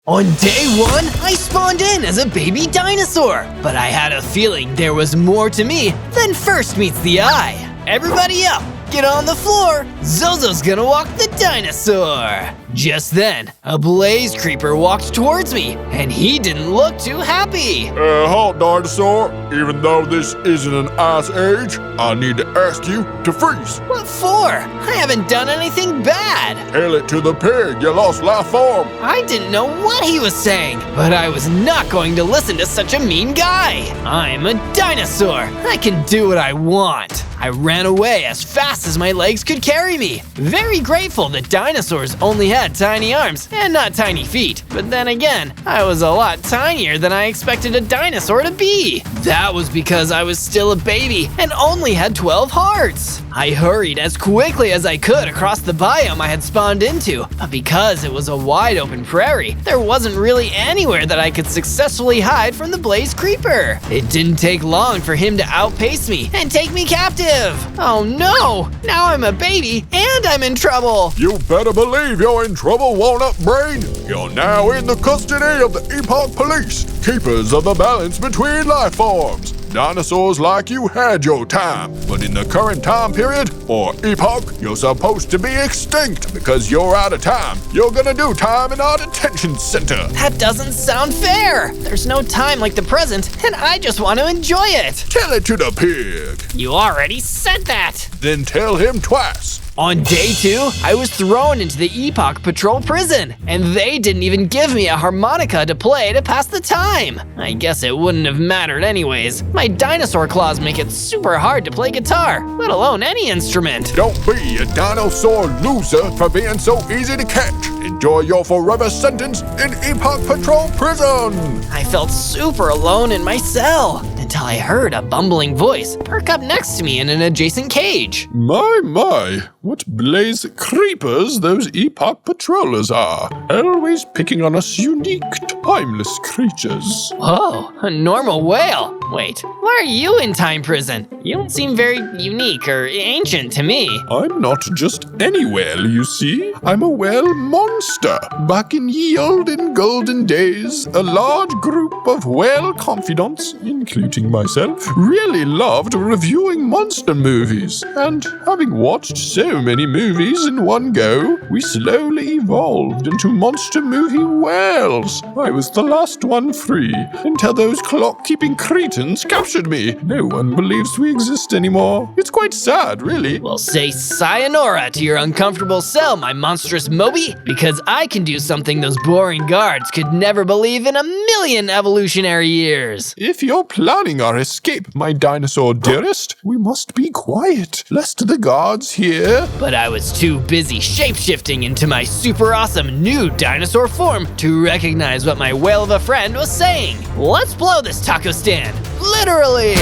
On day 1, I spawned in as a baby dinosaur, but I had a feeling there was more to me than first meets the eye. Everybody up, get on the floor. Zozo's gonna walk the dinosaur. Just then, a blaze creeper walked towards me, and he didn't look too happy. Halt, dinosaur. Even though this isn't an ice age, I need to ask you to freeze. What for? I haven't done anything bad. Hail it to the pig, you lost life form. I didn't know what he was saying, but I was not going to listen to such a mean guy. I'm a dinosaur. I can do what I want. I ran away as fast as my legs could carry me. Very grateful that dinosaurs only had tiny arms and not tiny feet. But then again, I was a lot tinier than I expected a dinosaur to be. That was because I was still a baby and only had 12 hearts. I hurried as quickly as I could across the biome I had spawned into, but because it was a wide open prairie, there wasn't really anywhere that I could successfully hide from the blaze creeper. It didn't take long for him to outpace me and take me captive. Oh no! Now I'm a baby and I'm in trouble! You better believe you're in trouble, Walnut Brain. You're now in the custody of the Epoch Police, keepers of the balance between life forms. Dinosaurs like you had your time, but in the current time period, or epoch, you're supposed to be extinct because you're out of time. You're gonna do time in our detention center. That doesn't sound fair. There's no time like the present, and I just want to enjoy it. Tell it to the pig. You already said that. Then tell him twice. On day 2, I was thrown into the Epoch Patrol prison, and they didn't even give me a harmonica to play to pass the time. I guess it wouldn't have mattered anyways. My dinosaur claws make it super hard to play guitar, let alone any instrument. Don't be a dinosaur loser for being so easy to catch. Enjoy your forever sentence in Epoch Patrol prison. I felt super alone in my cell until I heard a bumbling voice perk up next to me in an adjacent cage. My, what blaze creepers those Epoch Patrollers are. Always picking on us unique, timeless creatures. Whoa, a normal whale. Wait, why are you in time prison? You don't seem very unique or ancient to me. I'm not just any whale, you see. I'm a whale monster. Back in ye olden golden days, a large group of whale confidants, including myself, really loved reviewing monster movies. And having watched so many movies in one go, we slowly evolved into monster movie whales. I was the last one free until those clock-keeping cretins captured me. No one believes we exist anymore. It's quite sad, really. Well, say sayonara to your uncomfortable cell, my monstrous Moby, because I can do something those boring guards could never believe in a million evolutionary years. If you're planning our escape, my dinosaur dearest, we must be quiet, lest the guards hear. But I was too busy shapeshifting into my super awesome new dinosaur form to recognize what my whale of a friend was saying. Let's blow this taco stand. Literally!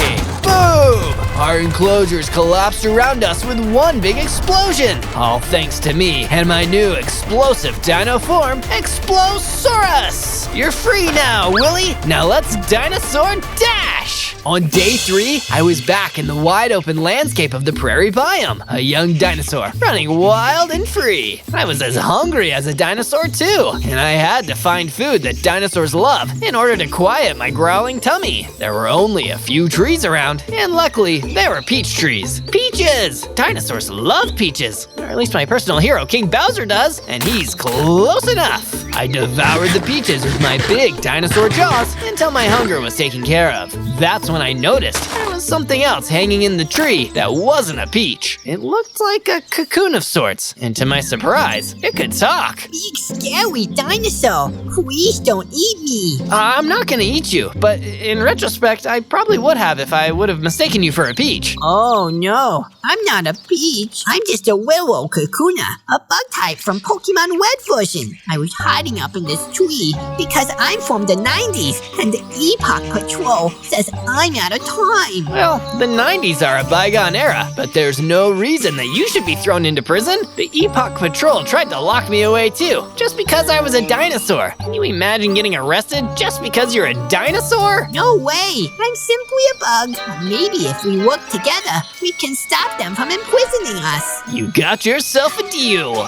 Boom! Our enclosures collapsed around us with one big explosion. All thanks to me and my new explosive dino form, Explosaurus! You're free now, Willy! Now let's dinosaur dash! On day 3, I was back in the wide open landscape of the prairie biome, a young dinosaur running wild and free. I was as hungry as a dinosaur too, and I had to find food that dinosaurs love in order to quiet my growling tummy. There were only a few trees around, and luckily they were peach trees. Peaches! Dinosaurs love peaches, or at least my personal hero King Bowser does, and he's close enough. I devoured the peaches with my big dinosaur jaws until my hunger was taken care of. That's when I noticed there was something else hanging in the tree that wasn't a peach. It looked like a cocoon of sorts, and to my surprise, it could talk. Big scary dinosaur, please don't eat me. I'm not gonna eat you, but in retrospect, I probably would have if I would have mistaken you for a peach. Oh no, I'm not a peach. I'm just a willow kakuna, a bug type from Pokemon Red version. I was hiding up in this tree because I'm from the 90s and the Epoch Patrol says I'm out of time. Well, the 90s are a bygone era, but there's no reason that you should be thrown into prison. The Epoch Patrol tried to lock me away too, just because I was a dinosaur. Can you imagine getting arrested just because you're a dinosaur? No way! I'm simply a bug. But maybe if we work together, we can stop them from imprisoning us. You got yourself a deal.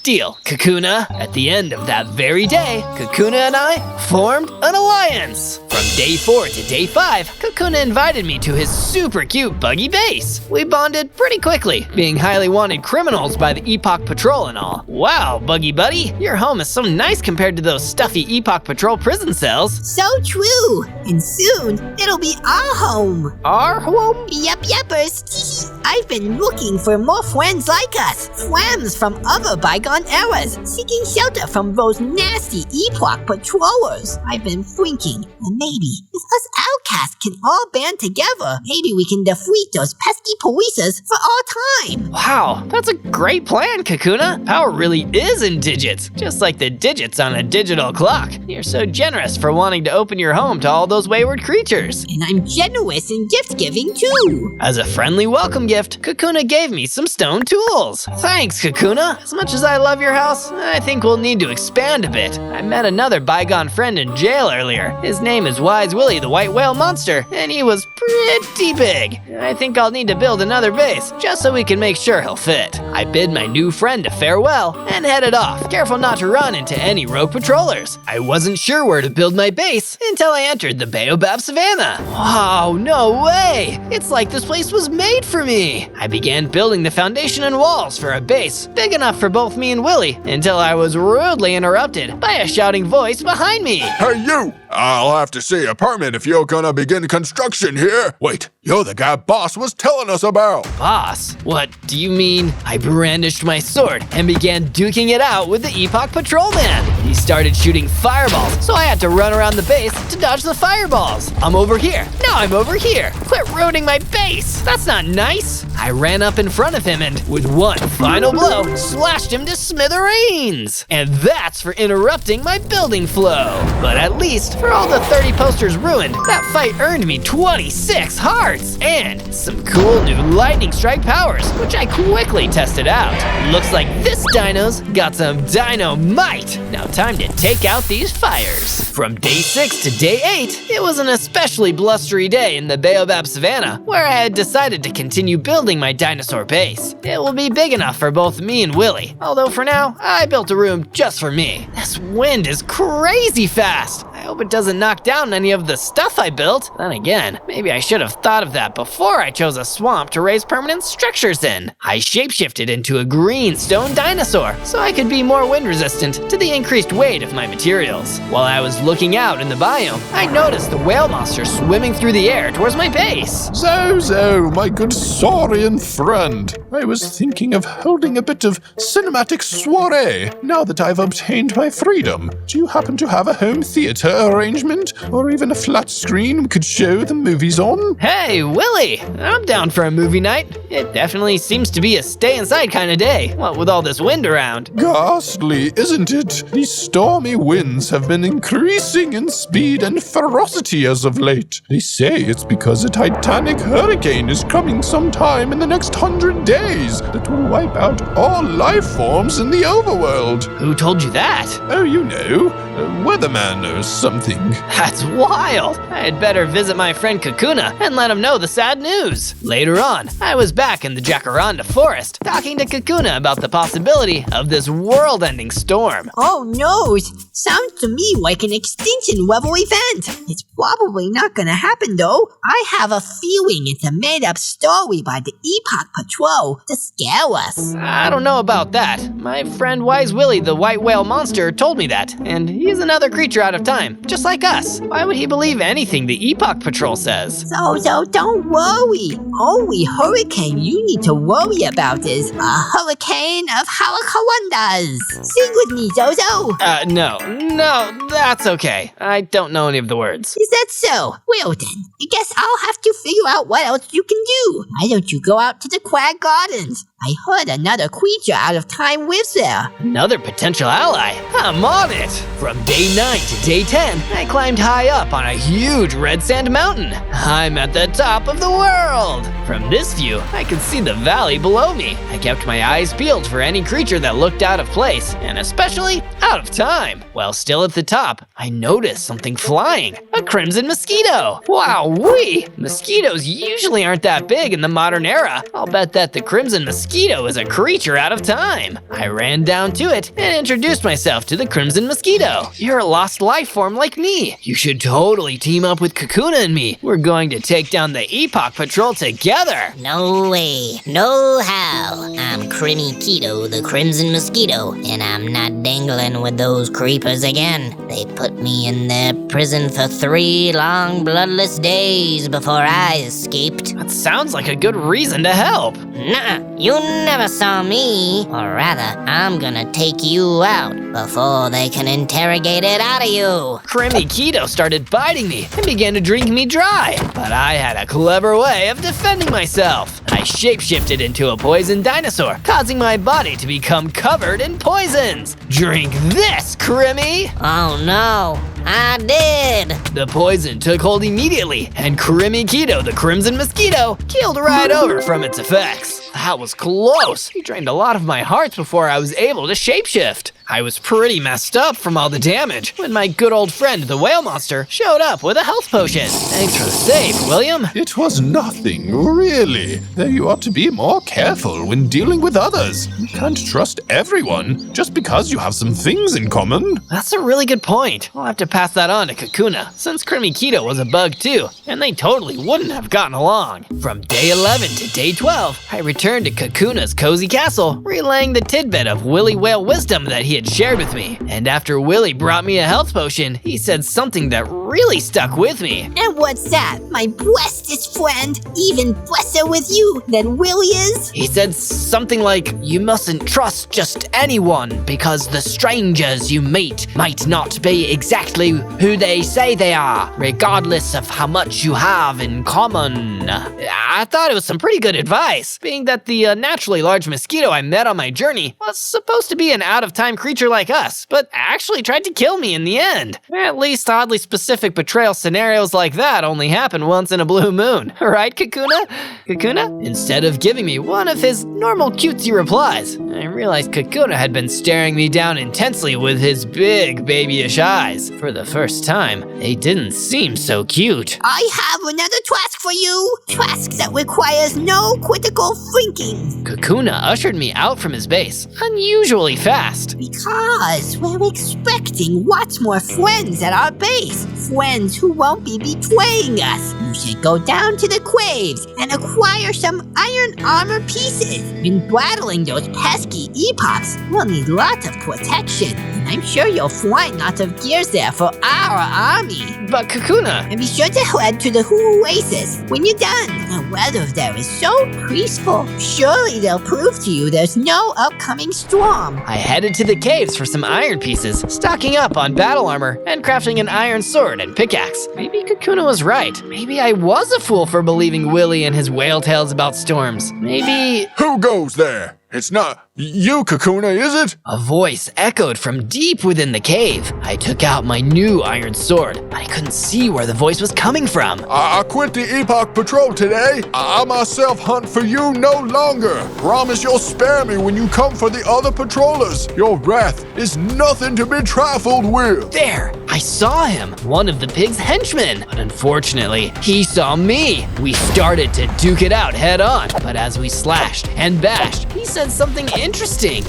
Deal, Kakuna. At the end of that very day, Kakuna and I formed an alliance. From day 4 to day 5, Kakuna invited me to his super cute buggy base. We bonded pretty quickly, being highly wanted criminals by the Epoch Patrol and all. Wow, Buggy Buddy, your home is so nice compared to those stuffy Epoch Patrol prison cells. So true! And soon, it'll be our home. Our home? Yuppers. I've been looking for more friends like us. Friends from other bygone eras, seeking shelter from those nasty Epoch Patrollers. I've been thinking, and maybe if us outcasts can all band together, maybe we can defeat those pesky policers for all time. Wow, that's a great plan, Kakuna. Power really is in digits, just like the digits on a digital clock. You're so generous for wanting to open your home to all those wayward creatures. And I'm generous in gift giving too. As a friendly welcome gift, Kakuna gave me some stone tools. Thanks, Kakuna. As much as I love your house, I think we'll need to expand a bit. I met another bygone friend in jail earlier. His name is Wise Willie the White Whale Monster, and he was pretty big. I think I'll need to build another base, just so we can make sure he'll fit. I bid my new friend a farewell and headed off, careful not to run into any rogue patrollers. I wasn't sure where to build my base until I entered the Baobab Savannah. Wow, no way! It's like this place was made for me. I began building the foundation and walls for a base big enough for both me and Willie until I was rudely interrupted by a shouting voice behind me. Hey, you! I'll have to see a permit if you're gonna begin construction here. Wait, you're the guy Boss was telling us about. Boss? What do you mean? I brandished my sword and began duking it out with the Epoch Patrolman. He started shooting fireballs, so I had to run around the base to dodge the fireballs. I'm over here. Now I'm over here. Quit ruining my base. That's not nice. I ran up in front of him and, with one final blow, slashed him to smithereens. And that's for interrupting my building flow. But at least, for all the 30 posters ruined, that fight earned me 26 hearts and some cool new lightning strike powers, which I quickly tested out. Looks like this dino's got some dynamite. Now time to take out these fires. From day 6 to day 8, it was an especially blustery day in the Baobab Savannah, where I had decided to continue building my dinosaur base. It will be big enough for both me and Willie, although for now, I built a room just for me. This wind is crazy fast. I hope it doesn't knock down any of the stuff I built. Then again, maybe I should have thought of that before I chose a swamp to raise permanent structures in. I shapeshifted into a green stone dinosaur so I could be more wind resistant to the increased weight of my materials. While I was looking out in the biome, I noticed the whale monster swimming through the air towards my base. Zozo, my good saurian friend. I was thinking of holding a bit of cinematic soiree now that I've obtained my freedom. Do you happen to have a home theater arrangement or even a flat screen we could show the movies on? Hey, Willie, I'm down for a movie night. It definitely seems to be a stay inside kind of day, what with all this wind around. Ghastly, isn't it? These stormy winds have been increasing in speed and ferocity as of late. They say it's because a titanic hurricane is coming sometime in the next 100 days that will wipe out all life forms in the overworld. Who told you that? Oh, you know, a weatherman or something. That's wild. I'd better visit my friend Kakuna and let him know the sad news. Later on, I was back in the Jacaranda forest talking to Kakuna about the possibility of this world-ending storm. Oh no, sounds to me like an extinction level event. It's probably not gonna happen though. I have a feeling it's a made-up story by the Epoch Patrol to scare us. I don't know about that. My friend Wise Willie the White Whale Monster told me that, and he's another creature out of time, just like us. Why would he believe anything the Epoch Patrol says? Zozo, don't worry. Only hurricane you need to worry about is a hurricane of hurricanwonders. Sing with me, Zozo. No, that's okay. I don't know any of the words. Is that so? Well then, I guess I'll have to figure out what else you can do. Why don't you go out to the Quag Gardens? I heard another creature out of time lives there. Another potential ally? I'm on it! From day 9 to day 10, I climbed high up on a huge red sand mountain. I'm at the top of the world! From this view, I could see the valley below me. I kept my eyes peeled for any creature that looked out of place, and especially out of time. While still at the top, I noticed something flying, a crimson mosquito. Wow-wee! Mosquitoes usually aren't that big in the modern era. I'll bet that the crimson mosquito is a creature out of time. I ran down to it and introduced myself to the crimson mosquito. You're a lost life form like me. You should totally team up with Kakuna and me. We're going to take down the Epoch Patrol together. No way, no how. I'm Crimmy Keto, the Crimson Mosquito, and I'm not dangling with those creepers again. They put me in their prison for 3 long bloodless days before I escaped. That sounds like a good reason to help. Nuh-uh, you never saw me. Or rather, I'm gonna take you out before they can interrogate it out of you. Crimmy Keto started biting me and began to drink me dry, but I had a clever way of defending myself. I shapeshifted into a poison dinosaur, causing my body to become covered in poisons. Drink this, Crimmy! Oh no, I did. The poison took hold immediately, and Crimmy Keto, the crimson mosquito, keeled right over from its effects. That was close. He drained a lot of my hearts before I was able to shapeshift. I was pretty messed up from all the damage when my good old friend, the whale monster, showed up with a health potion. Thanks for the save, William. It was nothing, really. Though you ought to be more careful when dealing with others. You can't trust everyone just because you have some things in common. That's a really good point. I'll have to pass that on to Kakuna, since Crimmy Keto was a bug too, and they totally wouldn't have gotten along. From day 11 to day 12, I returned to Kakuna's cozy castle, relaying the tidbit of Willy Whale wisdom that he had shared with me. And after Willy brought me a health potion, he said something that really stuck with me. And what's that? My bestest friend, even better with you than Willy is? He said something like, you mustn't trust just anyone because the strangers you meet might not be exactly who they say they are, regardless of how much you have in common. I thought it was some pretty good advice, being that the naturally large mosquito I met on my journey was supposed to be an out-of-time creature like us, but actually tried to kill me in the end. At least oddly specific betrayal scenarios like that only happen once in a blue moon. Right, Kakuna? Kakuna? Instead of giving me one of his normal cutesy replies, I realized Kakuna had been staring me down intensely with his big babyish eyes. For the first time, they didn't seem so cute. I have another task for you. Task that requires no critical thinking. Kakuna ushered me out from his base, unusually fast. Because we're expecting lots more friends at our base. Friends who won't be betraying us. You should go down to the caves and acquire some iron armor pieces. In battling those pesky epochs, we'll need lots of protection. And I'm sure you'll find lots of gears there for our army. But Kakuna... And be sure to head to the oasis when you're done. The weather there is so peaceful. Surely they'll prove to you there's no upcoming storm. I headed to the caves for some iron pieces, stocking up on battle armor, and crafting an iron sword and pickaxe. Maybe Kakuna was right. Maybe I was a fool for believing Willy and his whale tales about storms. Maybe... Who goes there? It's not you, Kakuna, is it? A voice echoed from deep within the cave. I took out my new iron sword, but I couldn't see where the voice was coming from. I quit the Epoch Patrol today. I myself hunt for you no longer. Promise you'll spare me when you come for the other patrollers. Your wrath is nothing to be trifled with. There, I saw him, one of the pig's henchmen. But unfortunately, he saw me. We started to duke it out head on, but as we slashed and bashed, he said something interesting.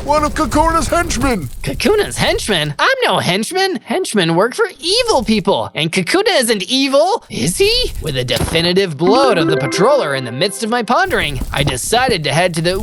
One of Kakuna's henchmen. Kakuna's henchman? I'm no henchman. Henchmen work for evil people, and Kakuna isn't evil, is he? With a definitive blow to the patroller in the midst of my pondering, I decided to head to the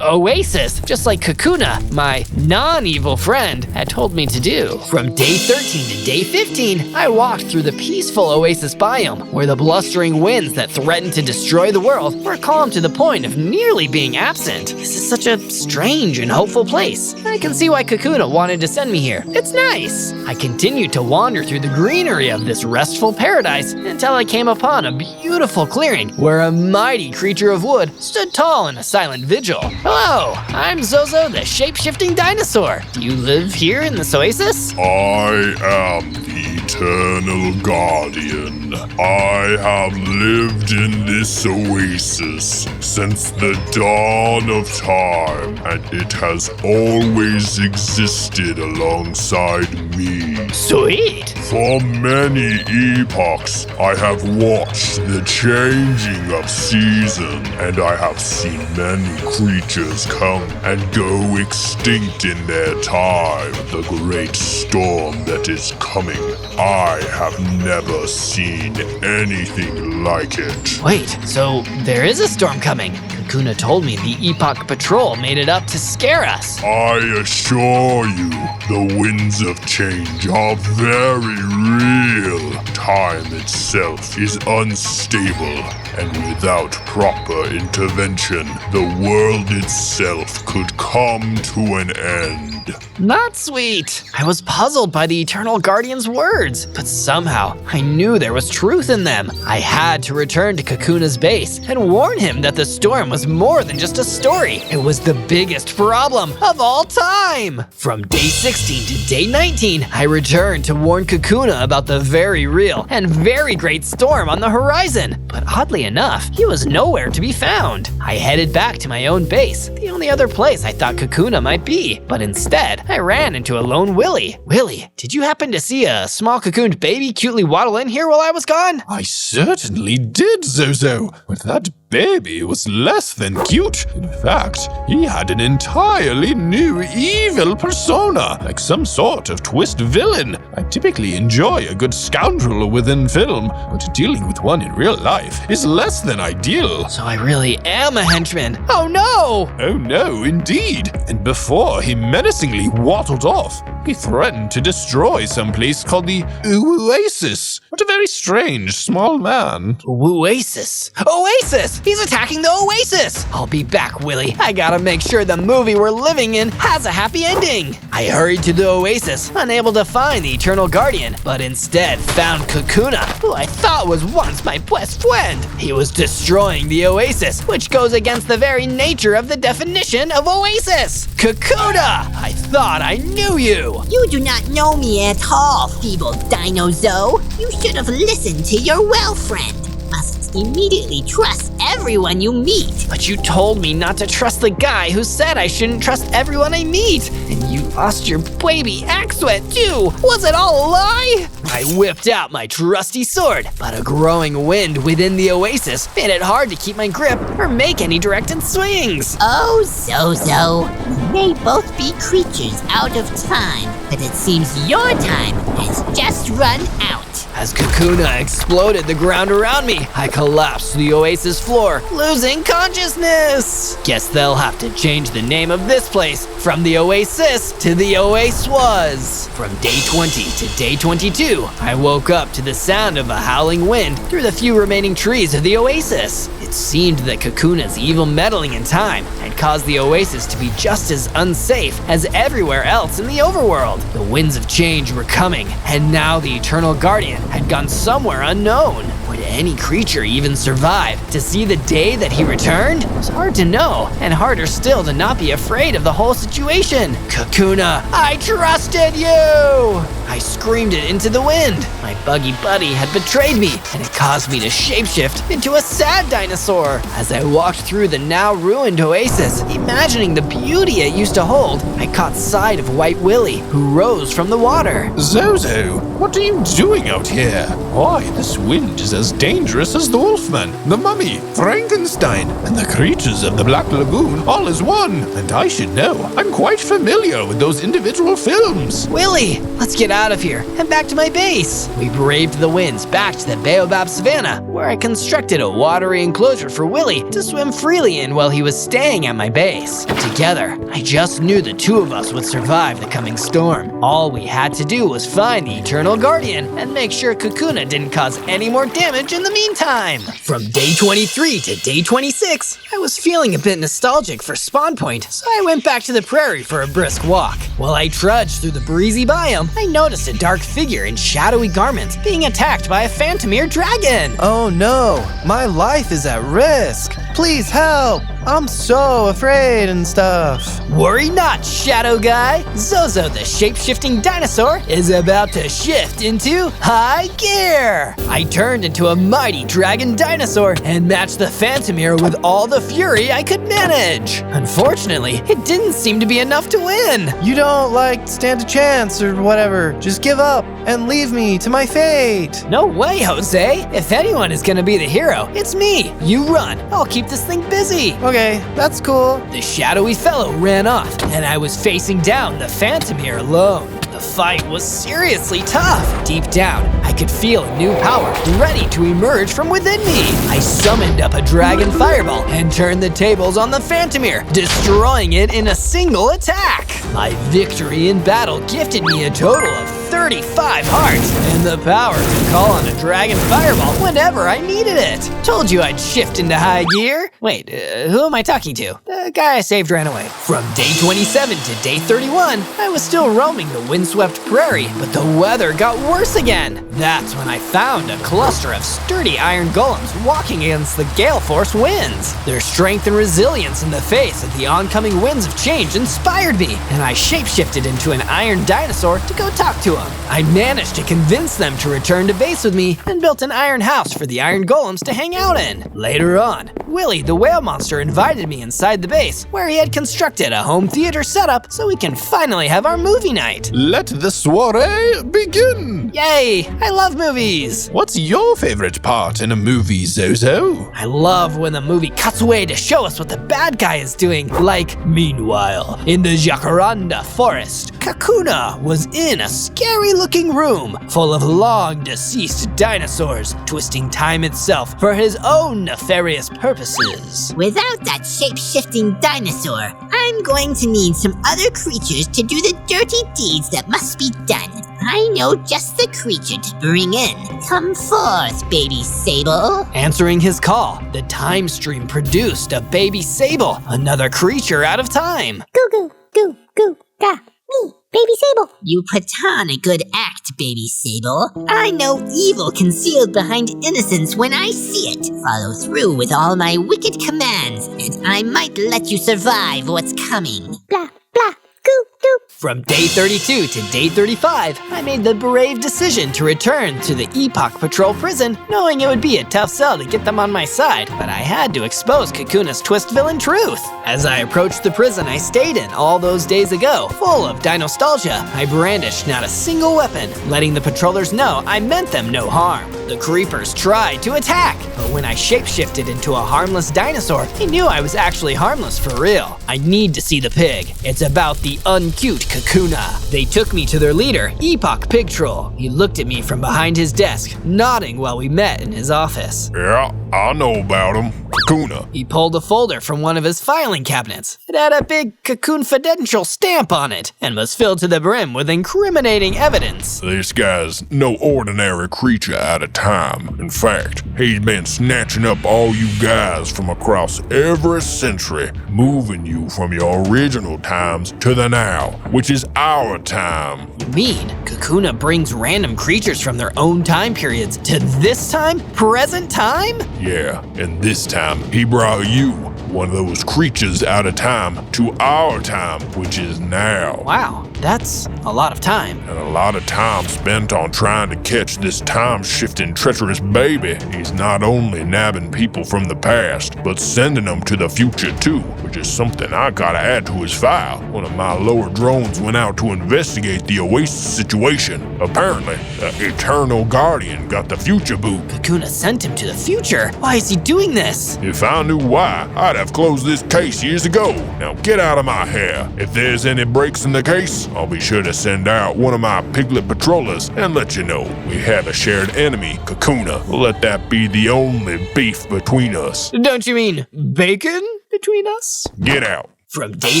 oasis, just like Kakuna, my non-evil friend, had told me to do. From day 13 to day 15, I walked through the peaceful oasis biome, where the blustering winds that threatened to destroy the world were calm to the point of nearly being absent. This is such a strange and hopeful place. I can see why Kakuna wanted to send me here. It's nice. I continued to wander through the greenery of this restful paradise until I came upon a beautiful clearing where a mighty creature of wood stood tall in a silent vigil. Hello, I'm Zozo, the shape-shifting dinosaur. Do you live here in this oasis? I am the eternal guardian. I have lived in this oasis since the dawn of time, and it has always existed alongside me. Sweet! For many epochs, I have watched the changing of season, and I have seen many creatures come and go extinct in their time. The great storm that is coming, I have never seen anything like it. Wait, so there is a storm coming? Kakuna told me the Epoch Patrol made it up to scare us. I assure you, the winds of change are very real. Time itself is unstable, and without proper intervention, the world itself could come to an end. Not sweet! I was puzzled by the Eternal Guardian's words, but somehow I knew there was truth in them. I had to return to Kakuna's base and warn him that the storm was more than just a story. It was the biggest problem of all time! From day 16 to day 19, I returned to warn Kakuna about the very real and very great storm on the horizon. But oddly enough, he was nowhere to be found. I headed back to my own base, the only other place I thought Kakuna might be, but instead, I ran into a lone Willy. Willy, did you happen to see a small cocooned baby cutely waddle in here while I was gone? I certainly did, Zozo, but that baby was less than cute. In fact, he had an entirely new evil persona, like some sort of twist villain. I typically enjoy a good scoundrel within film, but dealing with one in real life is less than ideal. So I really am a henchman. Oh no! Oh no, indeed. And before he menacingly waddled off, he threatened to destroy some place called the Oasis. What a very strange small man. Oasis. Oasis! He's attacking the Oasis! I'll be back, Willy. I gotta make sure the movie we're living in has a happy ending. I hurried to the Oasis, unable to find the Eternal Guardian, but instead found Kakuna, who I thought was once my best friend. He was destroying the Oasis, which goes against the very nature of the definition of Oasis. Kakuna! I thought I knew you! You do not know me at all, feeble Dinosaur. You should have listened to your well friend. Must immediately trust everyone you meet. But you told me not to trust the guy who said I shouldn't trust everyone I meet. And you lost your baby Axwet too. Was it all a lie? I whipped out my trusty sword, but a growing wind within the Oasis made it hard to keep my grip or make any directed swings. Oh, Zozo. We may both be creatures out of time, but it seems your time has just run out. As Kakuna exploded the ground around me, I collapsed to the Oasis floor, losing consciousness. Guess they'll have to change the name of this place from the Oasis to the Oaswas. From day 20 to day 22, I woke up to the sound of a howling wind through the few remaining trees of the Oasis. It seemed that Kakuna's evil meddling in time had caused the Oasis to be just as unsafe as everywhere else in the overworld. The winds of change were coming, and now the Eternal Guardian had gone somewhere unknown. Would any creature even survive to see the day that he returned? It was hard to know, and harder still to not be afraid of the whole situation. Kakuna, I trusted you! I screamed it into the wind. My buggy buddy had betrayed me, and it caused me to shapeshift into a sad dinosaur. As I walked through the now ruined Oasis, imagining the beauty it used to hold, I caught sight of White Willy, who rose from the water. Zozo, what are you doing out here? Why, this wind is as dangerous as the Wolfman, the Mummy, Frankenstein, and the creatures of the Black Lagoon all as one. And I should know, I'm quite familiar with those individual films. Willy, let's get out of here and back to my base. We braved the winds back to the Baobab Savannah, where I constructed a watery enclosure for Willy to swim freely in while he was staying at my base. Together, I just knew the two of us would survive the coming storm. All we had to do was find the Eternal Guardian and make sure Kakuna didn't cause any more damage in the meantime. From day 23 to day 26, I was feeling a bit nostalgic for Spawn Point, so I went back to the prairie for a brisk walk. While I trudged through the breezy biome, I noticed a dark figure in shadowy garments being attacked by a Phantomere dragon. Oh no, my life is at risk. Please help. I'm so afraid and stuff. Worry not, Shadow Guy. Zozo the shape-shifting dinosaur is about to shift into high gear. I turned into a mighty dragon dinosaur and matched the Phantomir with all the fury I could manage. Unfortunately, it didn't seem to be enough to win. You don't stand a chance or whatever. Just give up and leave me to my fate. No way, Jose. If anyone is gonna be the hero, it's me. You run. I'll keep this thing busy. Okay, that's cool. The shadowy fellow ran off, and I was facing down the Phantomir alone. The fight was seriously tough. Deep down, I could feel a new power ready to emerge from within me. I summoned up a dragon fireball and turned the tables on the Phantomir, destroying it in a single attack. My victory in battle gifted me a total of 35 hearts and the power to call on a dragon fireball whenever I needed it. Told you I'd shift into high gear. Wait, who am I talking to? The guy I saved ran away. From day 27 to day 31, I was still roaming the windswept prairie, but the weather got worse again. That's when I found a cluster of sturdy iron golems walking against the gale force winds. Their strength and resilience in the face of the oncoming winds of change inspired me, and I shapeshifted into an iron dinosaur to go talk to him. I managed to convince them to return to base with me and built an iron house for the iron golems to hang out in. Later on, Willie the whale monster invited me inside the base where he had constructed a home theater setup so we can finally have our movie night. Let the soiree begin! Yay! I love movies! What's your favorite part in a movie, Zozo? I love when the movie cuts away to show us what the bad guy is doing. Like, meanwhile, in the Jacaranda forest, Kakuna was in a scary-looking room full of long-deceased dinosaurs, twisting time itself for his own nefarious purposes. Without that shape-shifting dinosaur, I'm going to need some other creatures to do the dirty deeds that must be done. I know just the creature to bring in. Come forth, baby Sable. Answering his call, the time stream produced a baby Sable, another creature out of time. Goo goo, goo goo, ga, me, baby Sable. You put on a good act, baby Sable. I know evil concealed behind innocence when I see it. Follow through with all my wicked commands, and I might let you survive what's coming. Blah, blah, goo goo. From day 32 to day 35, I made the brave decision to return to the Epoch Patrol prison, knowing it would be a tough sell to get them on my side, but I had to expose Kakuna's twist villain truth. As I approached the prison I stayed in all those days ago, full of dinostalgia, I brandished not a single weapon, letting the patrollers know I meant them no harm. The creepers tried to attack, but when I shapeshifted into a harmless dinosaur, they knew I was actually harmless for real. I need to see the pig. It's about the uncute Kakuna. They took me to their leader, Epoch Pig Troll. He looked at me from behind his desk, nodding while we met in his office. Yeah, I know about him. Kakuna. He pulled a folder from one of his filing cabinets. It had a big Cocoon-fidential stamp on it and was filled to the brim with incriminating evidence. This guy's no ordinary creature out of time. In fact, he's been snatching up all you guys from across every century, moving you from your original times to the now, which is our time. You mean Kakuna brings random creatures from their own time periods to this time? Present time? Yeah, and this time he brought you, one of those creatures out of time, to our time, which is now. Wow, that's a lot of time. And a lot of time spent on trying to catch this time-shifting treacherous baby. He's not only nabbing people from the past, but sending them to the future too, which is something I gotta add to his file. One of my lower drones went out to investigate the Oasis situation. Apparently, the Eternal Guardian got the future boot. Kakuna sent him to the future. Why is he doing this? If I knew why, I'd have closed this case years ago. Now get out of my hair. If there's any breaks in the case, I'll be sure to send out one of my piglet patrollers and let you know. We have a shared enemy, Kakuna. Let that be the only beef between us. Don't you mean bacon between us? Get out. From day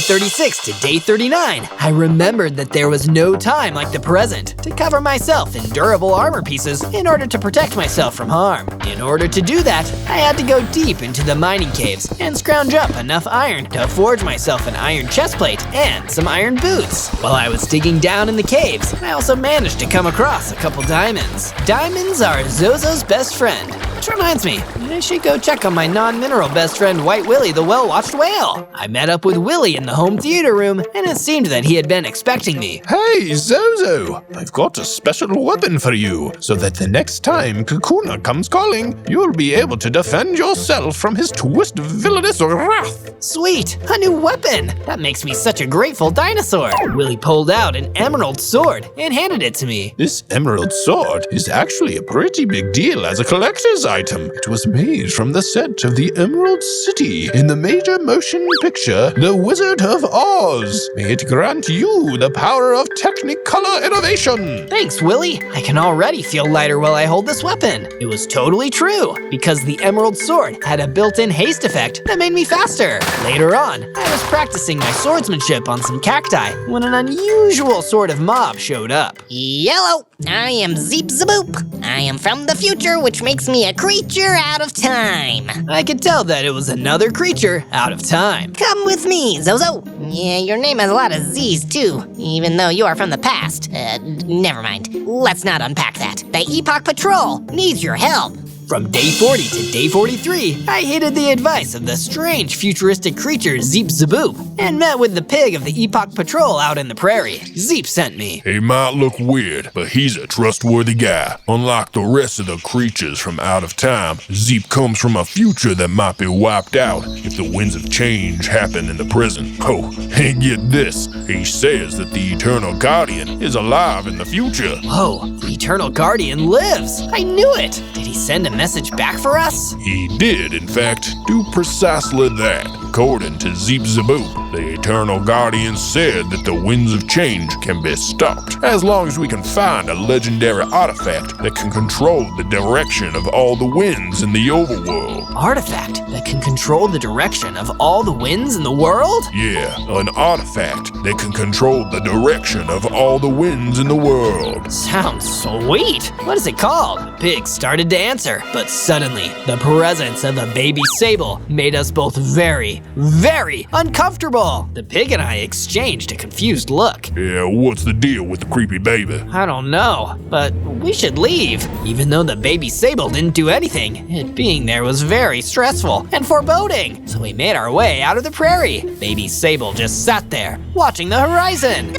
36 to day 39, I remembered that there was no time like the present to cover myself in durable armor pieces in order to protect myself from harm. In order to do that, I had to go deep into the mining caves and scrounge up enough iron to forge myself an iron chestplate and some iron boots. While I was digging down in the caves, I also managed to come across a couple diamonds. Diamonds are Zozo's best friend. Which reminds me, I should go check on my non-mineral best friend White Willie the well-watched whale. I met up with Willie in the home theater room, and it seemed that he had been expecting me. Hey, Zozo! I've got a special weapon for you, so that the next time Kakuna comes calling, you'll be able to defend yourself from his twisted villainous wrath. Sweet, a new weapon! That makes me such a grateful dinosaur. Willie pulled out an emerald sword and handed it to me. This emerald sword is actually a pretty big deal as a collector's item. It was made from the set of the Emerald City in the major motion picture, The Wizard of Oz. May it grant you the power of Technicolor innovation. Thanks, Willie. I can already feel lighter while I hold this weapon. It was totally true, because the emerald sword had a built-in haste effect that made me faster. Later on, I was practicing my swordsmanship on some cacti when an unusual sort of mob showed up. Yellow, I am Zeep Zaboop. I am from the future, which makes me a creature out of time. I could tell that it was another creature out of time. Come with me, Zozo. Yeah, your name has a lot of Z's too, even though you are from the past. Never mind. Let's not unpack that. The Epoch Patrol needs your help. From day 40 to day 43, I heeded the advice of the strange futuristic creature Zeep Zaboop and met with the pig of the Epoch Patrol out in the prairie. Zeep sent me. He might look weird, but he's a trustworthy guy. Unlike the rest of the creatures from out of time, Zeep comes from a future that might be wiped out if the winds of change happen in the present. Oh, and get this, he says that the Eternal Guardian is alive in the future. Whoa, the Eternal Guardian lives! I knew it! Did he send a message back for us? He did, in fact, do precisely that. According to Zeep Zaboop, the Eternal Guardian said that the winds of change can be stopped as long as we can find a legendary artifact that can control the direction of all the winds in the overworld. Artifact that can control the direction of all the winds in the world? Yeah, an artifact that can control the direction of all the winds in the world. Sounds sweet! What is it called? The pig started to answer, but suddenly, the presence of a baby sable made us both very, very uncomfortable. The pig and I exchanged a confused look. Yeah, what's the deal with the creepy baby? I don't know, but we should leave. Even though the baby sable didn't do anything, it being there was very stressful and foreboding. So we made our way out of the prairie. Baby sable just sat there, watching the horizon.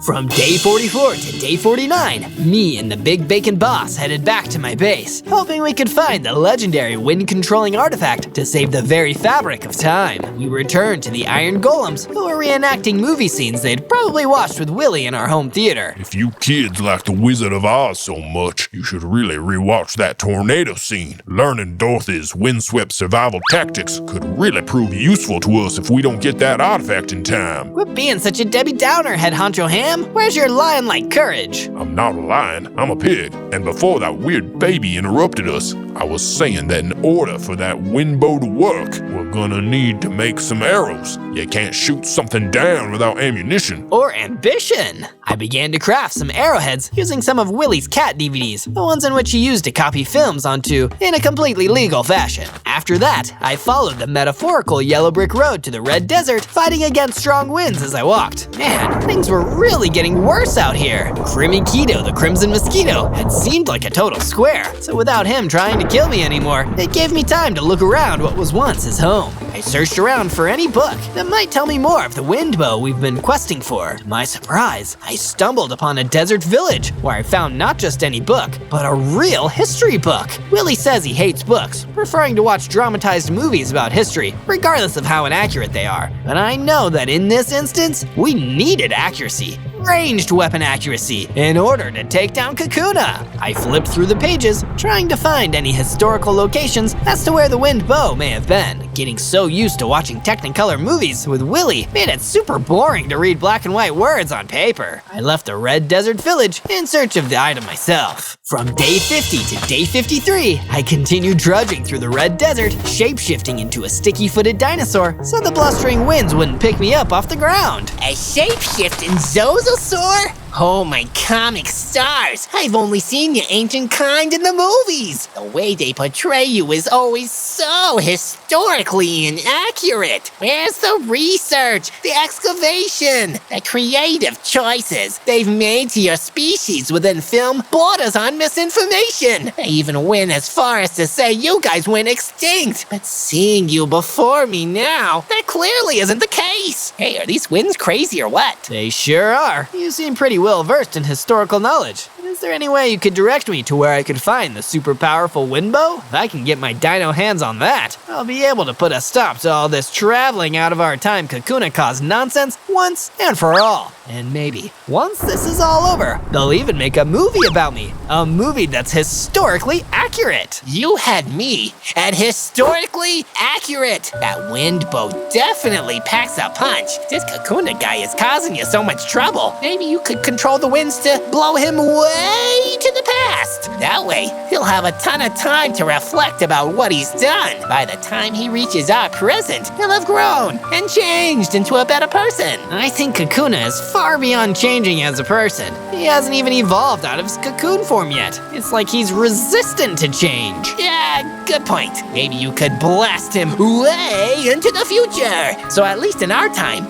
From day 44 to day 49, me and the Big Bacon Boss headed back to my base, hoping we could find the legendary wind-controlling artifact to save the very fabric of time. We returned to the Iron Golems, who were reenacting movie scenes they'd probably watched with Willie in our home theater. If you kids like the Wizard of Oz so much, you should really rewatch that tornado scene. Learning Dorothy's windswept survival tactics could really prove useful to us if we don't get that artifact in time. Quit being such a Debbie Downer, Head Honcho Ham. Where's your lion-like courage? I'm not a lion, I'm a pig. And before that weird baby interrupted us, I was saying that in order for that wind bow to work, we're gonna need to make some arrows. You can't shoot something down without ammunition. Or ambition. I began to craft some arrowheads using some of Willie's cat DVDs, the ones in which he used to copy films onto in a completely legal fashion. After that, I followed the metaphorical yellow brick road to the red desert, fighting against strong winds as I walked. Man, things were really getting worse out here. Crimmy Keto, the Crimson Mosquito, had seemed like a total square, so without him trying to kill me anymore, it gave me time to look around what was once his home. I searched around for any book that might tell me more of the wind bow we've been questing for. To my surprise, I stumbled upon a desert village where I found not just any book, but a real history book. Willie says he hates books, preferring to watch dramatized movies about history, regardless of how inaccurate they are. But I know that in this instance, we needed accuracy. Ranged weapon accuracy in order to take down Kakuna. I flipped through the pages, trying to find any historical locations as to where the wind bow may have been. Getting so used to watching Technicolor movies with Willie made it super boring to read black and white words on paper. I left the red desert village in search of the item myself. From day 50 to day 53, I continued trudging through the red desert, shape-shifting into a sticky-footed dinosaur so the blustering winds wouldn't pick me up off the ground. A shape-shifting Zozosaur? Oh my comic stars! I've only seen your ancient kind in the movies! The way they portray you is always so historically inaccurate! Where's the research, the excavation, the creative choices they've made to your species within film borders on misinformation? They even went as far as to say you guys went extinct! But seeing you before me now, that clearly isn't the case! Hey, are these winds crazy or what? They sure are. You seem pretty well versed in historical knowledge. Is there any way you could direct me to where I could find the super powerful wind bow? If I can get my dino hands on that, I'll be able to put a stop to all this traveling out of our time Kakuna caused nonsense once and for all. And maybe, once this is all over, they'll even make a movie about me. A movie that's historically accurate. You had me at historically accurate. That wind bow definitely packs a punch. This Kakuna guy is causing you so much trouble. Maybe you could control the winds to blow him way to the past. That way, he'll have a ton of time to reflect about what he's done. By the time he reaches our present, he'll have grown and changed into a better person. I think Kakuna is far beyond changing as a person. He hasn't even evolved out of his cocoon form yet. It's like he's resistant to change. Yeah, good point. Maybe you could blast him way into the future. So at least in our time,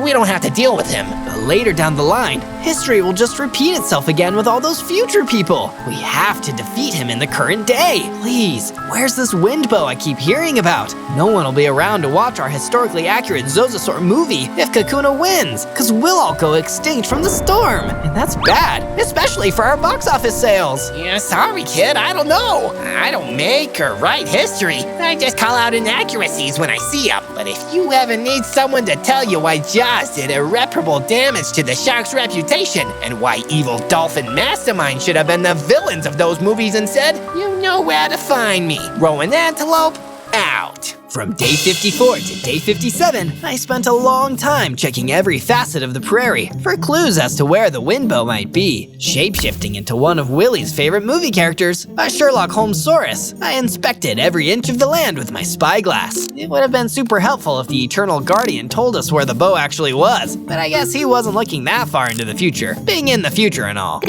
we don't have to deal with him. But later down the line, history will just repeat itself again with all those future people. We have to defeat him in the current day. Please, where's this wind bow I keep hearing about? No one will be around to watch our historically accurate Zozo movie if Kakuna wins, because we'll all go extinct from the storm. And that's bad, especially for our box office sales. Yeah, sorry kid, I don't know. I don't make or write history. I just call out inaccuracies when I see them. But if you ever need someone to tell you why Jaws did irreparable damage to the shark's reputation and why evil dolphin mastermind should have been the villains of those movies instead, you know where to find me. Rowan Antelope, out. From day 54 to day 57, I spent a long time checking every facet of the prairie for clues as to where the wind bow might be. Shapeshifting into one of Willie's favorite movie characters, a Sherlock Holmes-saurus, I inspected every inch of the land with my spyglass. It would have been super helpful if the Eternal Guardian told us where the bow actually was, but I guess he wasn't looking that far into the future, being in the future and all.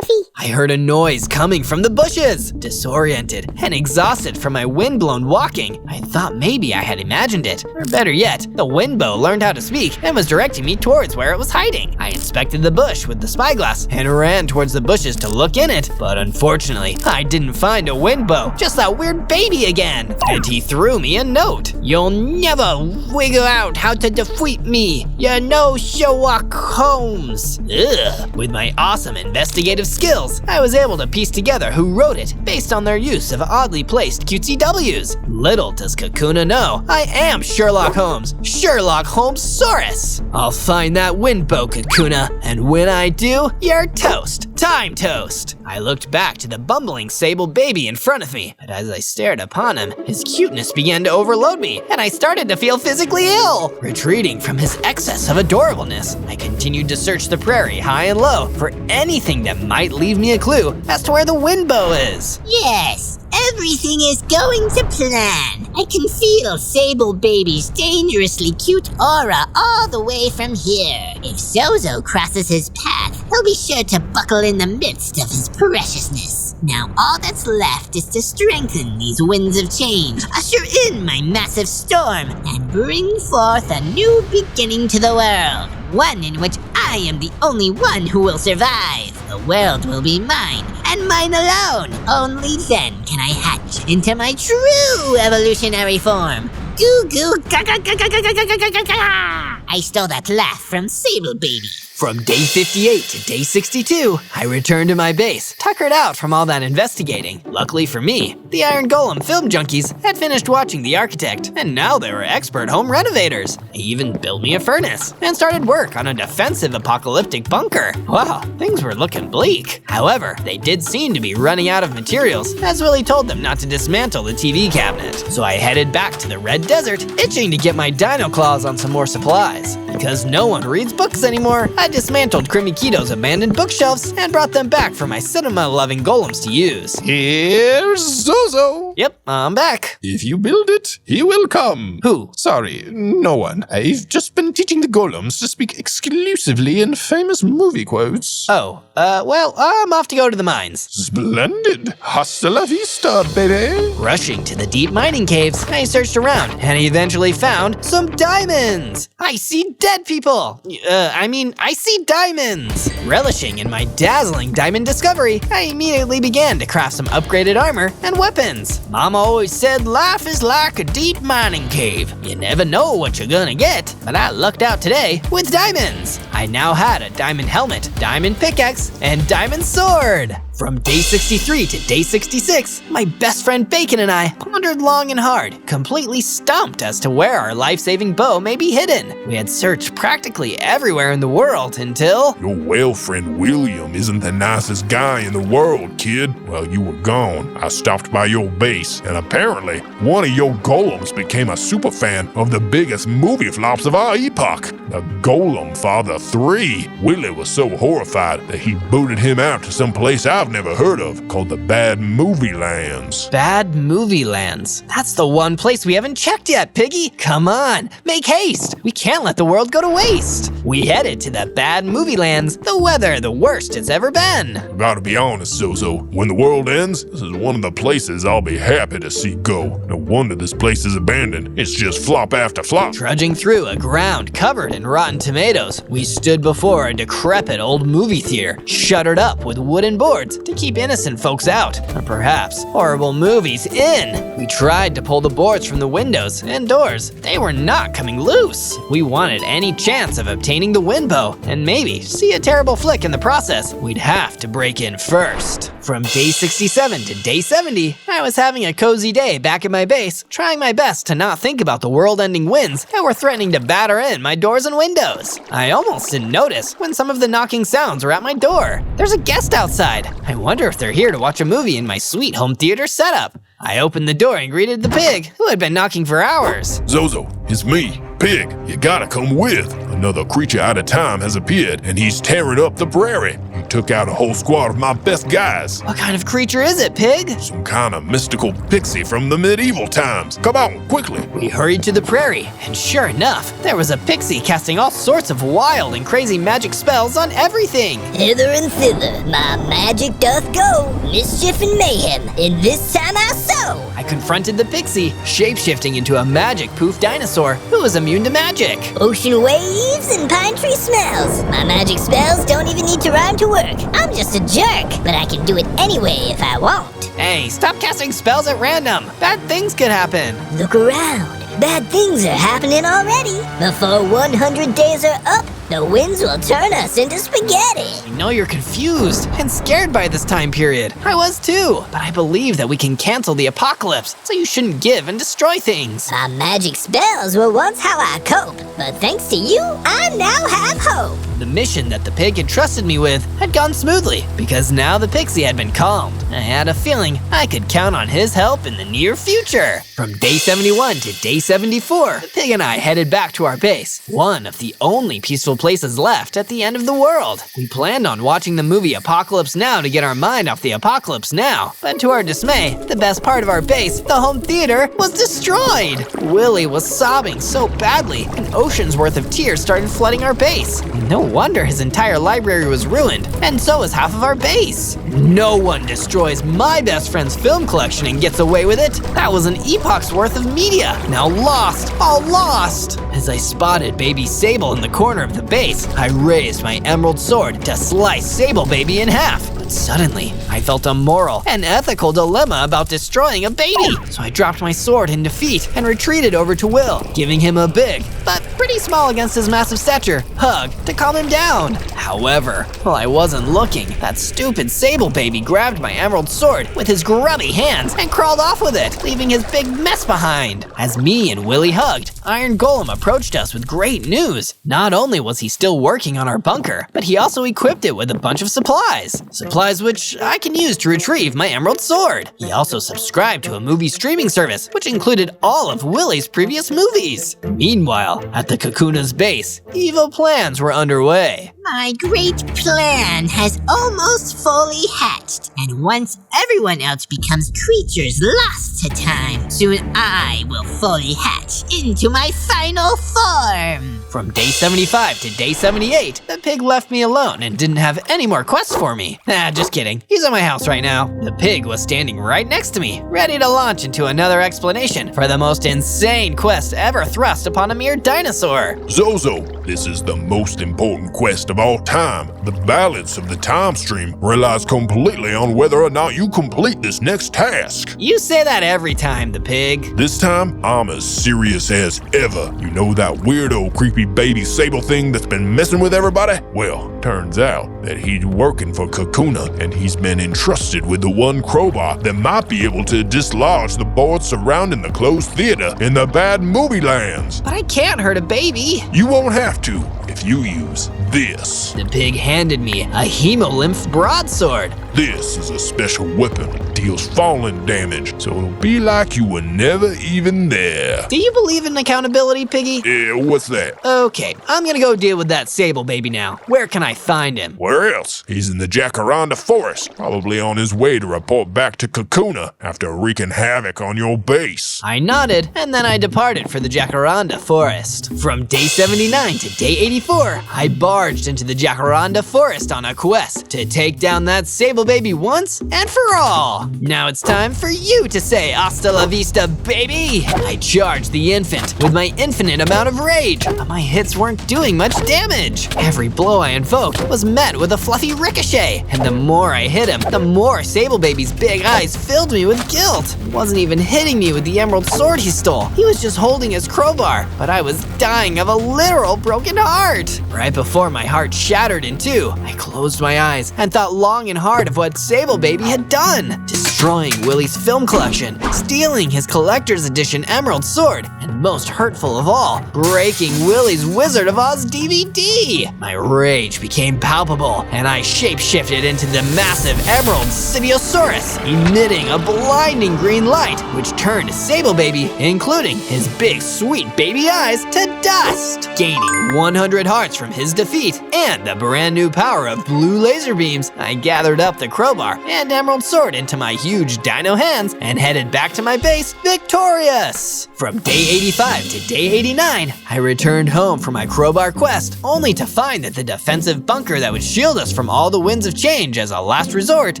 I heard a noise coming from the bushes. Disoriented and exhausted from my wind-blown walking, I thought maybe I had imagined it. Or better yet, the wind bow learned how to speak and was directing me towards where it was hiding. I inspected the bush with the spyglass and ran towards the bushes to look in it. But unfortunately, I didn't find a wind bow, just that weird baby again. And he threw me a note. You'll never figure out how to defeat me. You're no Sherlock Holmes. Ugh. With my awesome investigative skills, I was able to piece together who wrote it based on their use of oddly placed cutesy W's. Little does Kakuna know, I am Sherlock Holmes, Sherlock Holmes-saurus. I'll find that wind bow, Kakuna, and when I do, you're toast. Time toast. I looked back to the bumbling sable baby in front of me, but as I stared upon him, his cuteness began to overload me, and I started to feel physically ill. Retreating from his excess of adorableness, I continued to search the prairie high and low for anything that might leave me a clue as to where the wind bow is. Yes, everything is going to plan. I can feel Sable Baby's dangerously cute aura all the way from here. If Zozo crosses his path, he'll be sure to buckle in the midst of his preciousness. Now all that's left is to strengthen these winds of change, usher in my massive storm, and bring forth a new beginning to the world. One in which I am the only one who will survive. The world will be mine, and mine alone. Only then can I hatch into my true evolutionary form. Goo goo gaga gaga gaga gaga gaga gaga. I stole that laugh from Sable Baby. From day 58 to day 62, I returned to my base, tuckered out from all that investigating. Luckily for me, the Iron Golem film junkies had finished watching The Architect, and now they were expert home renovators. They even built me a furnace, and started work on a defensive apocalyptic bunker. Wow, things were looking bleak. However, they did seem to be running out of materials, as Willie told them not to dismantle the TV cabinet. So I headed back to the Red Desert, itching to get my dino claws on some more supplies. Because no one reads books anymore, I dismantled Kito's abandoned bookshelves and brought them back for my cinema-loving golems to use. Here's Zozo. Yep, I'm back. If you build it, he will come. Who? Sorry, no one. I've just been teaching the golems to speak exclusively in famous movie quotes. Oh, well, I'm off to go to the mines. Splendid. Hasta la vista, baby. Rushing to the deep mining caves, I searched around and eventually found some diamonds. I see dead people. I see diamonds. Relishing in my dazzling diamond discovery, I immediately began to craft some upgraded armor and weapons. Mama always said life is like a deep mining cave. You never know what you're gonna get, but I lucked out today with diamonds. I now had a diamond helmet, diamond pickaxe, and diamond sword. From day 63 to day 66, my best friend Bacon and I pondered long and hard, completely stumped as to where our life-saving bow may be hidden. We had searched practically everywhere in the world until… Your whale friend William isn't the nicest guy in the world, kid. While you were gone, I stopped by your base, and apparently, one of your golems became a superfan of the biggest movie flops of our epoch, the Golem Father 3. Willie was so horrified that he booted him out to some place I've never heard of, called the Bad Movie Lands. Bad Movie Lands. That's the one place we haven't checked yet, Piggy. Come on, make haste. We can't let the world go to waste. We headed to the Bad Movie Lands. The weather, the worst it's ever been. I gotta be honest, Zozo. When the world ends, this is one of the places I'll be happy to see go. No wonder this place is abandoned. It's just flop after flop. Trudging through a ground covered in rotten tomatoes, we stood before a decrepit old movie theater, shuttered up with wooden boards to keep innocent folks out, or perhaps horrible movies in. We tried to pull the boards from the windows and doors. They were not coming loose. We wanted any chance of obtaining the wind bow and maybe see a terrible flick in the process. We'd have to break in first. From day 67 to day 70, I was having a cozy day back at my base, trying my best to not think about the world-ending winds that were threatening to batter in my doors and windows. I almost didn't notice when some of the knocking sounds were at my door. There's a guest outside. I wonder if they're here to watch a movie in my sweet home theater setup. I opened the door and greeted the pig, who had been knocking for hours. Zozo, it's me, Pig. You gotta come with. Another creature out of time has appeared, and he's tearing up the prairie. He took out a whole squad of my best guys. What kind of creature is it, Pig? Some kind of mystical pixie from the medieval times. Come on, quickly. We hurried to the prairie, and sure enough, there was a pixie casting all sorts of wild and crazy magic spells on everything. Hither and thither, my magic doth go, mischief and mayhem, and this time I sow. I confronted the pixie, shapeshifting into a magic poof dinosaur who was immune to magic. Ocean waves and pine tree smells. My magic spells don't even need to rhyme to work. I'm just a jerk, but I can do it anyway if I want. Hey, stop casting spells at random. Bad things could happen. Look around. Bad things are happening already. Before 100 days are up, the winds will turn us into spaghetti. I know you're confused and scared by this time period. I was too, but I believe that we can cancel the apocalypse, so you shouldn't give and destroy things. My magic spells were once how I cope, but thanks to you, I now have hope. The mission that the pig had trusted me with had gone smoothly, because now the pixie had been calmed. I had a feeling I could count on his help in the near future. From day 71 to day 74, the pig and I headed back to our base, one of the only peaceful places left at the end of the world. We planned on watching the movie Apocalypse Now to get our mind off the apocalypse now, but to our dismay, the best part of our base, the home theater, was destroyed. Willie was sobbing so badly, an ocean's worth of tears started flooding our base. No wonder his entire library was ruined, and so was half of our base. No one destroys my best friend's film collection and gets away with it. That was an epoch's worth of media, now lost, all lost. As I spotted Baby Sable in the corner of the base, I raised my emerald sword to slice Sable Baby in half. But suddenly, I felt a moral and ethical dilemma about destroying a baby. So I dropped my sword in defeat and retreated over to Will, giving him a big, but pretty small against his massive stature, hug to calm him down. However, while I wasn't looking, that stupid Sable Baby grabbed my emerald sword with his grubby hands and crawled off with it, leaving his big mess behind. As me and Willie hugged, Iron Golem approached us with great news. Not only was he still working on our bunker, but he also equipped it with a bunch of supplies. Supplies which I can use to retrieve my emerald sword. He also subscribed to a movie streaming service, which included all of Willie's previous movies. Meanwhile, at the Kakuna's base, evil plans were underway. My great plan has almost fully hatched, and once everyone else becomes creatures lost to time. Soon I will fully hatch into my final form. From day 75 to day 78, the pig left me alone and didn't have any more quests for me. Just kidding. He's at my house right now. The pig was standing right next to me, ready to launch into another explanation for the most insane quest ever thrust upon a mere dinosaur. Zozo, this is the most important quest of all time. The balance of the time stream relies completely on whether or not you complete this next task. You say that every time, the pig. This time, I'm as serious as ever. You know that weirdo, creepy baby sable thing that's been messing with everybody? Well, turns out that he's working for Kakuna, and he's been entrusted with the one crowbar that might be able to dislodge the boards surrounding the closed theater in the bad movie lands. But I can't hurt a baby. You won't have to if you use this. The pig handed me a hemolymph broadsword. This is a special weapon. It deals falling damage, so it'll be like you were never even there. Do you believe in accountability, piggy? What's that? Okay, I'm gonna go deal with that sable baby now. Where can I find him? Where else? He's in the Jacaranda Forest, probably on his way to report back to Kakuna after wreaking havoc on your base. I nodded, and then I departed for the Jacaranda Forest. From day 79 to day 84, I barged into the Jacaranda Forest on a quest to take down that sable baby once and for all. Now it's time for you to say hasta la vista, baby. I charged the infant with my infinite amount of rage, but my hits weren't doing much damage. Every blow I invoked was met with a fluffy ricochet, and the more I hit him, the more sable baby's big eyes filled me with guilt. He wasn't even hitting me with the emerald sword he stole. He was just holding his crowbar, but I was dying of a literal broken heart. Right before my heart shattered in two, I closed my eyes and thought long and hard of what Sable Baby had done. Destroying Willie's film collection, stealing his collector's edition emerald sword, and most hurtful of all, breaking Willie's Wizard of Oz DVD. My rage became palpable, and I shapeshifted into the massive emerald Sidiosaurus, emitting a blinding green light, which turned Sable Baby, including his big sweet baby eyes, to dust. Gaining 100 hearts from his defeat and the brand new power of blue laser beams, I gathered up the crowbar and emerald sword into my huge dino hands and headed back to my base victorious. From day 85 to day 89, I returned home from my crowbar quest, only to find that the defensive bunker that would shield us from all the winds of change as a last resort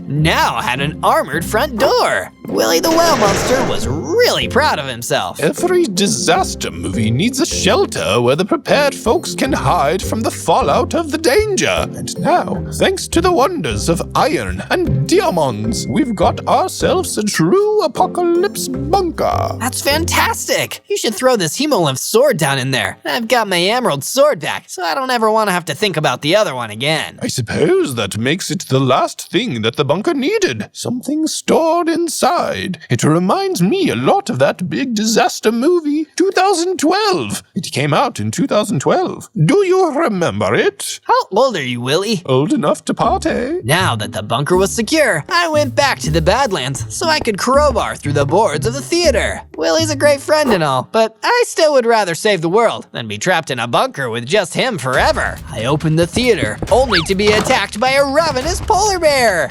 now had an armored front door. Willie the Whale Monster was really proud of himself. Every disaster movie needs a shelter where the prepared folks can hide from the fallout of the danger. And now, thanks to the wonders of iron and diamonds, we've got ourselves a true apocalypse bunker. That's fantastic! You should throw this hemolymph sword down in there. I've got my emerald sword back, so I don't ever want to have to think about the other one again. I suppose that makes it the last thing that the bunker needed. Something stored inside. It reminds me a lot of that big disaster movie, 2012. It came out in 2012. Do you remember it? How old are you, Willie? Old enough to party. Now that the bunker was secure, I went back to the Badlands so I could crowbar through the boards of the theater. Willie's a great friend and all, but I still would rather save the world than be trapped in a bunker with just him forever. I opened the theater, only to be attacked by a ravenous polar bear.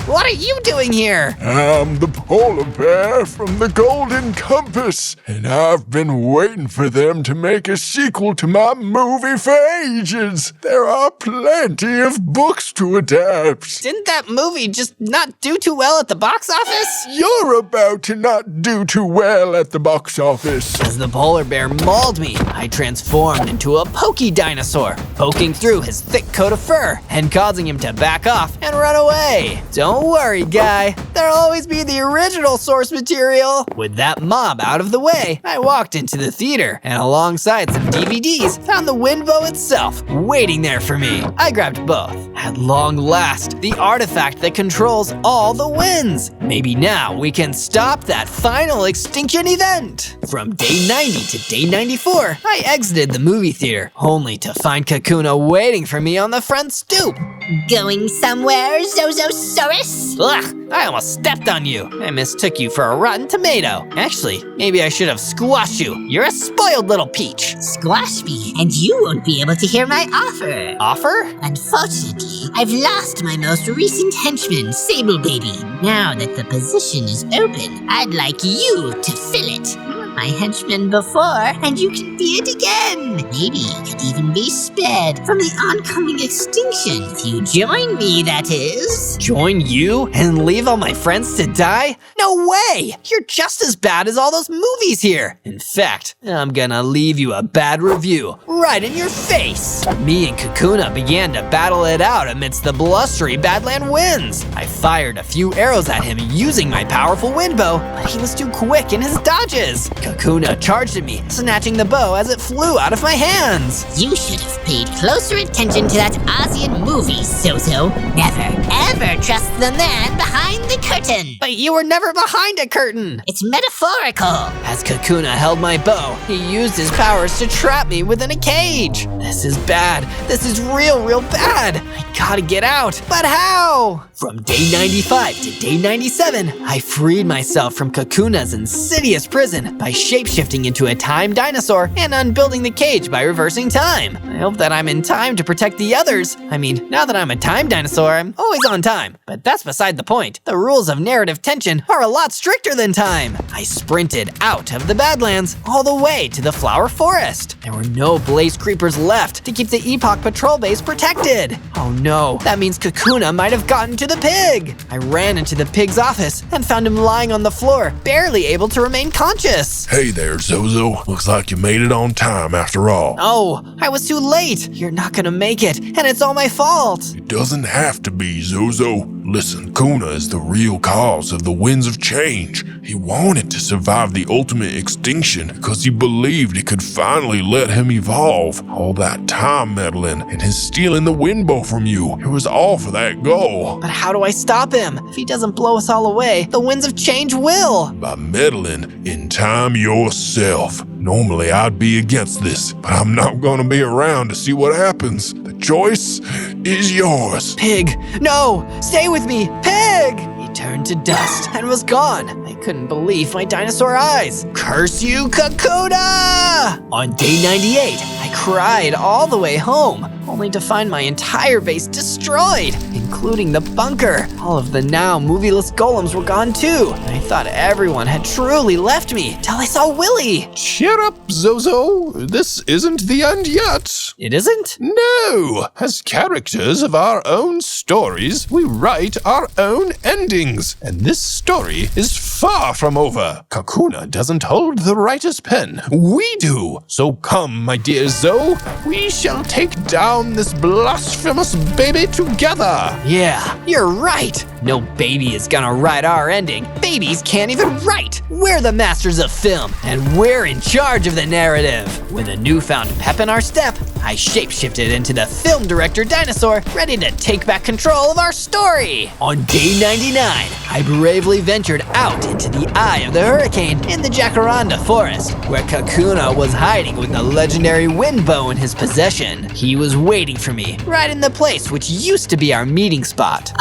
What are you doing here? I'm the polar bear from the Golden Compass, and I've been waiting for them to make a sequel to my movie for ages. There are plenty of books to adapt. Didn't that movie just not do too well at the box office? You're about to not do too well at the box office. As the polar bear mauled me, I transformed into a pokey dinosaur, poking through his thick coat of fur and causing him to back off and run away. Don't worry, guy. There'll always be the original source material. With that mob out of the way, I walked into the theater and alongside some DVDs, found the Windbow itself waiting there for me. I grabbed both. At long last, the artifact that controls all the winds. Maybe now we can stop that final extinction event. From day 90 to day 94, I exited the movie theater, only to find Kakuna waiting for me on the front stoop. Going somewhere, Zozosaurus? Ugh, I almost stepped on you. I mistook you for a rotten tomato. Actually, maybe I should have squashed you. You're a spoiled little peach. Squash me, and you won't be able to hear my offer. Offer? Unfortunately, Unfortunately, I've lost my most recent henchman, Sable Baby. Now that the position is open, I'd like you to fill it. You were my henchman before, and you can be it again. Maybe you could even be spared from the oncoming extinction if you join me, that is. Join you and leave all my friends to die? No way! You're just as bad as all those movies here. In fact, I'm gonna leave you a bad review right in your face. Me and Kakuna began to battle it out amidst the blustery Badland winds. I fired a few arrows at him using my powerful wind bow, but he was too quick in his dodges. Kakuna charged at me, snatching the bow as it flew out of my hands. You should have paid closer attention to that ASEAN movie, Zozo. Never, ever trust the man behind the curtain. But you were never behind a curtain. It's metaphorical. As Kakuna held my bow, he used his powers to trap me within a cage. This is bad. This is real bad. I gotta get out. But how? From day 95 to day 97, I freed myself from Kakuna's insidious prison by shapeshifting into a time dinosaur and unbuilding the cage by reversing time. I hope that I'm in time to protect the others. I mean, now that I'm a time dinosaur, I'm always on time. But that's beside the point. The rules of narrative tension are a lot stricter than time. I sprinted out of the Badlands all the way to the Flower Forest. There were no blaze creepers left to keep the Epoch Patrol base protected. Oh no, that means Kakuna might have gotten to the pig. I ran into the pig's office and found him lying on the floor, barely able to remain conscious. Hey there, Zozo. Looks like you made it on time after all. Oh, I was too late. You're not gonna make it, and it's all my fault. It doesn't have to be, Zozo. Listen, Kuna is the real cause of the winds of change. He wanted to survive the ultimate extinction because he believed it could finally let him evolve. All that time meddling and his stealing the wind bow from you, it was all for that goal. But how do I stop him? If he doesn't blow us all away, the winds of change will. By meddling in time yourself. Normally I'd be against this, but I'm not gonna be around to see what happens. The choice is yours. Pig, no, stay with me, Pig! He turned to dust and was gone. I couldn't believe my dinosaur eyes. Curse you, Kakuna! On day 98, I cried all the way home, only to find my entire base destroyed, including the bunker. All of the now movieless golems were gone too. I thought everyone had truly left me till I saw Willy. Cheer up, Zozo. This isn't the end yet. It isn't? No! As characters of our own stories, we write our own endings. And this story is far from over. Kakuna doesn't hold the writer's pen. We do. So come, my dear Zo. We shall take down this blasphemous baby together. Yeah, you're right. No baby is gonna write our ending. Babies can't even write. We're the masters of film, and we're in charge of the narrative. With a newfound pep in our step, I shapeshifted into the film director dinosaur, ready to take back control of our story. On day 99, I bravely ventured out into the eye of the hurricane in the Jacaranda forest, where Kakuna was hiding with the legendary wind bow in his possession. He was waiting for me, right in the place which used to be our meeting spot.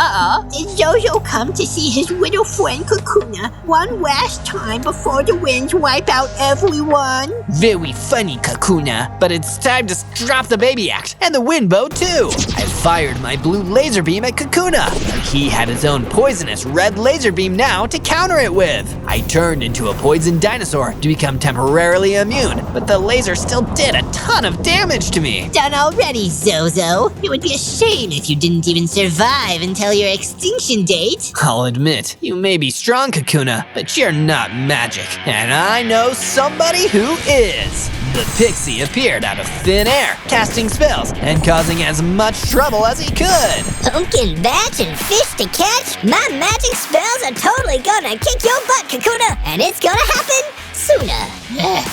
Did Zozo come to see his little friend Kakuna one last time before the winds wipe out everyone? Very funny, Kakuna, but it's time to drop the baby act and the wind bow too. I fired my blue laser beam at Kakuna, but he had his own poisonous red laser beam now to counter it with. I turned into a poison dinosaur to become temporarily immune, but the laser still did a ton of damage to me. Done already, Zozo. It would be a shame if you didn't even survive until your extinction date. I'll admit, you may be strong, Kakuna, but you're not magic, and I know somebody who is. The pixie appeared out of thin air, casting spells and causing as much trouble as he could. Pumpkin bats and fish to catch? My magic spells are totally gonna kick your butt, Kakuna, and it's gonna happen sooner.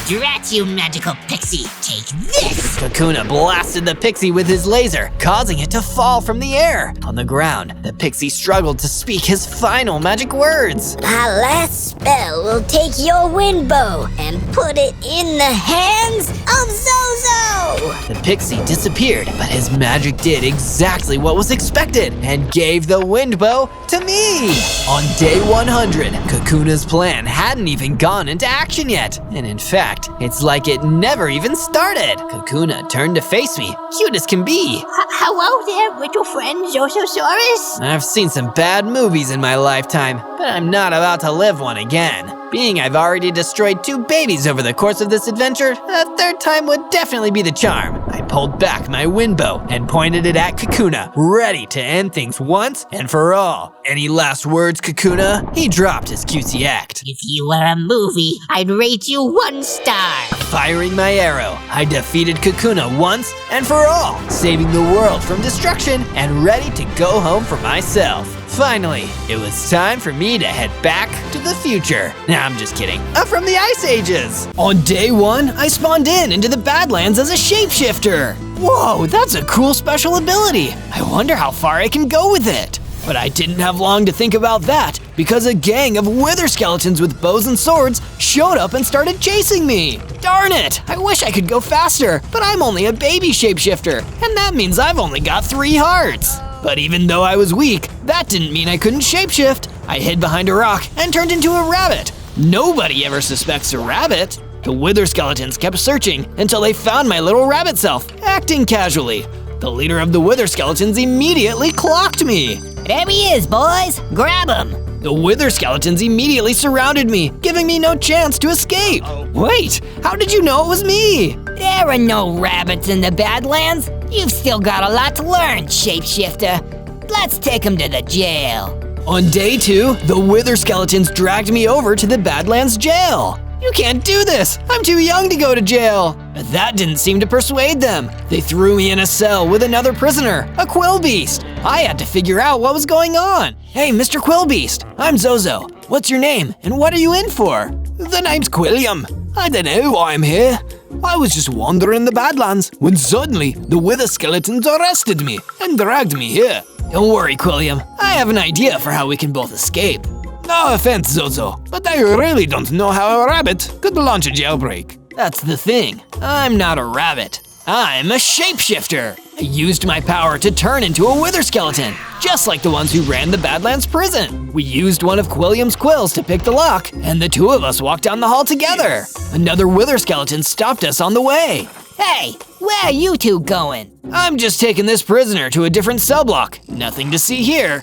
Drat you, magical pixie. Take this! Kakuna blasted the pixie with his laser, causing it to fall from the air. On the ground, the pixie struggled to speak his final magic words. My last spell will take your wind bow and put it in the hands of Zozo! The pixie disappeared, but his magic did exactly what was expected and gave the wind bow to me. On day 100, Kakuna's plan hadn't even gone into action yet, and In fact, it's like it never even started. Kakuna turned to face me, cute as can be. Hello there, little friend Zozosaurus. I've seen some bad movies in my lifetime, but I'm not about to live one again. Being I've already destroyed 2 babies over the course of this adventure, a 3rd time would definitely be the charm. I pulled back my wind bow and pointed it at Kakuna, ready to end things once and for all. Any last words, Kakuna? He dropped his cutesy act. If you were a movie, I'd rate you 1 star. Firing my arrow, I defeated Kakuna once and for all, saving the world from destruction and ready to go home for myself. Finally, it was time for me to head back to the future. Nah, I'm just kidding. I'm from the Ice Ages. On day 1, I spawned into the Badlands as a shapeshifter. Whoa, that's a cool special ability. I wonder how far I can go with it. But I didn't have long to think about that because a gang of wither skeletons with bows and swords showed up and started chasing me. Darn it, I wish I could go faster, but I'm only a baby shapeshifter, and that means I've only got 3 hearts. But even though I was weak, that didn't mean I couldn't shapeshift. I hid behind a rock and turned into a rabbit. Nobody ever suspects a rabbit. The wither skeletons kept searching until they found my little rabbit self, acting casually. The leader of the wither skeletons immediately clocked me. There he is, boys. Grab him. The wither skeletons immediately surrounded me, giving me no chance to escape. Wait, how did you know it was me? There are no rabbits in the Badlands. You've still got a lot to learn, shapeshifter. Let's take him to the jail. On day 2, the wither skeletons dragged me over to the Badlands jail. You can't do this! I'm too young to go to jail! But that didn't seem to persuade them. They threw me in a cell with another prisoner, a Quillbeast. I had to figure out what was going on. Hey, Mr. Quillbeast, I'm Zozo. What's your name, and what are you in for? The name's Quilliam. I don't know why I'm here. I was just wandering the Badlands when suddenly the wither skeletons arrested me and dragged me here. Don't worry, Quilliam. I have an idea for how we can both escape. No offense, Zozo, but I really don't know how a rabbit could launch a jailbreak. That's the thing. I'm not a rabbit. I'm a shapeshifter. I used my power to turn into a wither skeleton, just like the ones who ran the Badlands prison. We used one of Quilliam's quills to pick the lock, and the 2 of us walked down the hall together. Another wither skeleton stopped us on the way. Hey, where are you 2 going? I'm just taking this prisoner to a different cell block. Nothing to see here.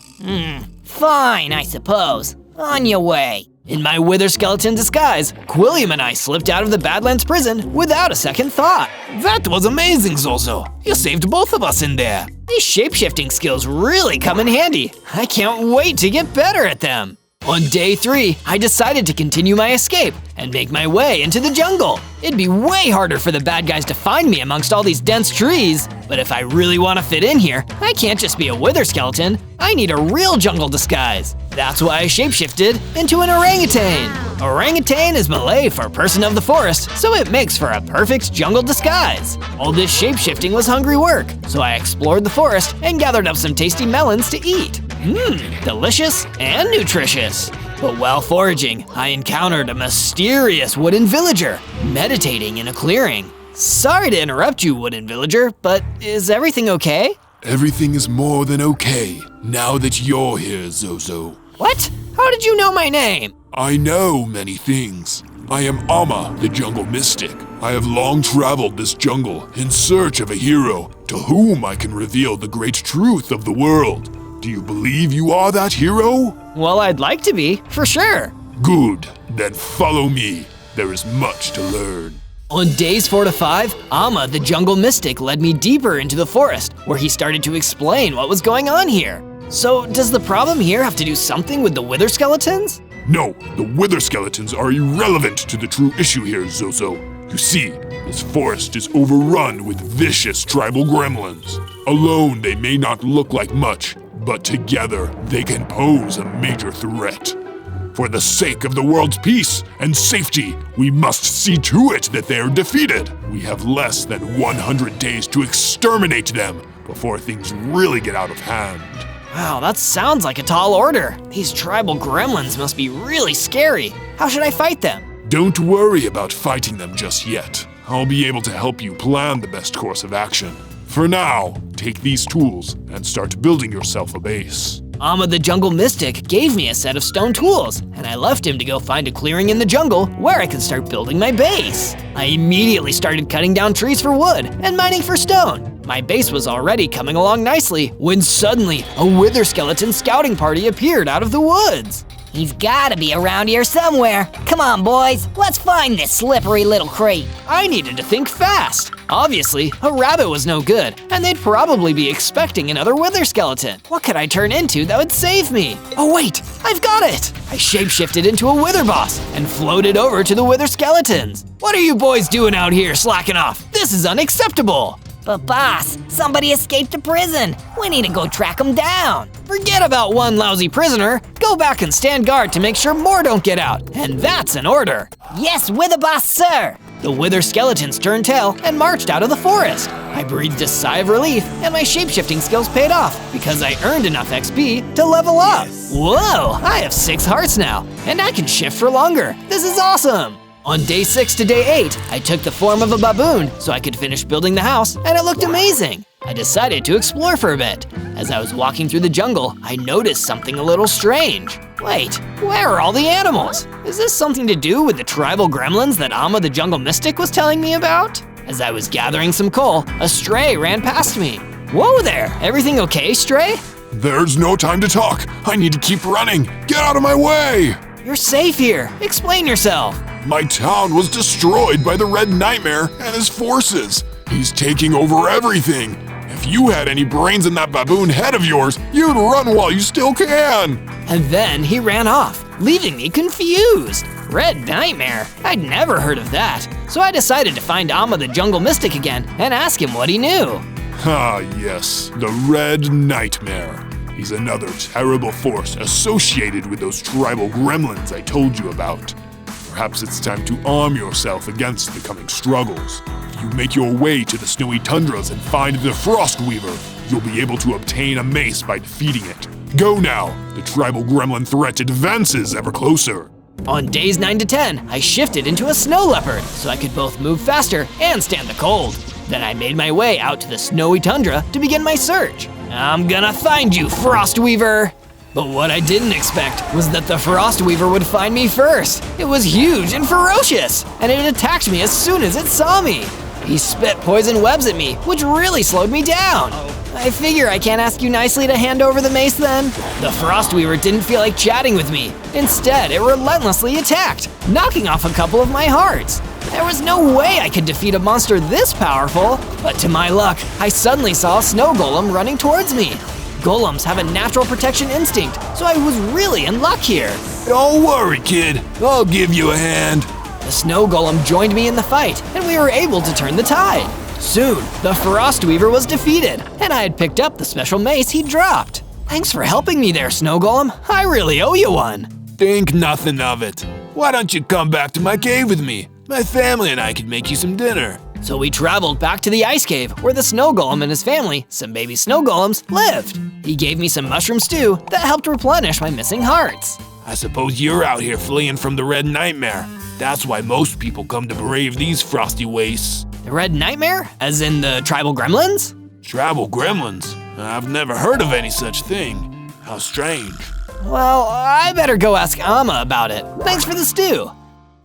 Fine, I suppose. On your way. In my wither skeleton disguise, Quilliam and I slipped out of the Badlands prison without a second thought. That was amazing, Zozo. You saved both of us in there. These shapeshifting skills really come in handy. I can't wait to get better at them. On day 3, I decided to continue my escape and make my way into the jungle. It'd be way harder for the bad guys to find me amongst all these dense trees. But if I really want to fit in here, I can't just be a wither skeleton. I need a real jungle disguise. That's why I shapeshifted into an orangutan. Orangutan is Malay for person of the forest, so it makes for a perfect jungle disguise. All this shapeshifting was hungry work, so I explored the forest and gathered up some tasty melons to eat. Delicious and nutritious. But while foraging, I encountered a mysterious wooden villager meditating in a clearing. Sorry to interrupt you, wooden villager, but is everything okay? Everything is more than okay, now that you're here, Zozo. What? How did you know my name? I know many things. I am Amma, the jungle mystic. I have long traveled this jungle in search of a hero to whom I can reveal the great truth of the world. Do you believe you are that hero? Well, I'd like to be, for sure. Good, then follow me. There is much to learn. On days 4 to 5, Amma, the jungle mystic, led me deeper into the forest, where he started to explain what was going on here. So, does the problem here have to do something with the wither skeletons? No, the wither skeletons are irrelevant to the true issue here, Zozo. You see, this forest is overrun with vicious tribal gremlins. Alone, they may not look like much, but together, they can pose a major threat. For the sake of the world's peace and safety, we must see to it that they are defeated. We have less than 100 days to exterminate them before things really get out of hand. Wow, that sounds like a tall order. These tribal gremlins must be really scary. How should I fight them? Don't worry about fighting them just yet. I'll be able to help you plan the best course of action. For now, take these tools and start building yourself a base. Amma the Jungle Mystic gave me a set of stone tools, and I left him to go find a clearing in the jungle where I could start building my base. I immediately started cutting down trees for wood and mining for stone. My base was already coming along nicely when suddenly a wither skeleton scouting party appeared out of the woods. He's gotta be around here somewhere. Come on, boys, let's find this slippery little crate. I needed to think fast. Obviously, a rabbit was no good, and they'd probably be expecting another wither skeleton. What could I turn into that would save me? Oh wait, I've got it! I shapeshifted into a wither boss and floated over to the wither skeletons. What are you boys doing out here slacking off? This is unacceptable! But boss, somebody escaped to prison. We need to go track him down. Forget about one lousy prisoner. Go back and stand guard to make sure more don't get out. And that's an order. Yes, Wither Boss, sir. The wither skeletons turned tail and marched out of the forest. I breathed a sigh of relief, and my shapeshifting skills paid off because I earned enough XP to level up. Whoa, I have 6 hearts now, and I can shift for longer. This is awesome. On day 6 to day 8, I took the form of a baboon so I could finish building the house, and it looked amazing. I decided to explore for a bit. As I was walking through the jungle, I noticed something a little strange. Wait, where are all the animals? Is this something to do with the tribal gremlins that Amma the Jungle Mystic was telling me about? As I was gathering some coal, a stray ran past me. Whoa there, everything okay, Stray? There's no time to talk. I need to keep running. Get out of my way! You're safe here. Explain yourself. My town was destroyed by the Red Nightmare and his forces. He's taking over everything. If you had any brains in that baboon head of yours, you'd run while you still can. And then he ran off, leaving me confused. Red Nightmare? I'd never heard of that. So I decided to find Amma the Jungle Mystic again and ask him what he knew. Ah, yes, the Red Nightmare. He's another terrible force associated with those tribal gremlins I told you about. Perhaps it's time to arm yourself against the coming struggles. If you make your way to the snowy tundras and find the Frost Weaver, you'll be able to obtain a mace by defeating it. Go now! The tribal gremlin threat advances ever closer. On days 9 to 10, I shifted into a snow leopard so I could both move faster and stand the cold. Then I made my way out to the snowy tundra to begin my search. I'm gonna find you, Frost Weaver! But what I didn't expect was that the Frost Weaver would find me first. It was huge and ferocious, and it attacked me as soon as it saw me. He spit poison webs at me, which really slowed me down. I figure I can't ask you nicely to hand over the mace then? The Frost Weaver didn't feel like chatting with me. Instead, it relentlessly attacked, knocking off a couple of my hearts. There was no way I could defeat a monster this powerful, but to my luck, I suddenly saw a snow golem running towards me. Golems have a natural protection instinct, so I was really in luck here. Don't worry, kid. I'll give you a hand. The snow golem joined me in the fight, and we were able to turn the tide. Soon, the Frost Weaver was defeated, and I had picked up the special mace he dropped. Thanks for helping me there, snow golem. I really owe you one. Think nothing of it. Why don't you come back to my cave with me? My family and I could make you some dinner. So we traveled back to the ice cave where the snow golem and his family, some baby snow golems, lived. He gave me some mushroom stew that helped replenish my missing hearts. I suppose you're out here fleeing from the Red Nightmare. That's why most people come to brave these frosty wastes. The Red Nightmare? As in the tribal gremlins? Tribal gremlins? I've never heard of any such thing. How strange. Well, I better go ask Amma about it. Thanks for the stew.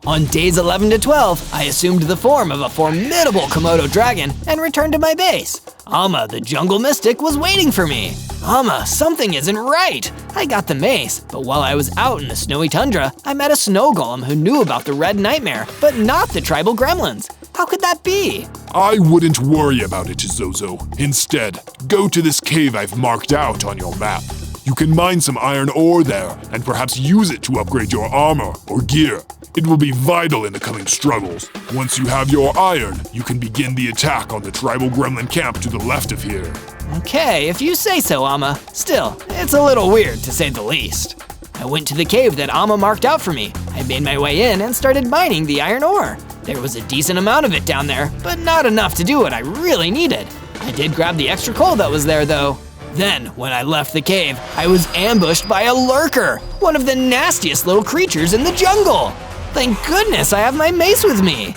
On days 11 to 12, I assumed the form of a formidable Komodo dragon and returned to my base. Amma, the Jungle Mystic, was waiting for me. Amma, something isn't right. I got the mace, but while I was out in the snowy tundra, I met a snow golem who knew about the Red Nightmare, but not the tribal gremlins. How could that be? I wouldn't worry about it, Zozo. Instead, go to this cave I've marked out on your map. You can mine some iron ore there, and perhaps use it to upgrade your armor or gear. It will be vital in the coming struggles. Once you have your iron, you can begin the attack on the tribal gremlin camp to the left of here. Okay, if you say so, Amma. Still, it's a little weird to say the least. I went to the cave that Amma marked out for me. I made my way in and started mining the iron ore. There was a decent amount of it down there, but not enough to do what I really needed. I did grab the extra coal that was there though. Then, when I left the cave, I was ambushed by a lurker, one of the nastiest little creatures in the jungle. Thank goodness I have my mace with me.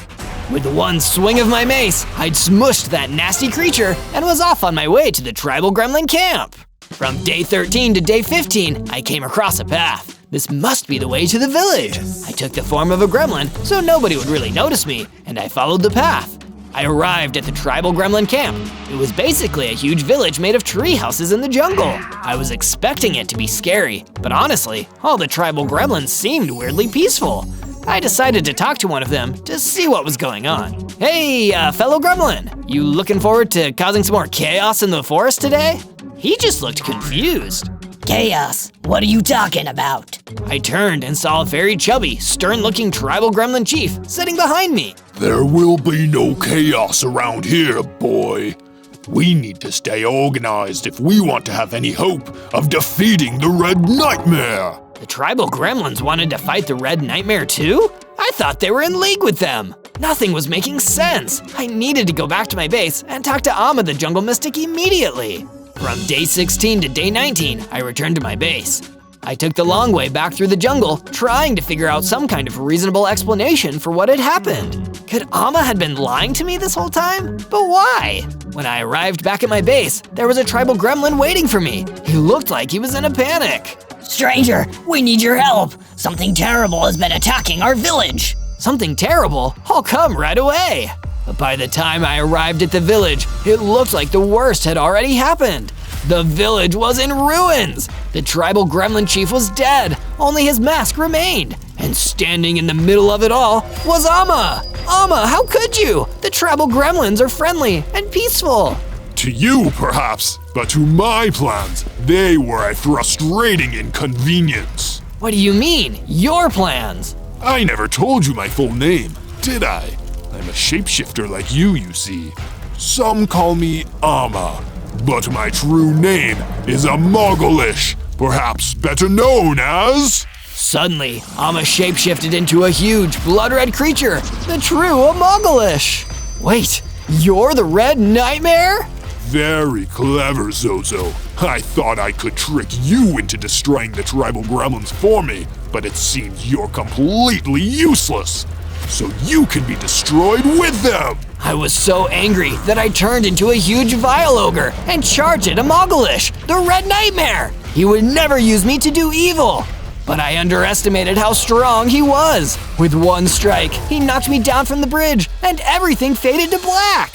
With one swing of my mace, I'd smushed that nasty creature and was off on my way to the tribal gremlin camp. From day 13 to day 15, I came across a path. This must be the way to the village. I took the form of a gremlin so nobody would really notice me, and I followed the path. I arrived at the tribal gremlin camp. It was basically a huge village made of tree houses in the jungle. I was expecting it to be scary, but honestly, all the tribal gremlins seemed weirdly peaceful. I decided to talk to one of them to see what was going on. Hey, fellow gremlin, you looking forward to causing some more chaos in the forest today? He just looked confused. Chaos? What are you talking about? I turned and saw a very chubby, stern-looking tribal gremlin chief sitting behind me. There will be no chaos around here, boy. We need to stay organized if we want to have any hope of defeating the Red Nightmare. The tribal gremlins wanted to fight the Red Nightmare too? I thought they were in league with them. Nothing was making sense. I needed to go back to my base and talk to Amma the Jungle Mystic immediately. From day 16 to day 19, I returned to my base. I took the long way back through the jungle, trying to figure out some kind of reasonable explanation for what had happened. Could Amma have been lying to me this whole time? But why? When I arrived back at my base, there was a tribal gremlin waiting for me. He looked like he was in a panic. Stranger, we need your help. Something terrible has been attacking our village. Something terrible? I'll come right away. But by the time I arrived at the village, it looked like the worst had already happened. The village was in ruins. The tribal gremlin chief was dead. Only his mask remained. And standing in the middle of it all was Amma. Amma, how could you? The tribal gremlins are friendly and peaceful. To you, perhaps, but to my plans, they were a frustrating inconvenience. What do you mean, your plans? I never told you my full name, did I? I'm a shapeshifter like you see. Some call me Amma, but my true name is Amogolish, perhaps better known as… Suddenly, Amma shapeshifted into a huge, blood-red creature, the true Amogolish. Wait, you're the Red Nightmare? Very clever, Zozo. I thought I could trick you into destroying the tribal gremlins for me, but it seems you're completely useless. So you can be destroyed with them! I was so angry that I turned into a huge vile ogre and charged at Amogolish, the Red Nightmare! He would never use me to do evil! But I underestimated how strong he was. With one strike, he knocked me down from the bridge and everything faded to black.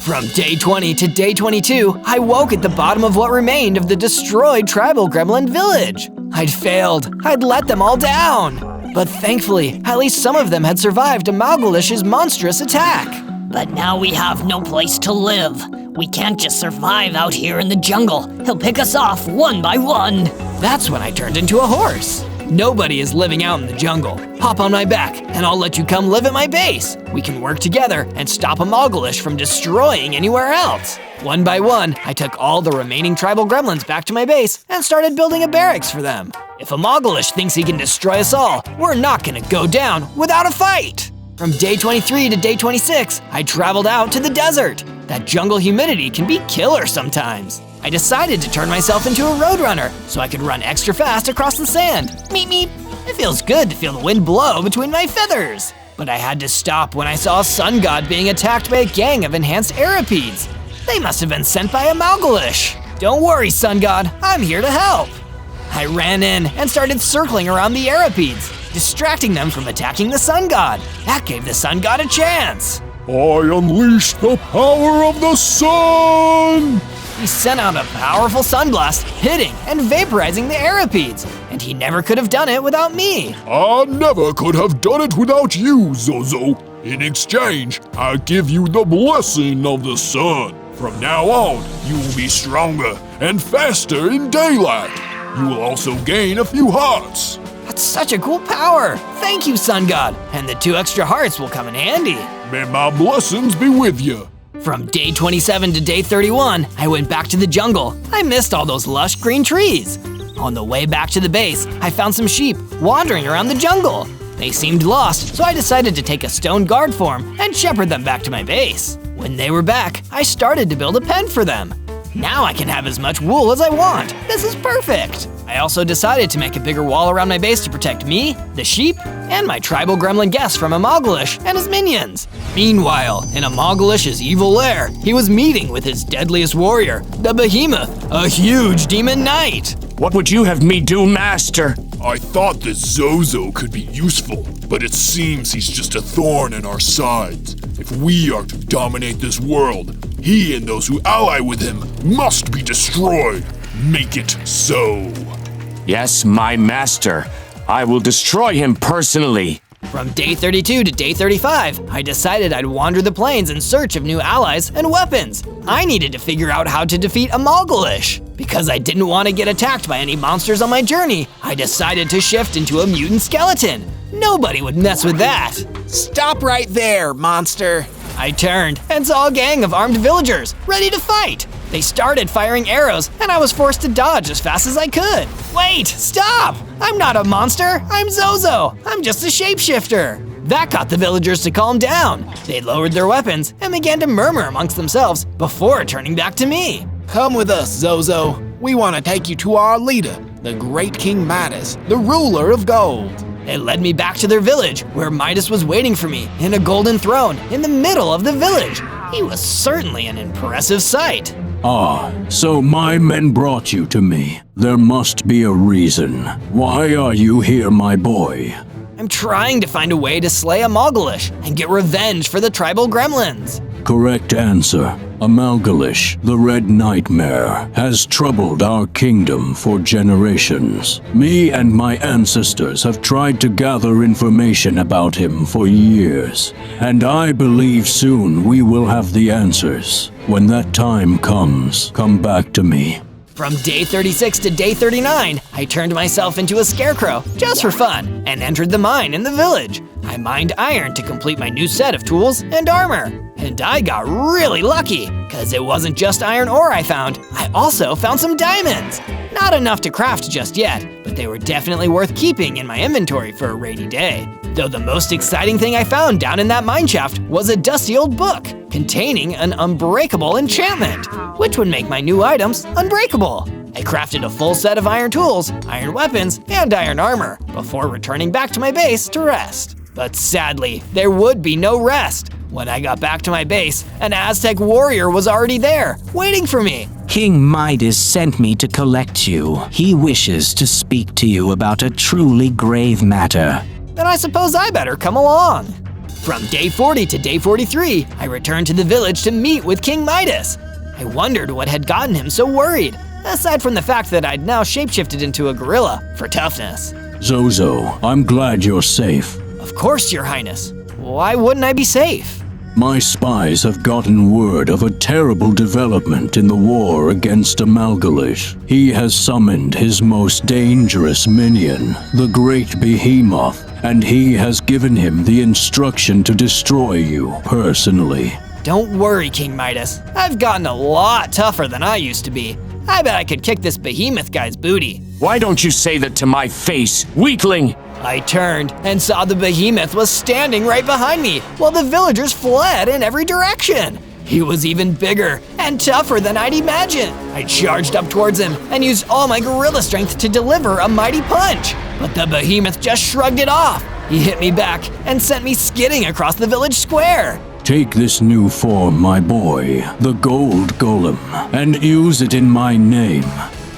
From day 20 to day 22, I woke at the bottom of what remained of the destroyed tribal gremlin village. I'd failed. I'd let them all down. But thankfully, at least some of them had survived Amogolish's monstrous attack. But now we have no place to live. We can't just survive out here in the jungle. He'll pick us off one by one. That's when I turned into a horse. Nobody is living out in the jungle. Hop on my back, and I'll let you come live at my base. We can work together and stop Amogolish from destroying anywhere else. One by one, I took all the remaining tribal gremlins back to my base and started building a barracks for them. If Amogolish thinks he can destroy us all, we're not gonna go down without a fight. From day 23 to day 26, I traveled out to the desert. That jungle humidity can be killer sometimes. I decided to turn myself into a roadrunner so I could run extra fast across the sand. Meep meep. It feels good to feel the wind blow between my feathers. But I had to stop when I saw a sun god being attacked by a gang of enhanced Aeropedes. They must have been sent by Amogolish. Don't worry, sun god, I'm here to help. I ran in and started circling around the Aeropedes, distracting them from attacking the sun god. That gave the sun god a chance. I unleashed the power of the sun! He sent out a powerful sunblast, hitting and vaporizing the Aeropedes, and he never could have done it without me. I never could have done it without you, Zozo. In exchange, I give you the blessing of the sun. From now on, you will be stronger and faster in daylight. You will also gain a few hearts. That's such a cool power. Thank you, sun god, and the 2 extra hearts will come in handy. May my blessings be with you. From day 27 to day 31, I went back to the jungle. I missed all those lush green trees. On the way back to the base, I found some sheep wandering around the jungle. They seemed lost, so I decided to take a stone guard form and shepherd them back to my base. When they were back, I started to build a pen for them. Now I can have as much wool as I want. This is perfect. I also decided to make a bigger wall around my base to protect me, the sheep, and my tribal gremlin guests from Amalgalish and his minions. Meanwhile, in Amalgalish's evil lair, he was meeting with his deadliest warrior, the Behemoth, a huge demon knight. What would you have me do, Master? I thought this Zozo could be useful, but it seems he's just a thorn in our sides. If we are to dominate this world, he and those who ally with him must be destroyed. Make it so. Yes, my master. I will destroy him personally. From day 32 to day 35, I decided I'd wander the plains in search of new allies and weapons. I needed to figure out how to defeat Amalgalish. Because I didn't want to get attacked by any monsters on my journey, I decided to shift into a mutant skeleton. Nobody would mess with that. Stop right there, monster. I turned and saw a gang of armed villagers ready to fight. They started firing arrows, and I was forced to dodge as fast as I could. Wait, stop! I'm not a monster, I'm Zozo. I'm just a shapeshifter. That got the villagers to calm down. They lowered their weapons and began to murmur amongst themselves before turning back to me. Come with us, Zozo. We want to take you to our leader, the great King Midas, the ruler of gold. They led me back to their village, where Midas was waiting for me in a golden throne in the middle of the village. He was certainly an impressive sight. Ah, so my men brought you to me. There must be a reason. Why are you here, my boy? I'm trying to find a way to slay Amalgalish and get revenge for the tribal gremlins. Correct answer. Amalgalish, the Red Nightmare, has troubled our kingdom for generations. Me and my ancestors have tried to gather information about him for years, and I believe soon we will have the answers. When that time comes, come back to me. From day 36 to day 39, I turned myself into a scarecrow just for fun and entered the mine in the village. I mined iron to complete my new set of tools and armor. And I got really lucky, cause it wasn't just iron ore I found, I also found some diamonds. Not enough to craft just yet, but they were definitely worth keeping in my inventory for a rainy day. Though the most exciting thing I found down in that mine shaft was a dusty old book containing an unbreakable enchantment, which would make my new items unbreakable. I crafted a full set of iron tools, iron weapons, and iron armor before returning back to my base to rest. But sadly, there would be no rest. When I got back to my base, an Aztec warrior was already there, waiting for me. King Midas sent me to collect you. He wishes to speak to you about a truly grave matter. Then I suppose I better come along. From day 40 to day 43, I returned to the village to meet with King Midas. I wondered what had gotten him so worried, aside from the fact that I'd now shapeshifted into a gorilla for toughness. Zozo, I'm glad you're safe. Of course, Your Highness. Why wouldn't I be safe? My spies have gotten word of a terrible development in the war against Amalgalish. He has summoned his most dangerous minion, the Great Behemoth, and he has given him the instruction to destroy you personally. Don't worry, King Midas. I've gotten a lot tougher than I used to be. I bet I could kick this behemoth guy's booty. Why don't you say that to my face, weakling? I turned and saw the behemoth was standing right behind me while the villagers fled in every direction. He was even bigger and tougher than I'd imagined. I charged up towards him and used all my gorilla strength to deliver a mighty punch. But the behemoth just shrugged it off. He hit me back and sent me skidding across the village square. Take this new form, my boy, the Gold Golem, and use it in my name.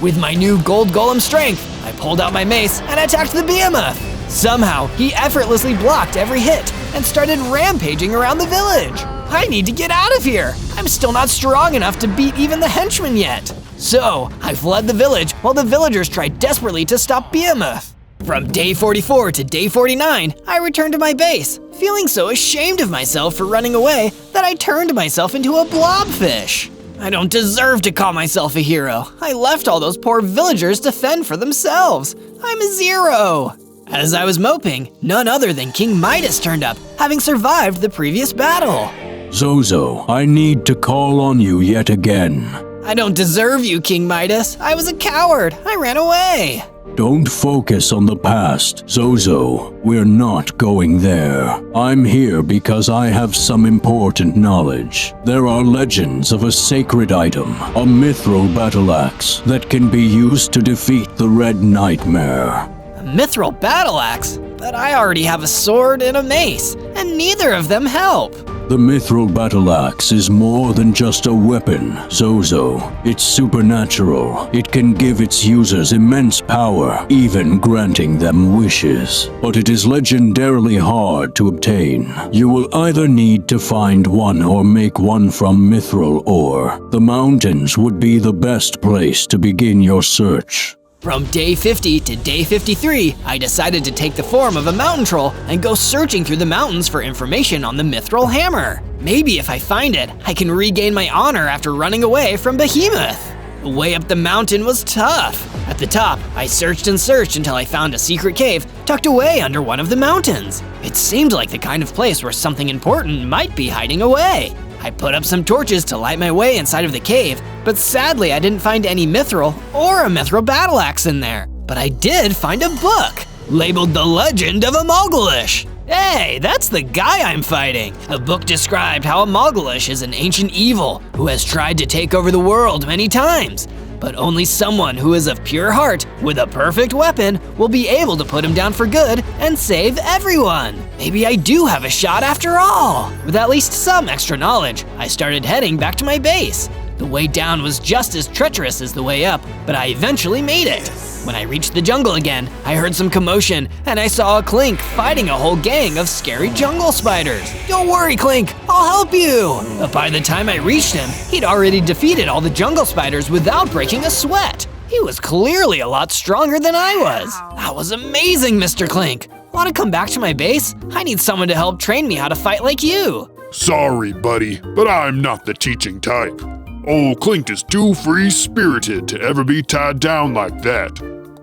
With my new gold golem strength, I pulled out my mace and attacked the behemoth. Somehow, he effortlessly blocked every hit and started rampaging around the village. I need to get out of here. I'm still not strong enough to beat even the henchmen yet. So, I fled the village while the villagers tried desperately to stop Behemoth. From day 44 to day 49, I returned to my base, feeling so ashamed of myself for running away that I turned myself into a blobfish. I don't deserve to call myself a hero. I left all those poor villagers to fend for themselves. I'm a zero. As I was moping, none other than King Midas turned up, having survived the previous battle. Zozo, I need to call on you yet again. I don't deserve you, King Midas. I was a coward. I ran away. Don't focus on the past, Zozo. We're not going there. I'm here because I have some important knowledge. There are legends of a sacred item, a mithril battle axe, that can be used to defeat the Red Nightmare. A mithril battle axe? But I already have a sword and a mace, and neither of them help. The mithril battle axe is more than just a weapon, Zozo. It's supernatural. It can give its users immense power, even granting them wishes. But it is legendarily hard to obtain. You will either need to find one or make one from mithril ore. The mountains would be the best place to begin your search. From day 50 to day 53, I decided to take the form of a mountain troll and go searching through the mountains for information on the mithril hammer. Maybe if I find it, I can regain my honor after running away from Behemoth. The way up the mountain was tough. At the top, I searched and searched until I found a secret cave tucked away under one of the mountains. It seemed like the kind of place where something important might be hiding away. I put up some torches to light my way inside of the cave, but sadly I didn't find any mithril or a mithril battle axe in there. But I did find a book, labeled The Legend of Amalgalish. Hey, that's the guy I'm fighting. The book described how Amalgalish is an ancient evil who has tried to take over the world many times. But only someone who is of pure heart with a perfect weapon will be able to put him down for good and save everyone. Maybe I do have a shot after all. With at least some extra knowledge, I started heading back to my base. The way down was just as treacherous as the way up, but I eventually made it. When I reached the jungle again, I heard some commotion and I saw a Clink fighting a whole gang of scary jungle spiders. Don't worry, Clink, I'll help you. But by the time I reached him, he'd already defeated all the jungle spiders without breaking a sweat. He was clearly a lot stronger than I was. That was amazing, Mr. Clink. Want to come back to my base? I need someone to help train me how to fight like you. Sorry, buddy, but I'm not the teaching type. Old Clink is too free-spirited to ever be tied down like that.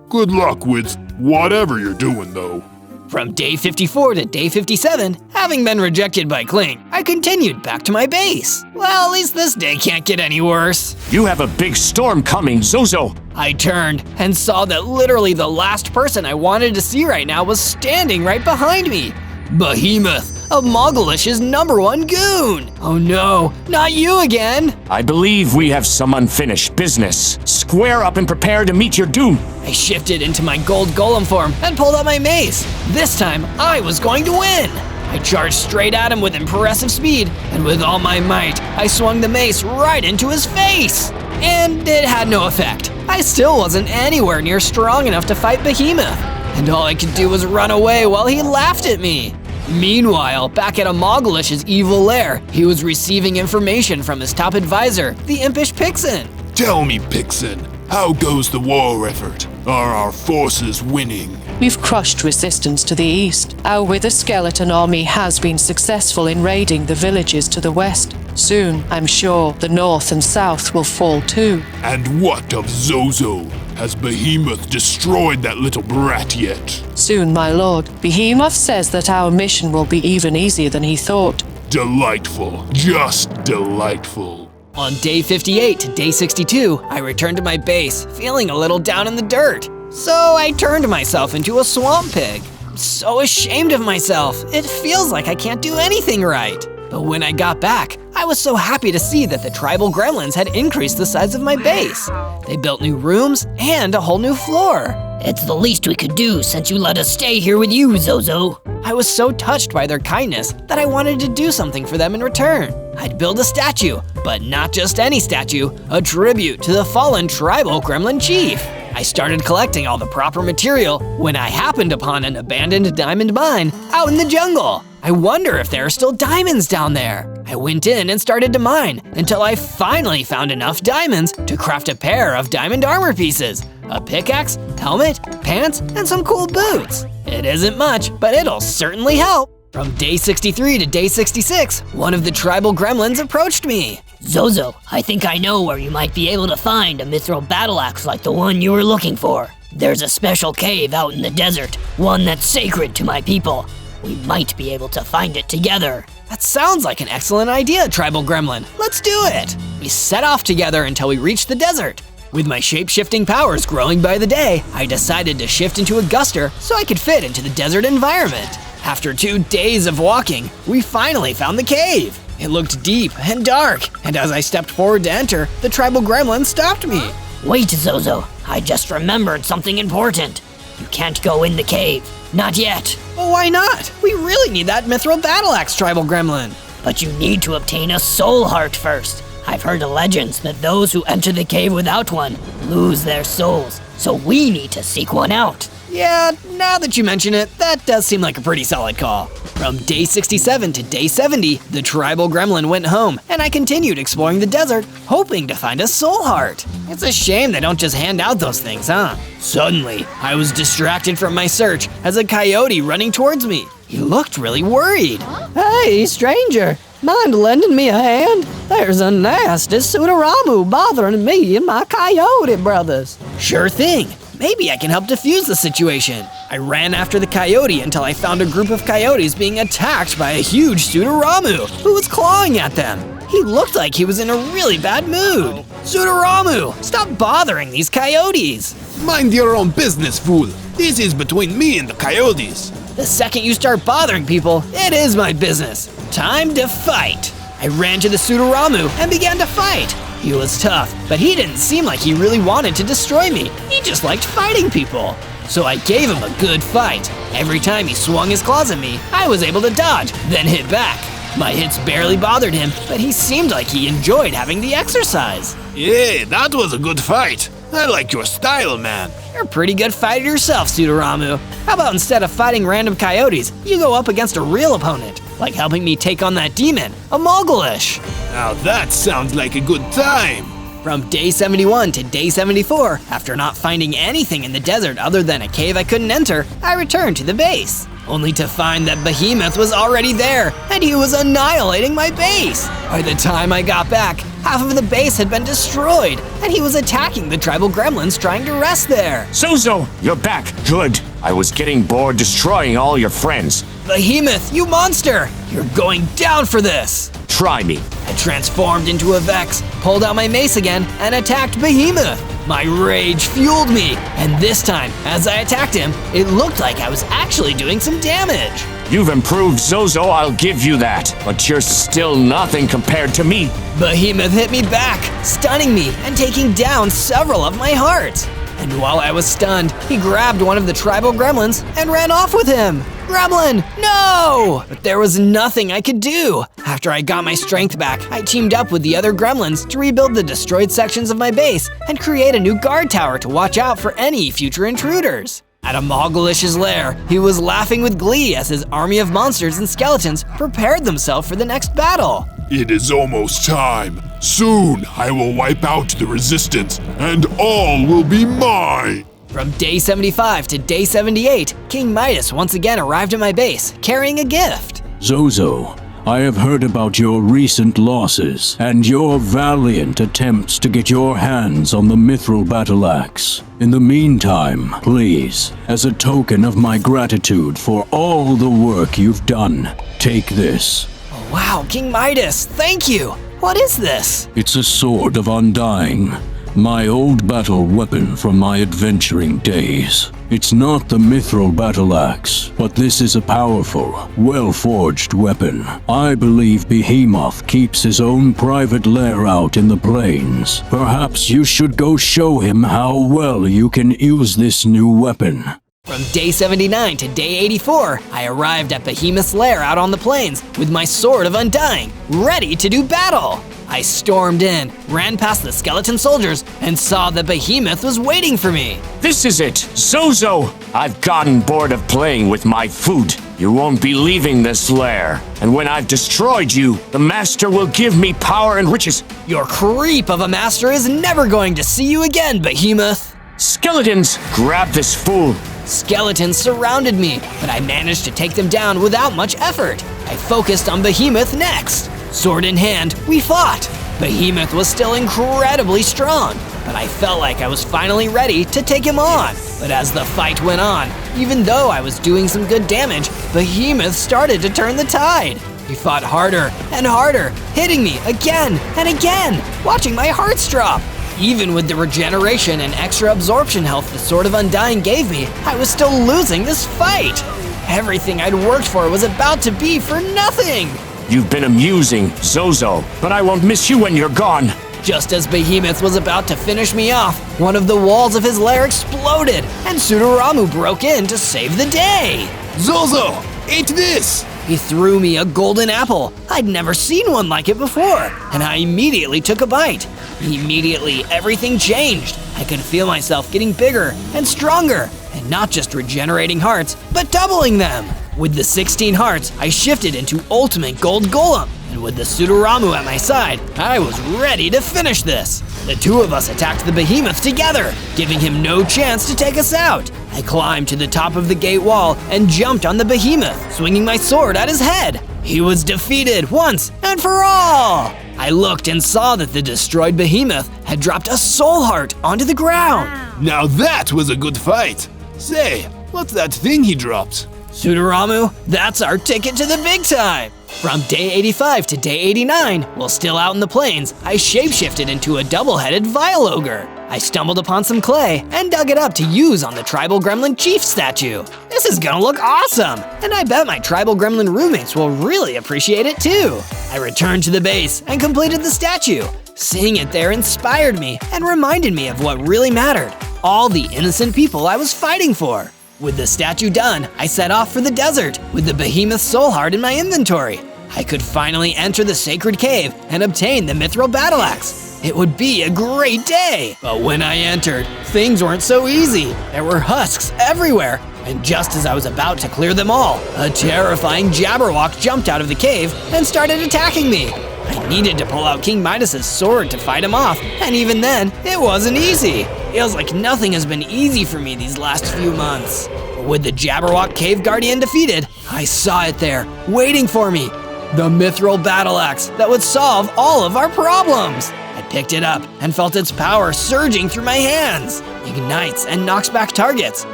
Good luck with whatever you're doing, though. From day 54 to day 57, having been rejected by Clink, I continued back to my base. Well, at least this day can't get any worse. You have a big storm coming, Zozo. I turned and saw that literally the last person I wanted to see right now was standing right behind me. Behemoth, Amalgalish's #1 goon! Oh no, not you again! I believe we have some unfinished business. Square up and prepare to meet your doom. I shifted into my gold golem form and pulled out my mace. This time, I was going to win! I charged straight at him with impressive speed, and with all my might, I swung the mace right into his face! And it had no effect. I still wasn't anywhere near strong enough to fight Behemoth, and all I could do was run away while he laughed at me. Meanwhile, back at Amalgalish's evil lair, he was receiving information from his top advisor, the impish Pixin. Tell me, Pixin, how goes the war effort? Are our forces winning? We've crushed resistance to the east. Our Wither Skeleton army has been successful in raiding the villages to the west. Soon, I'm sure, the north and south will fall too. And what of Zozo? Has Behemoth destroyed that little brat yet? Soon, my lord. Behemoth says that our mission will be even easier than he thought. Delightful. Just delightful. On day 58 to day 62, I returned to my base, feeling a little down in the dirt. So I turned myself into a swamp pig. I'm so ashamed of myself. It feels like I can't do anything right. But when I got back, I was so happy to see that the tribal gremlins had increased the size of my base. They built new rooms and a whole new floor. It's the least we could do since you let us stay here with you, Zozo. I was so touched by their kindness that I wanted to do something for them in return. I'd build a statue, but not just any statue, a tribute to the fallen tribal gremlin chief. I started collecting all the proper material when I happened upon an abandoned diamond mine out in the jungle. I wonder if there are still diamonds down there. I went in and started to mine until I finally found enough diamonds to craft a pair of diamond armor pieces, a pickaxe, helmet, pants, and some cool boots. It isn't much, but it'll certainly help. From day 63 to day 66, one of the tribal gremlins approached me. Zozo, I think I know where you might be able to find a mithril battle axe like the one you were looking for. There's a special cave out in the desert, one that's sacred to my people. We might be able to find it together. That sounds like an excellent idea, tribal gremlin. Let's do it. We set off together until we reached the desert. With my shape-shifting powers growing by the day, I decided to shift into a guster so I could fit into the desert environment. After 2 days of walking, we finally found the cave. It looked deep and dark, and as I stepped forward to enter, the tribal gremlin stopped me. Wait, Zozo. I just remembered something important. You can't go in the cave. Not yet. Well, why not? We really need that mithril battle axe, tribal gremlin. But you need to obtain a soul heart first. I've heard legends that those who enter the cave without one lose their souls, so we need to seek one out. Yeah, now that you mention it, that does seem like a pretty solid call. From day 67 to day 70, the tribal gremlin went home, and I continued exploring the desert, hoping to find a soul heart. It's a shame they don't just hand out those things, huh? Suddenly, I was distracted from my search as a coyote running towards me. He looked really worried. Hey, stranger, mind lending me a hand? There's a nasty Sudaramu bothering me and my coyote brothers. Sure thing. Maybe I can help defuse the situation. I ran after the coyote until I found a group of coyotes being attacked by a huge Sudaramu who was clawing at them. He looked like he was in a really bad mood. Sudaramu, stop bothering these coyotes. Mind your own business, fool. This is between me and the coyotes. The second you start bothering people, it is my business. Time to fight. I ran to the Sudaramu and began to fight. He was tough, but he didn't seem like he really wanted to destroy me. He just liked fighting people. So I gave him a good fight. Every time he swung his claws at me, I was able to dodge, then hit back. My hits barely bothered him, but he seemed like he enjoyed having the exercise. Yeah, that was a good fight. I like your style, man. You're a pretty good fighter yourself, Sudaramu. How about instead of fighting random coyotes, you go up against a real opponent, like helping me take on that demon, a Mogolish. Now that sounds like a good time. From day 71 to day 74, after not finding anything in the desert other than a cave I couldn't enter, I returned to the base, only to find that Behemoth was already there, and he was annihilating my base. By the time I got back, half of the base had been destroyed, and he was attacking the tribal gremlins trying to rest there. Zozo, you're back. Good. I was getting bored destroying all your friends. Behemoth, you monster! You're going down for this! Try me. I transformed into a Vex, pulled out my mace again, and attacked Behemoth. My rage fueled me, and this time, as I attacked him, it looked like I was actually doing some damage. You've improved, Zozo, I'll give you that. But you're still nothing compared to me. Behemoth hit me back, stunning me and taking down several of my hearts. And while I was stunned, he grabbed one of the tribal gremlins and ran off with him. Gremlin, no! But there was nothing I could do. After I got my strength back, I teamed up with the other gremlins to rebuild the destroyed sections of my base and create a new guard tower to watch out for any future intruders. At a Mogolish's lair, he was laughing with glee as his army of monsters and skeletons prepared themselves for the next battle. It is almost time. Soon I will wipe out the resistance, and all will be mine. From day 75 to day 78, King Midas once again arrived at my base, carrying a gift. Zozo, I have heard about your recent losses and your valiant attempts to get your hands on the mithril battle axe. In the meantime, please, as a token of my gratitude for all the work you've done, take this. Oh, wow, King Midas, thank you! What is this? It's a sword of undying, my old battle weapon from my adventuring days. It's not the mithril battle axe, but this is a powerful, well-forged weapon. I believe Behemoth keeps his own private lair out in the plains. Perhaps you should go show him how well you can use this new weapon. From day 79 to day 84, I arrived at Behemoth's lair out on the plains with my sword of undying, ready to do battle. I stormed in, ran past the skeleton soldiers, and saw that Behemoth was waiting for me. This is it, Zozo! I've gotten bored of playing with my food. You won't be leaving this lair. And when I've destroyed you, the master will give me power and riches. Your creep of a master is never going to see you again, Behemoth. Skeletons, grab this fool. Skeletons surrounded me, but I managed to take them down without much effort. I focused on Behemoth next. Sword in hand, we fought. Behemoth was still incredibly strong, but I felt like I was finally ready to take him on. But as the fight went on, even though I was doing some good damage, Behemoth started to turn the tide. He fought harder and harder, hitting me again and again, watching my hearts drop. Even with the regeneration and extra absorption health the Sword of Undying gave me, I was still losing this fight. Everything I'd worked for was about to be for nothing. You've been amusing, Zozo, but I won't miss you when you're gone. Just as Behemoth was about to finish me off, one of the walls of his lair exploded, and Sudaramu broke in to save the day. Zozo, eat this! He threw me a golden apple. I'd never seen one like it before, and I immediately took a bite. Immediately, everything changed. I could feel myself getting bigger and stronger, and not just regenerating hearts, but doubling them. With the 16 hearts, I shifted into Ultimate Gold Golem, and with the Sudaramu at my side, I was ready to finish this. The two of us attacked the Behemoth together, giving him no chance to take us out. I climbed to the top of the gate wall and jumped on the Behemoth, swinging my sword at his head. He was defeated once and for all! I looked and saw that the destroyed Behemoth had dropped a soul heart onto the ground. Now that was a good fight. Say, what's that thing he dropped? Sudaramu, that's our ticket to the big time! From day 85 to day 89, while still out in the plains, I shapeshifted into a double-headed Vile Ogre. I stumbled upon some clay and dug it up to use on the Tribal Gremlin Chief statue. This is gonna look awesome, and I bet my Tribal Gremlin roommates will really appreciate it too. I returned to the base and completed the statue. Seeing it there inspired me and reminded me of what really mattered, all the innocent people I was fighting for. With the statue done, I set off for the desert with the Behemoth Soul Heart in my inventory. I could finally enter the sacred cave and obtain the Mithril Battle Axe. It would be a great day. But when I entered, things weren't so easy. There were husks everywhere, and just as I was about to clear them all, a terrifying Jabberwock jumped out of the cave and started attacking me. I needed to pull out King Midas's sword to fight him off, and even then, it wasn't easy. Feels like nothing has been easy for me these last few months. With the Jabberwock Cave Guardian defeated, I saw it there, waiting for me. The Mithril Battle Axe that would solve all of our problems. I picked it up and felt its power surging through my hands. Ignites and knocks back targets.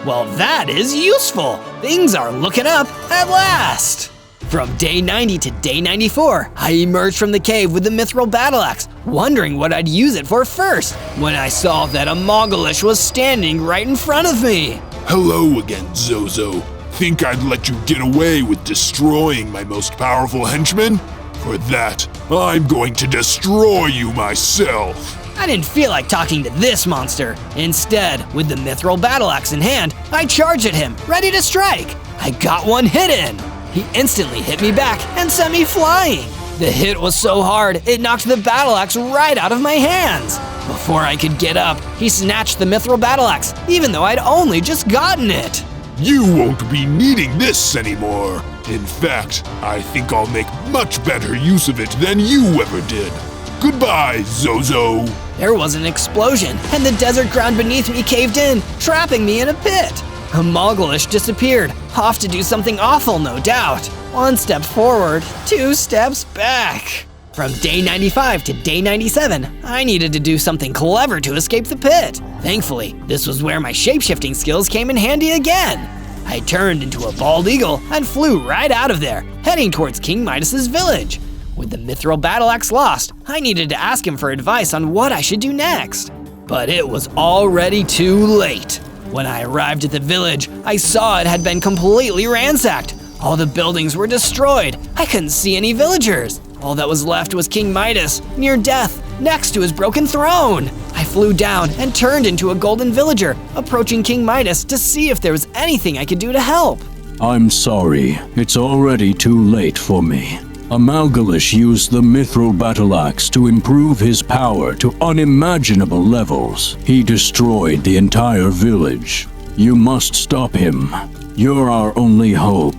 Well, that is useful. Things are looking up at last. From day 90 to day 94, I emerged from the cave with the Mithril Battle Axe, wondering what I'd use it for first, when I saw that a Mogolish was standing right in front of me. Hello again, Zozo. Think I'd let you get away with destroying my most powerful henchman? For that, I'm going to destroy you myself. I didn't feel like talking to this monster. Instead, with the Mithril Battle Axe in hand, I charged at him, ready to strike. I got one hit in. He instantly hit me back and sent me flying. The hit was so hard, it knocked the battle axe right out of my hands. Before I could get up, he snatched the Mithril Battle Axe, even though I'd only just gotten it. You won't be needing this anymore. In fact, I think I'll make much better use of it than you ever did. Goodbye, Zozo. There was an explosion, and the desert ground beneath me caved in, trapping me in a pit. A Mogolish disappeared, off to do something awful, no doubt. 1 step forward, 2 steps back. From day 95 to day 97, I needed to do something clever to escape the pit. Thankfully, this was where my shapeshifting skills came in handy again. I turned into a bald eagle and flew right out of there, heading towards King Midas's village. With the Mithril Battle Axe lost, I needed to ask him for advice on what I should do next. But it was already too late. When I arrived at the village, I saw it had been completely ransacked. All the buildings were destroyed. I couldn't see any villagers. All that was left was King Midas, near death, next to his broken throne. I flew down and turned into a golden villager, approaching King Midas to see if there was anything I could do to help. I'm sorry, it's already too late for me. Amalgalish used the Mithril Battle Axe to improve his power to unimaginable levels. He destroyed the entire village. You must stop him. You're our only hope.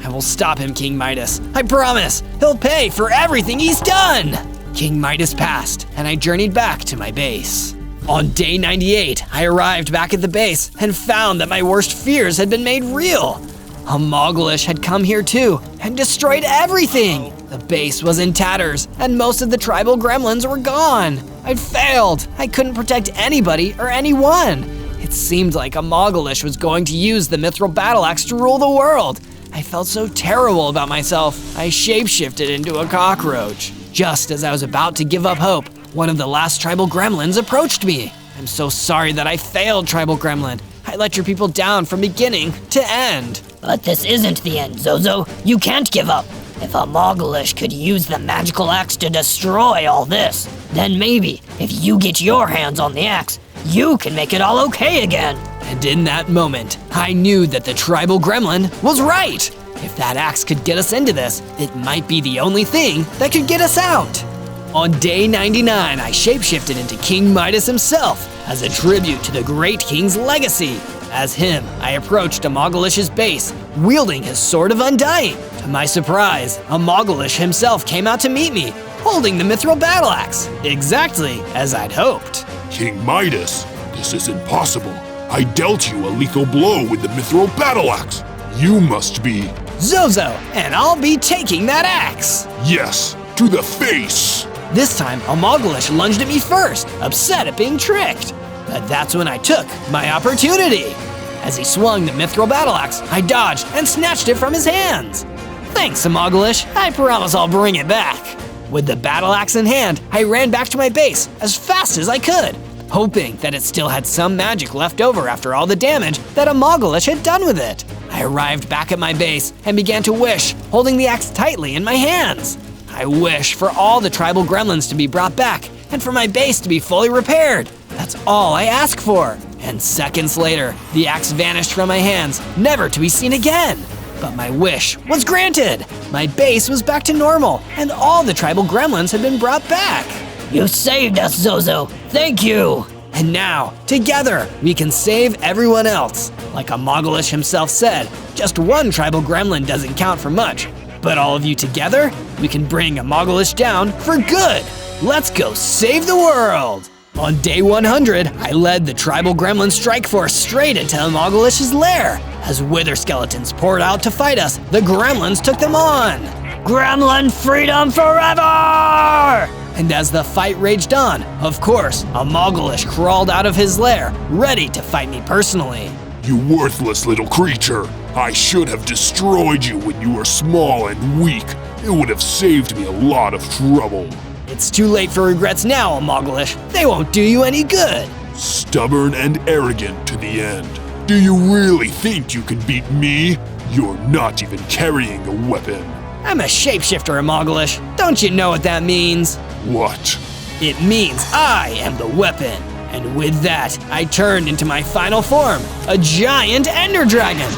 I will stop him, King Midas. I promise. He'll pay for everything he's done. King Midas passed, and I journeyed back to my base. On day 98, I arrived back at the base and found that my worst fears had been made real. A Mogolish had come here too and destroyed everything. The base was in tatters, and most of the tribal gremlins were gone. I'd failed. I couldn't protect anybody or anyone. It seemed like a Mogolish was going to use the Mithril Battle Axe to rule the world. I felt so terrible about myself, I shapeshifted into a cockroach. Just as I was about to give up hope, one of the last tribal gremlins approached me. I'm so sorry that I failed, tribal gremlin. I let your people down from beginning to end. But this isn't the end, Zozo. You can't give up. If a Mogolish could use the magical axe to destroy all this, then maybe, if you get your hands on the axe, you can make it all okay again. And in that moment, I knew that the tribal gremlin was right. If that axe could get us into this, it might be the only thing that could get us out. On day 99, I shapeshifted into King Midas himself as a tribute to the great king's legacy. As him, I approached a Mogolish's base, wielding his Sword of Undying. To my surprise, a Mogolish himself came out to meet me, holding the Mithril Battle Axe, exactly as I'd hoped. King Midas, this is impossible. I dealt you a lethal blow with the Mithril Battle Axe. You must be Zozo, and I'll be taking that axe. Yes, to the face. This time, a Mogolish lunged at me first, upset at being tricked. But that's when I took my opportunity. As he swung the Mithril Battle Axe, I dodged and snatched it from his hands. Thanks, Mogolish. I promise I'll bring it back. With the battle axe in hand, I ran back to my base as fast as I could, hoping that it still had some magic left over after all the damage that a Mogolish had done with it. I arrived back at my base and began to wish, holding the axe tightly in my hands. I wish for all the tribal gremlins to be brought back and for my base to be fully repaired. That's all I ask for. And seconds later, the axe vanished from my hands, never to be seen again. But my wish was granted. My base was back to normal, and all the tribal gremlins had been brought back. You saved us, Zozo. Thank you. And now, together, we can save everyone else. Like a Mogolish himself said, just one tribal gremlin doesn't count for much. But all of you together, we can bring a Mogolish down for good. Let's go save the world. On day 100, I led the tribal gremlin strike force straight into the Mogolish's lair. As wither skeletons poured out to fight us, the gremlins took them on. Gremlin freedom forever! And as the fight raged on, of course, a Mogolish crawled out of his lair, ready to fight me personally. You worthless little creature. I should have destroyed you when you were small and weak. It would have saved me a lot of trouble. It's too late for regrets now, Mogolish. They won't do you any good. Stubborn and arrogant to the end. Do you really think you can beat me? You're not even carrying a weapon. I'm a shapeshifter, Mogolish. Don't you know what that means? What? It means I am the weapon. And with that, I turned into my final form, a giant ender dragon.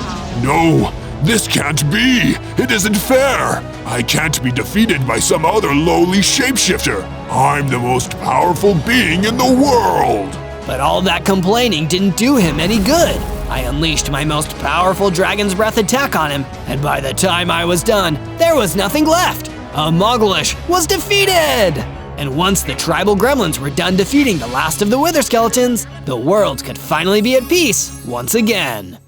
No, this can't be. It isn't fair. I can't be defeated by some other lowly shapeshifter. I'm the most powerful being in the world. But all that complaining didn't do him any good. I unleashed my most powerful Dragon's Breath attack on him, and by the time I was done, there was nothing left. A Mogolish was defeated! And once the tribal gremlins were done defeating the last of the wither skeletons, the world could finally be at peace once again.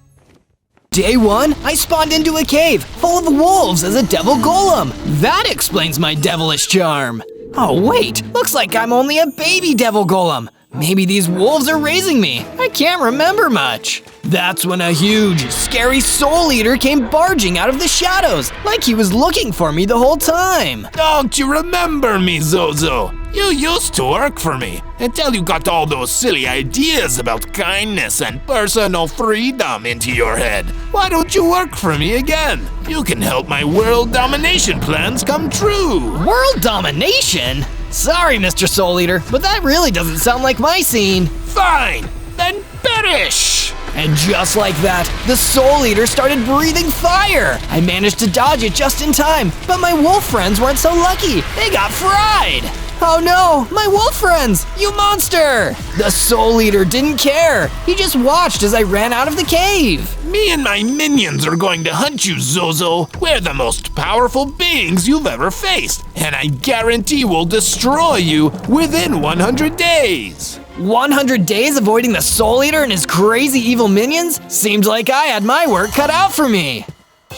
Day 1, I spawned into a cave full of wolves as a devil golem. That explains my devilish charm. Oh wait, looks like I'm only a baby devil golem. Maybe these wolves are raising me. I can't remember much. That's when a huge, scary soul eater came barging out of the shadows, like he was looking for me the whole time. Don't you remember me, Zozo? You used to work for me until you got all those silly ideas about kindness and personal freedom into your head. Why don't you work for me again? You can help my world domination plans come true. World domination? Sorry, Mr. Soul Eater, but that really doesn't sound like my scene. Fine, then perish! And just like that, the Soul Eater started breathing fire. I managed to dodge it just in time, but my wolf friends weren't so lucky. They got fried. Oh no, my wolf friends, you monster! The Soul Eater didn't care. He just watched as I ran out of the cave. Me and my minions are going to hunt you, Zozo. We're the most powerful beings you've ever faced, and I guarantee we'll destroy you within 100 days. 100 days avoiding the Soul Eater and his crazy evil minions? Seemed like I had my work cut out for me.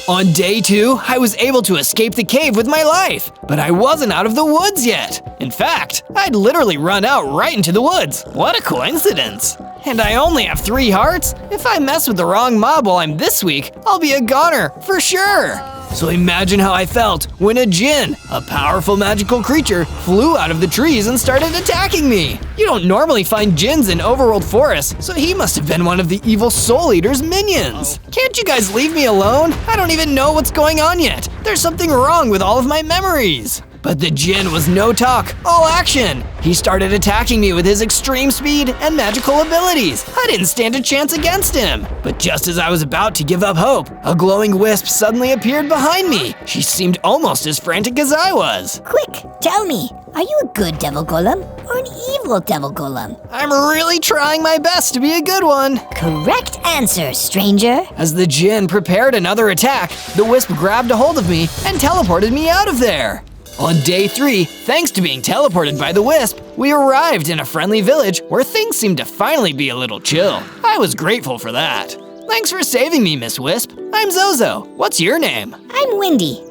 On day 2, I was able to escape the cave with my life, but I wasn't out of the woods yet. In fact, I'd literally run out right into the woods. What a coincidence. And I only have 3 hearts? If I mess with the wrong mob while I'm this weak, I'll be a goner, for sure. So imagine how I felt when a djinn, a powerful magical creature, flew out of the trees and started attacking me. You don't normally find djinns in overworld forests, so he must have been one of the evil Soul Eater's minions. Can't you guys leave me alone? I don't even know what's going on yet. There's something wrong with all of my memories. But the djinn was no talk, all action. He started attacking me with his extreme speed and magical abilities. I didn't stand a chance against him. But just as I was about to give up hope, a glowing wisp suddenly appeared behind me. She seemed almost as frantic as I was. Quick, tell me, are you a good devil golem or an evil devil golem? I'm really trying my best to be a good one. Correct answer, stranger. As the djinn prepared another attack, the wisp grabbed a hold of me and teleported me out of there. On day 3, thanks to being teleported by the wisp, we arrived in a friendly village where things seemed to finally be a little chill. I was grateful for that. Thanks for saving me, Miss Wisp. I'm Zozo. What's your name? I'm Windy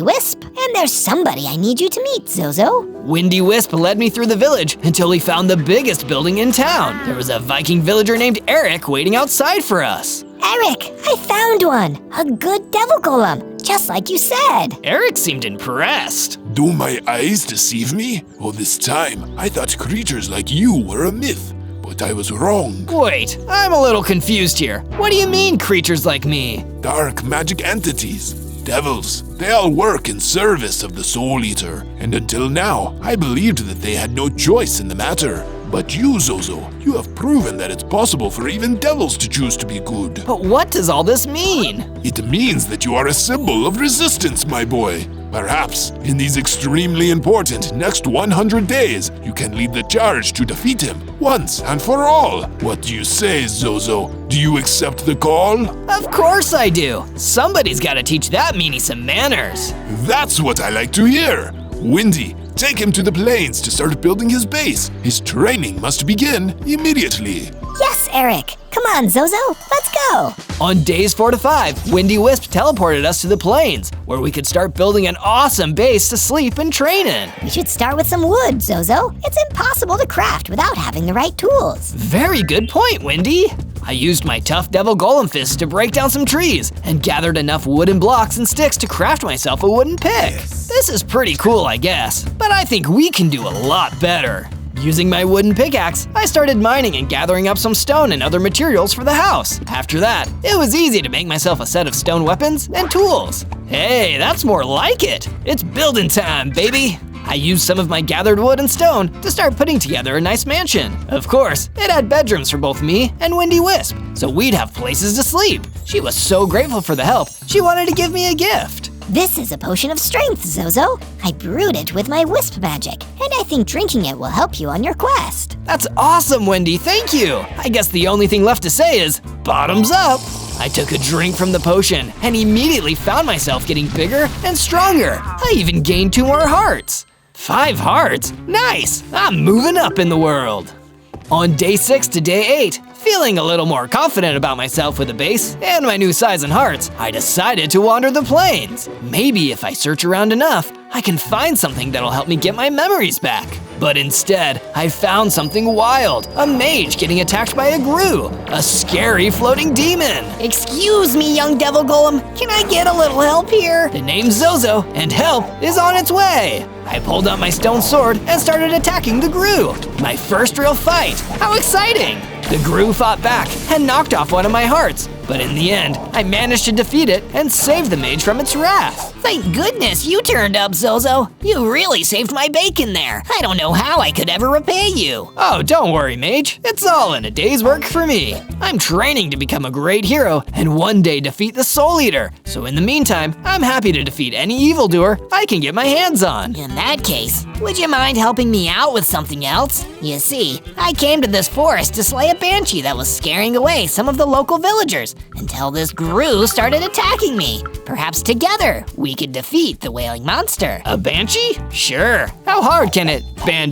Wisp, and there's somebody I need you to meet, Zozo. Windy Wisp led me through the village until we found the biggest building in town. There was a Viking villager named Eric waiting outside for us. Eric, I found one! A good devil golem, just like you said. Eric seemed impressed. Do my eyes deceive me? All this time, I thought creatures like you were a myth, but I was wrong. Wait, I'm a little confused here. What do you mean, creatures like me? Dark magic entities, devils, they all work in service of the Soul Eater, and until now, I believed that they had no choice in the matter. But you, Zozo, you have proven that it's possible for even devils to choose to be good. But what does all this mean? It means that you are a symbol of resistance, my boy. Perhaps, in these extremely important next 100 days, you can lead the charge to defeat him, once and for all. What do you say, Zozo? Do you accept the call? Of course I do. Somebody's gotta teach that meanie some manners. That's what I like to hear. Windy, take him to the plains to start building his base. His training must begin immediately. Yes, Eric. Come on, Zozo, let's go. On days 4 to 5, Windy Wisp teleported us to the plains, where we could start building an awesome base to sleep and train in. We should start with some wood, Zozo. It's impossible to craft without having the right tools. Very good point, Windy. I used my tough devil golem fist to break down some trees and gathered enough wooden blocks and sticks to craft myself a wooden pick. This is pretty cool, I guess, but I think we can do a lot better. Using my wooden pickaxe, I started mining and gathering up some stone and other materials for the house. After that, it was easy to make myself a set of stone weapons and tools. Hey, that's more like it. It's building time, baby. I used some of my gathered wood and stone to start putting together a nice mansion. Of course, it had bedrooms for both me and Windy Wisp, so we'd have places to sleep. She was so grateful for the help, she wanted to give me a gift. This is a potion of strength, Zozo. I brewed it with my wisp magic, and I think drinking it will help you on your quest. That's awesome, Windy, thank you. I guess the only thing left to say is, bottoms up. I took a drink from the potion and immediately found myself getting bigger and stronger. I even gained 2 more hearts. 5 hearts? Nice! I'm moving up in the world. On day 6 to day 8, feeling a little more confident about myself with a base and my new size and hearts, I decided to wander the plains. Maybe if I search around enough, I can find something that'll help me get my memories back. But instead, I found something wild, a mage getting attacked by a grue, a scary floating demon. Excuse me, young devil golem, can I get a little help here? The name's Zozo, and help is on its way. I pulled out my stone sword and started attacking the grue. My first real fight. How exciting! The grue fought back and knocked off one of my hearts, but in the end, I managed to defeat it and save the mage from its wrath. Thank goodness you turned up, Zozo. You really saved my bacon there. I don't know how I could ever repay you. Oh, don't worry, mage. It's all in a day's work for me. I'm training to become a great hero and one day defeat the Soul Eater. So in the meantime, I'm happy to defeat any evildoer I can get my hands on. In that case, would you mind helping me out with something else? You see, I came to this forest to slay a banshee that was scaring away some of the local villagers until this grue started attacking me. Perhaps together, we could defeat the wailing monster. A banshee? Sure. How hard can it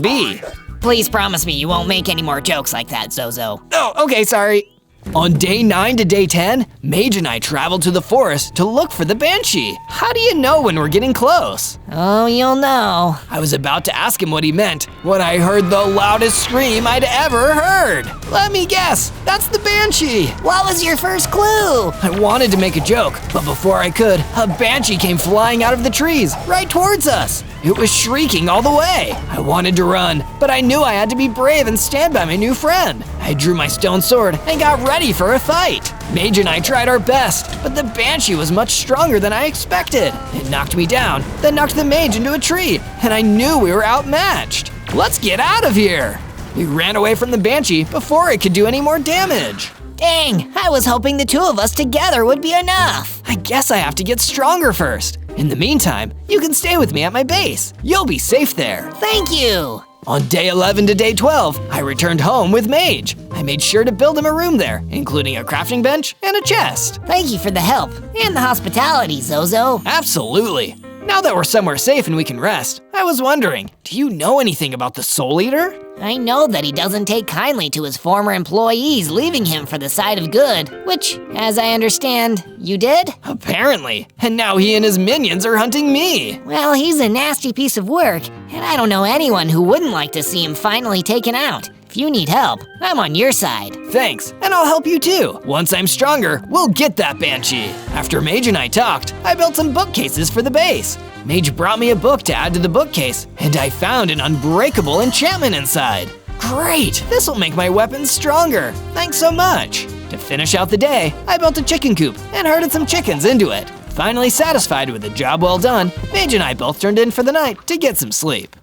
be? Please promise me you won't make any more jokes like that, Zozo. Oh, okay, sorry. On day 9 to day 10, Mage and I traveled to the forest to look for the Banshee. How do you know when we're getting close? Oh, you'll know. I was about to ask him what he meant when I heard the loudest scream I'd ever heard. Let me guess, that's the Banshee. What was your first clue? I wanted to make a joke, but before I could, a Banshee came flying out of the trees, right towards us. It was shrieking all the way. I wanted to run, but I knew I had to be brave and stand by my new friend. I drew my stone sword and got ready for a fight. Mage and I tried our best, but the Banshee was much stronger than I expected. It knocked me down, then knocked the Mage into a tree, and I knew we were outmatched. Let's get out of here! We ran away from the Banshee before it could do any more damage. Dang, I was hoping the two of us together would be enough. I guess I have to get stronger first. In the meantime, you can stay with me at my base. You'll be safe there. Thank you. On day 11 to day 12, I returned home with Mage. I made sure to build him a room there, including a crafting bench and a chest. Thank you for the help and the hospitality, Zozo. Absolutely. Now that we're somewhere safe and we can rest, I was wondering, do you know anything about the Soul Eater? I know that he doesn't take kindly to his former employees leaving him for the side of good, which, as I understand, you did? Apparently, and now he and his minions are hunting me. Well, he's a nasty piece of work, and I don't know anyone who wouldn't like to see him finally taken out. If you need help, I'm on your side. Thanks, and I'll help you too. Once I'm stronger, we'll get that Banshee. After Mage and I talked, I built some bookcases for the base. Mage brought me a book to add to the bookcase, and I found an unbreakable enchantment inside. Great, this'll make my weapons stronger. Thanks so much. To finish out the day, I built a chicken coop and herded some chickens into it. Finally satisfied with the job well done, Mage and I both turned in for the night to get some sleep.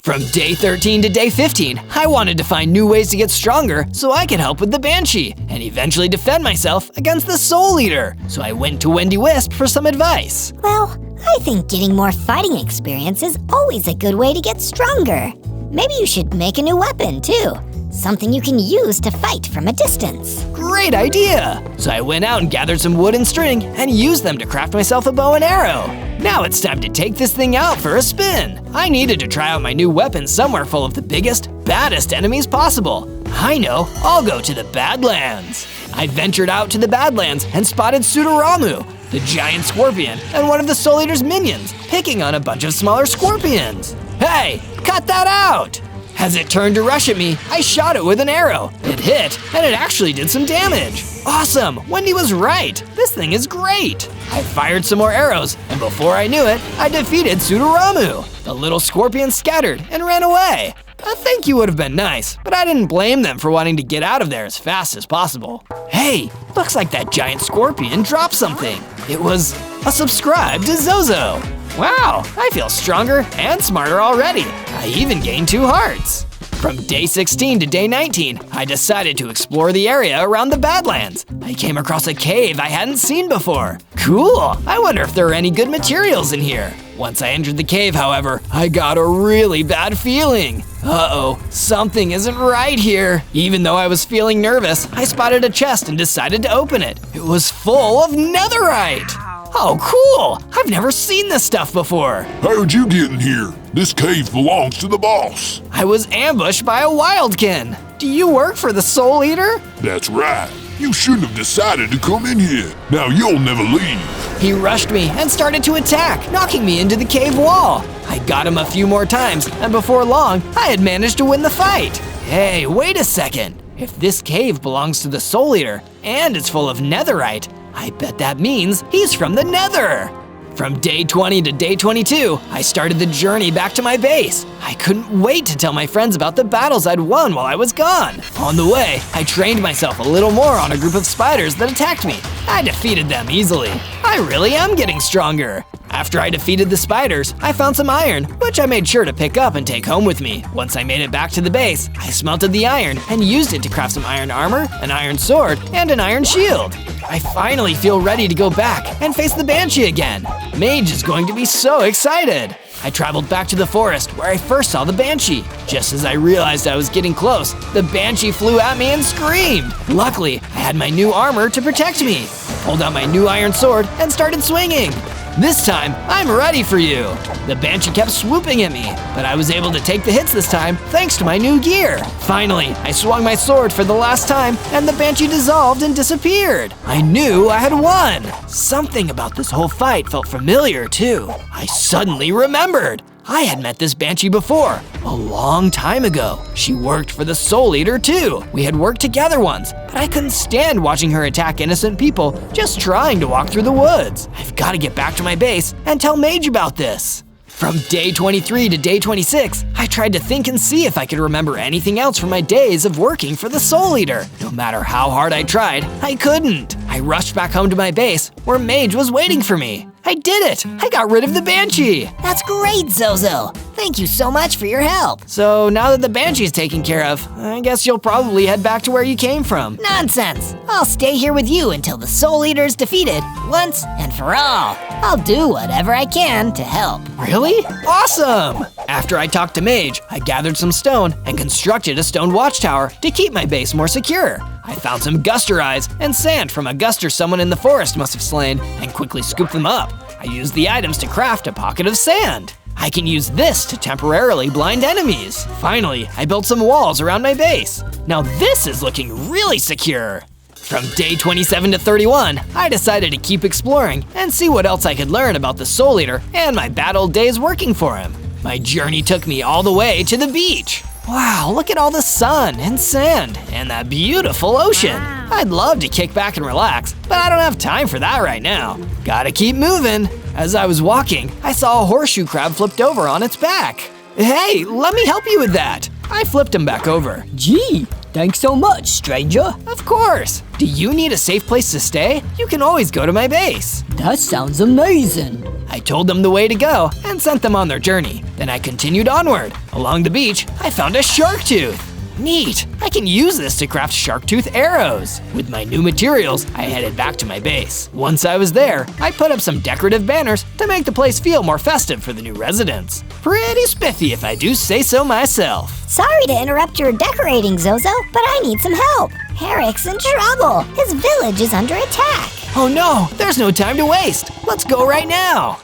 From day 13 to day 15, I wanted to find new ways to get stronger so I could help with the Banshee and eventually defend myself against the Soul Eater. So I went to Wendy Wisp for some advice. Well, I think getting more fighting experience is always a good way to get stronger. Maybe you should make a new weapon, too. Something you can use to fight from a distance. Great idea! So I went out and gathered some wood and string and used them to craft myself a bow and arrow. Now it's time to take this thing out for a spin. I needed to try out my new weapon somewhere full of the biggest, baddest enemies possible. I know, I'll go to the Badlands. I ventured out to the Badlands and spotted Sudaramu, the giant scorpion, and one of the Soul Eater's minions, picking on a bunch of smaller scorpions. Hey, cut that out! As it turned to rush at me, I shot it with an arrow. It hit, and it actually did some damage. Awesome, Wendy was right. This thing is great. I fired some more arrows, and before I knew it, I defeated Sudaramu. The little scorpion scattered and ran away. A thank you would have been nice, but I didn't blame them for wanting to get out of there as fast as possible. Hey, looks like that giant scorpion dropped something. It was a subscribe to Zozo. Wow, I feel stronger and smarter already. I even gained 2 hearts. From day 16 to day 19, I decided to explore the area around the Badlands. I came across a cave I hadn't seen before. Cool, I wonder if there are any good materials in here. Once I entered the cave, however, I got a really bad feeling. Uh-oh, something isn't right here. Even though I was feeling nervous, I spotted a chest and decided to open it. It was full of netherite. Oh, cool! I've never seen this stuff before. How'd you get in here? This cave belongs to the boss. I was ambushed by a wildkin. Do you work for the Soul Eater? That's right. You shouldn't have decided to come in here. Now you'll never leave. He rushed me and started to attack, knocking me into the cave wall. I got him a few more times, and before long, I had managed to win the fight. Hey, wait a second. If this cave belongs to the Soul Eater, and it's full of netherite, I bet that means he's from the Nether. From day 20 to day 22, I started the journey back to my base. I couldn't wait to tell my friends about the battles I'd won while I was gone. On the way, I trained myself a little more on a group of spiders that attacked me. I defeated them easily. I really am getting stronger. After I defeated the spiders, I found some iron, which I made sure to pick up and take home with me. Once I made it back to the base, I smelted the iron and used it to craft some iron armor, an iron sword, and an iron shield. I finally feel ready to go back and face the Banshee again. Mage is going to be so excited. I traveled back to the forest where I first saw the Banshee. Just as I realized I was getting close, the Banshee flew at me and screamed. Luckily, I had my new armor to protect me. I pulled out my new iron sword and started swinging. This time, I'm ready for you. The banshee kept swooping at me, but I was able to take the hits this time thanks to my new gear. Finally, I swung my sword for the last time, and the banshee dissolved and disappeared. I knew I had won. Something about this whole fight felt familiar too. I suddenly remembered. I had met this banshee before, a long time ago. She worked for the Soul Eater too. We had worked together once, but I couldn't stand watching her attack innocent people just trying to walk through the woods. I've got to get back to my base and tell Mage about this. From day 23 to day 26, I tried to think and see if I could remember anything else from my days of working for the Soul Eater. No matter how hard I tried, I couldn't. I rushed back home to my base, where Mage was waiting for me. I did it! I got rid of the banshee! That's great, Zozo. Thank you so much for your help. So now that the banshee's taken care of, I guess you'll probably head back to where you came from. Nonsense! I'll stay here with you until the Soul Eater's defeated, once and for all. I'll do whatever I can to help. Really? Awesome! After I talked to Mage, I gathered some stone and constructed a stone watchtower to keep my base more secure. I found some guster eyes and sand from a guster someone in the forest must have slain and quickly scooped them up. I used the items to craft a pocket of sand. I can use this to temporarily blind enemies. Finally, I built some walls around my base. Now this is looking really secure. From day 27 to 31, I decided to keep exploring and see what else I could learn about the Soul Eater and my bad old days working for him. My journey took me all the way to the beach. Wow, look at all the sun and sand and that beautiful ocean. I'd love to kick back and relax, but I don't have time for that right now. Gotta keep moving. As I was walking, I saw a horseshoe crab flipped over on its back. Hey, let me help you with that. I flipped him back over. Gee, thanks so much, stranger. Of course. Do you need a safe place to stay? You can always go to my base. That sounds amazing. I told them the way to go and sent them on their journey. Then I continued onward. Along the beach, I found a shark tooth. Neat, I can use this to craft shark tooth arrows. With my new materials, I headed back to my base. Once I was there, I put up some decorative banners to make the place feel more festive for the new residents. Pretty spiffy if I do say so myself. Sorry to interrupt your decorating, Zozo, but I need some help. Eric's in trouble. His village is under attack. Oh no, there's no time to waste. Let's go right now.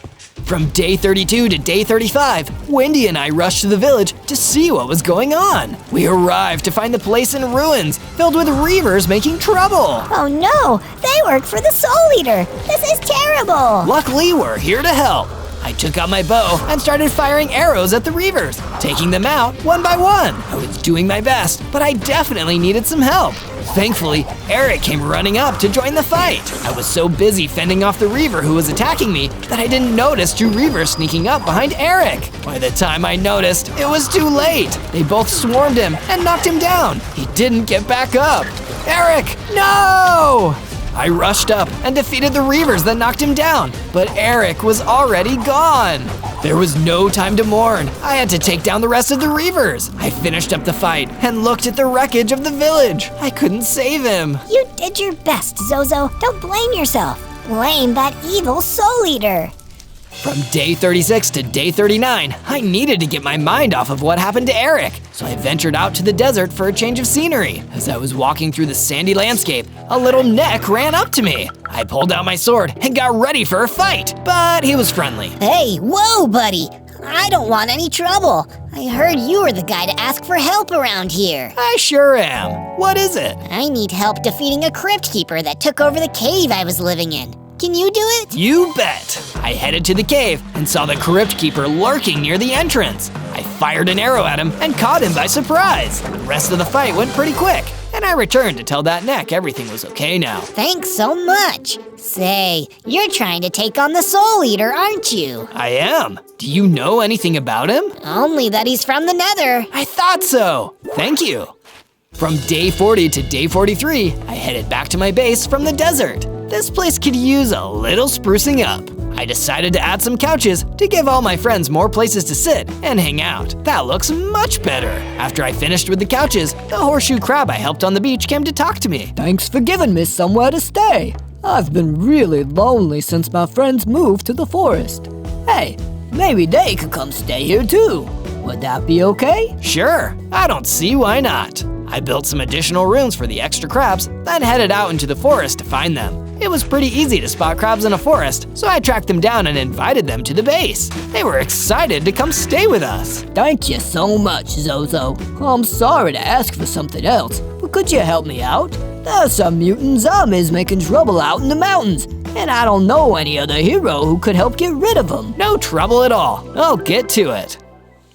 From day 32 to day 35, Wendy and I rushed to the village to see what was going on. We arrived to find the place in ruins, filled with reavers making trouble. Oh no, they work for the Soul Eater. This is terrible. Luckily, we're here to help. I took out my bow and started firing arrows at the reavers, taking them out one by one. I was doing my best, but I definitely needed some help. Thankfully, Eric came running up to join the fight. I was so busy fending off the reaver who was attacking me that I didn't notice two reavers sneaking up behind Eric. By the time I noticed, it was too late. They both swarmed him and knocked him down. He didn't get back up. Eric, no! I rushed up and defeated the reavers that knocked him down, but Eric was already gone. There was no time to mourn. I had to take down the rest of the reavers. I finished up the fight and looked at the wreckage of the village. I couldn't save him. You did your best, Zozo. Don't blame yourself. Blame that evil Soul Eater. From day 36 to day 39, I needed to get my mind off of what happened to Eric, so I ventured out to the desert for a change of scenery. As I was walking through the sandy landscape, a little neck ran up to me. I pulled out my sword and got ready for a fight, but he was friendly. Hey, whoa, buddy. I don't want any trouble. I heard you were the guy to ask for help around here. I sure am. What is it? I need help defeating a crypt keeper that took over the cave I was living in. Can you do it? You bet! I headed to the cave and saw the crypt keeper lurking near the entrance. I fired an arrow at him and caught him by surprise. The rest of the fight went pretty quick, and I returned to tell that neck everything was okay now. Thanks so much. Say, you're trying to take on the Soul Eater, aren't you? I am. Do you know anything about him? Only that he's from the Nether. I thought so. Thank you. From day 40 to day 43, I headed back to my base from the desert. This place could use a little sprucing up. I decided to add some couches to give all my friends more places to sit and hang out. That looks much better. After I finished with the couches, the horseshoe crab I helped on the beach came to talk to me. Thanks for giving me somewhere to stay. I've been really lonely since my friends moved to the forest. Hey, maybe they could come stay here too. Would that be okay? Sure, I don't see why not. I built some additional rooms for the extra crabs, then headed out into the forest to find them. It was pretty easy to spot crabs in a forest, so I tracked them down and invited them to the base. They were excited to come stay with us. Thank you so much, Zozo. I'm sorry to ask for something else, but could you help me out? There's some mutant zombies making trouble out in the mountains, and I don't know any other hero who could help get rid of them. No trouble at all. I'll get to it.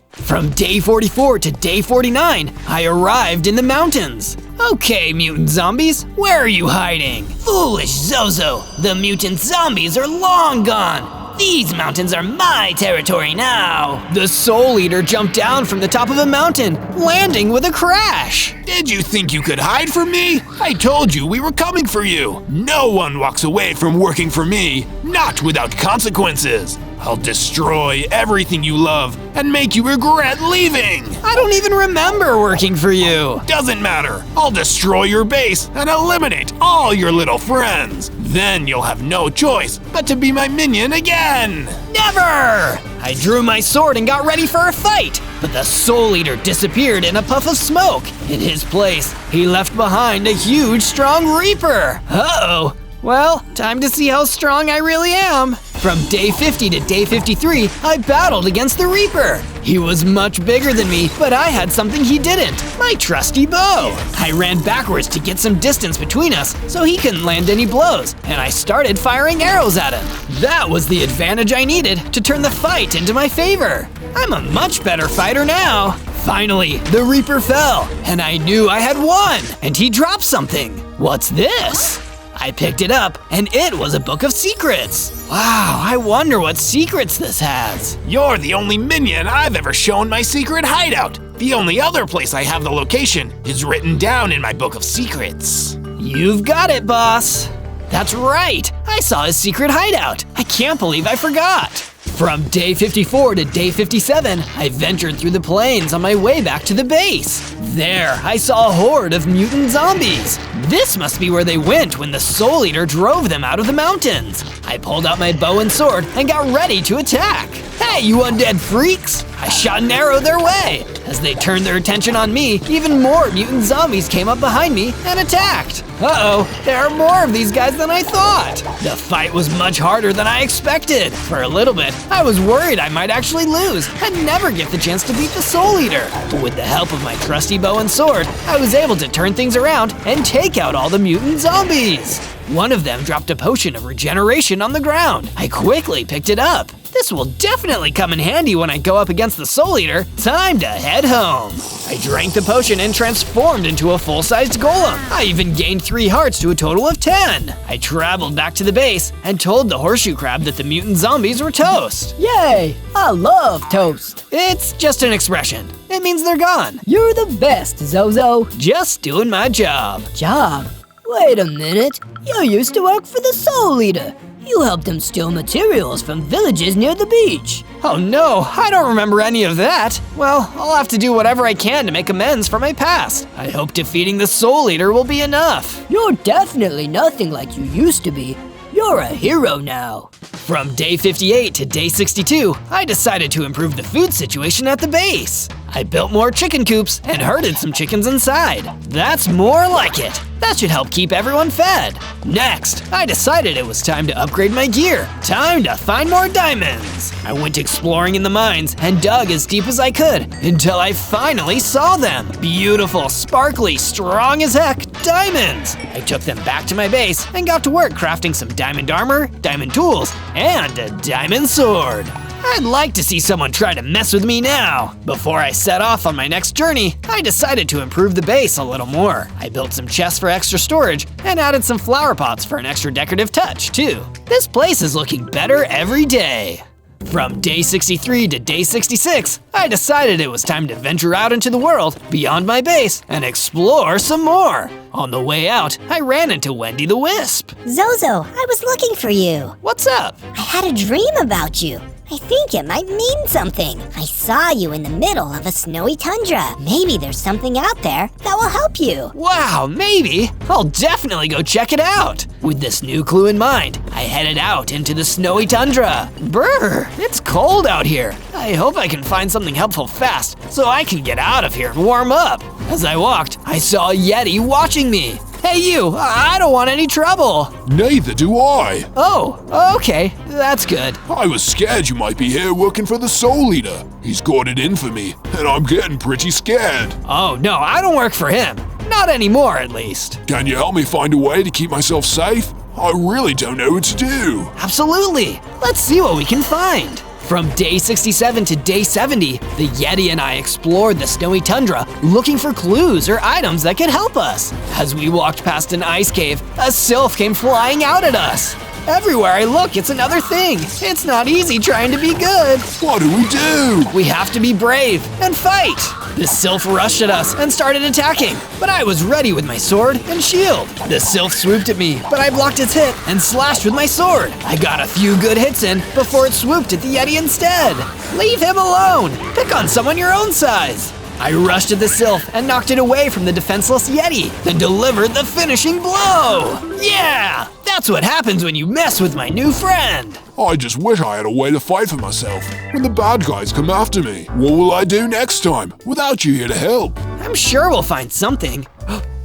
From day 44 to day 49, I arrived in the mountains. Okay, mutant zombies, where are you hiding? Foolish Zozo, the mutant zombies are long gone. These mountains are my territory now. The Soul Eater jumped down from the top of a mountain, landing with a crash. Did you think you could hide from me? I told you we were coming for you. No one walks away from working for me, not without consequences. I'll destroy everything you love and make you regret leaving. I don't even remember working for you. Doesn't matter. I'll destroy your base and eliminate all your little friends. Then you'll have no choice but to be my minion again. Never! I drew my sword and got ready for a fight, but the Soul Eater disappeared in a puff of smoke. In his place, he left behind a huge, strong Reaper. Uh-oh. Well, time to see how strong I really am. From day 50 to day 53, I battled against the Reaper. He was much bigger than me, but I had something he didn't, my trusty bow. I ran backwards to get some distance between us so he couldn't land any blows, and I started firing arrows at him. That was the advantage I needed to turn the fight into my favor. I'm a much better fighter now. Finally, the Reaper fell, and I knew I had won, and he dropped something. What's this? I picked it up, and it was a book of secrets. Wow, I wonder what secrets this has. You're the only minion I've ever shown my secret hideout. The only other place I have the location is written down in my book of secrets. You've got it, boss. That's right, I saw his secret hideout. I can't believe I forgot. From day 54 to day 57, I ventured through the plains on my way back to the base. There, I saw a horde of mutant zombies. This must be where they went when the Soul Eater drove them out of the mountains. I pulled out my bow and sword and got ready to attack. Hey, you undead freaks! I shot an arrow their way. As they turned their attention on me, even more mutant zombies came up behind me and attacked. Uh-oh, there are more of these guys than I thought. The fight was much harder than I expected. For a little bit, I was worried I might actually lose and never get the chance to beat the Soul Eater. But with the help of my trusty bow and sword, I was able to turn things around and take out all the mutant zombies. One of them dropped a potion of regeneration on the ground. I quickly picked it up. This will definitely come in handy when I go up against the Soul Eater. Time to head home. I drank the potion and transformed into a full-sized golem. I even gained 3 hearts to a total of 10. I traveled back to the base and told the horseshoe crab that the mutant zombies were toast. Yay! I love toast. It's just an expression. It means they're gone. You're the best, Zozo. Just doing my job. Job? Wait a minute. You used to work for the Soul Eater. You helped him steal materials from villages near the beach. Oh no, I don't remember any of that. Well, I'll have to do whatever I can to make amends for my past. I hope defeating the Soul Eater will be enough. You're definitely nothing like you used to be. You're a hero now. From day 58 to day 62, I decided to improve the food situation at the base. I built more chicken coops and herded some chickens inside. That's more like it. That should help keep everyone fed. Next, I decided it was time to upgrade my gear. Time to find more diamonds. I went exploring in the mines and dug as deep as I could until I finally saw them. Beautiful, sparkly, strong as heck diamonds. I took them back to my base and got to work crafting some diamond armor, diamond tools, and a diamond sword. I'd like to see someone try to mess with me now. Before I set off on my next journey, I decided to improve the base a little more. I built some chests for extra storage and added some flower pots for an extra decorative touch, too. This place is looking better every day. From day 63 to day 66, I decided it was time to venture out into the world beyond my base and explore some more. On the way out, I ran into Wendy the Wisp. Zozo, I was looking for you. What's up? I had a dream about you. I think it might mean something. I saw you in the middle of a snowy tundra. Maybe there's something out there that will help you. Wow, maybe. I'll definitely go check it out. With this new clue in mind, I headed out into the snowy tundra. Brr, it's cold out here. I hope I can find something helpful fast so I can get out of here and warm up. As I walked, I saw a Yeti watching me. Hey you, I don't want any trouble. Neither do I. Oh, okay, that's good. I was scared you might be here working for the Soul Eater. He's got it in for me, and I'm getting pretty scared. Oh no, I don't work for him. Not anymore, at least. Can you help me find a way to keep myself safe? I really don't know what to do. Absolutely. Let's see what we can find. From day 67 to day 70, the Yeti and I explored the snowy tundra looking for clues or items that could help us. As we walked past an ice cave, a sylph came flying out at us. Everywhere I look, it's another thing. It's not easy trying to be good. What do we do? We have to be brave and fight. The sylph rushed at us and started attacking, but I was ready with my sword and shield. The sylph swooped at me, but I blocked its hit and slashed with my sword. I got a few good hits in before it swooped at the Yeti instead. Leave him alone. Pick on someone your own size. I rushed at the sylph and knocked it away from the defenseless Yeti, then delivered the finishing blow. Yeah, that's what happens when you mess with my new friend. I just wish I had a way to fight for myself when the bad guys come after me. What will I do next time without you here to help? I'm sure we'll find something.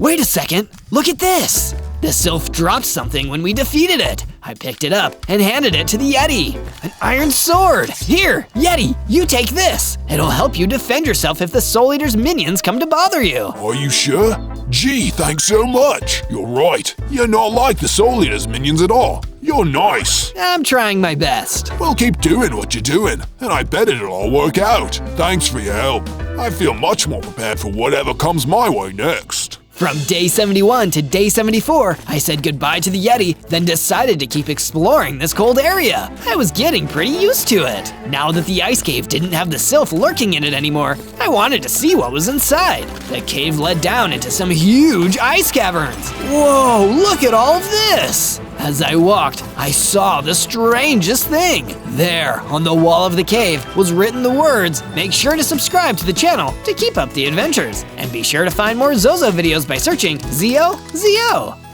Wait a second, look at this. The sylph dropped something when we defeated it. I picked it up and handed it to the Yeti. An iron sword. Here, Yeti, you take this. It'll help you defend yourself if the Soul Eater's minions come to bother you. Are you sure? Gee, thanks so much. You're right. You're not like the Soul Eater's minions at all. You're nice. I'm trying my best. Well, keep doing what you're doing, and I bet it'll all work out. Thanks for your help. I feel much more prepared for whatever comes my way next. From day 71 to day 74, I said goodbye to the Yeti, then decided to keep exploring this cold area. I was getting pretty used to it. Now that the ice cave didn't have the sylph lurking in it anymore, I wanted to see what was inside. The cave led down into some huge ice caverns. Whoa, look at all of this! As I walked, I saw the strangest thing. There, on the wall of the cave, was written the words, "Make sure to subscribe to the channel to keep up the adventures, and be sure to find more Zozo videos by searching ZO.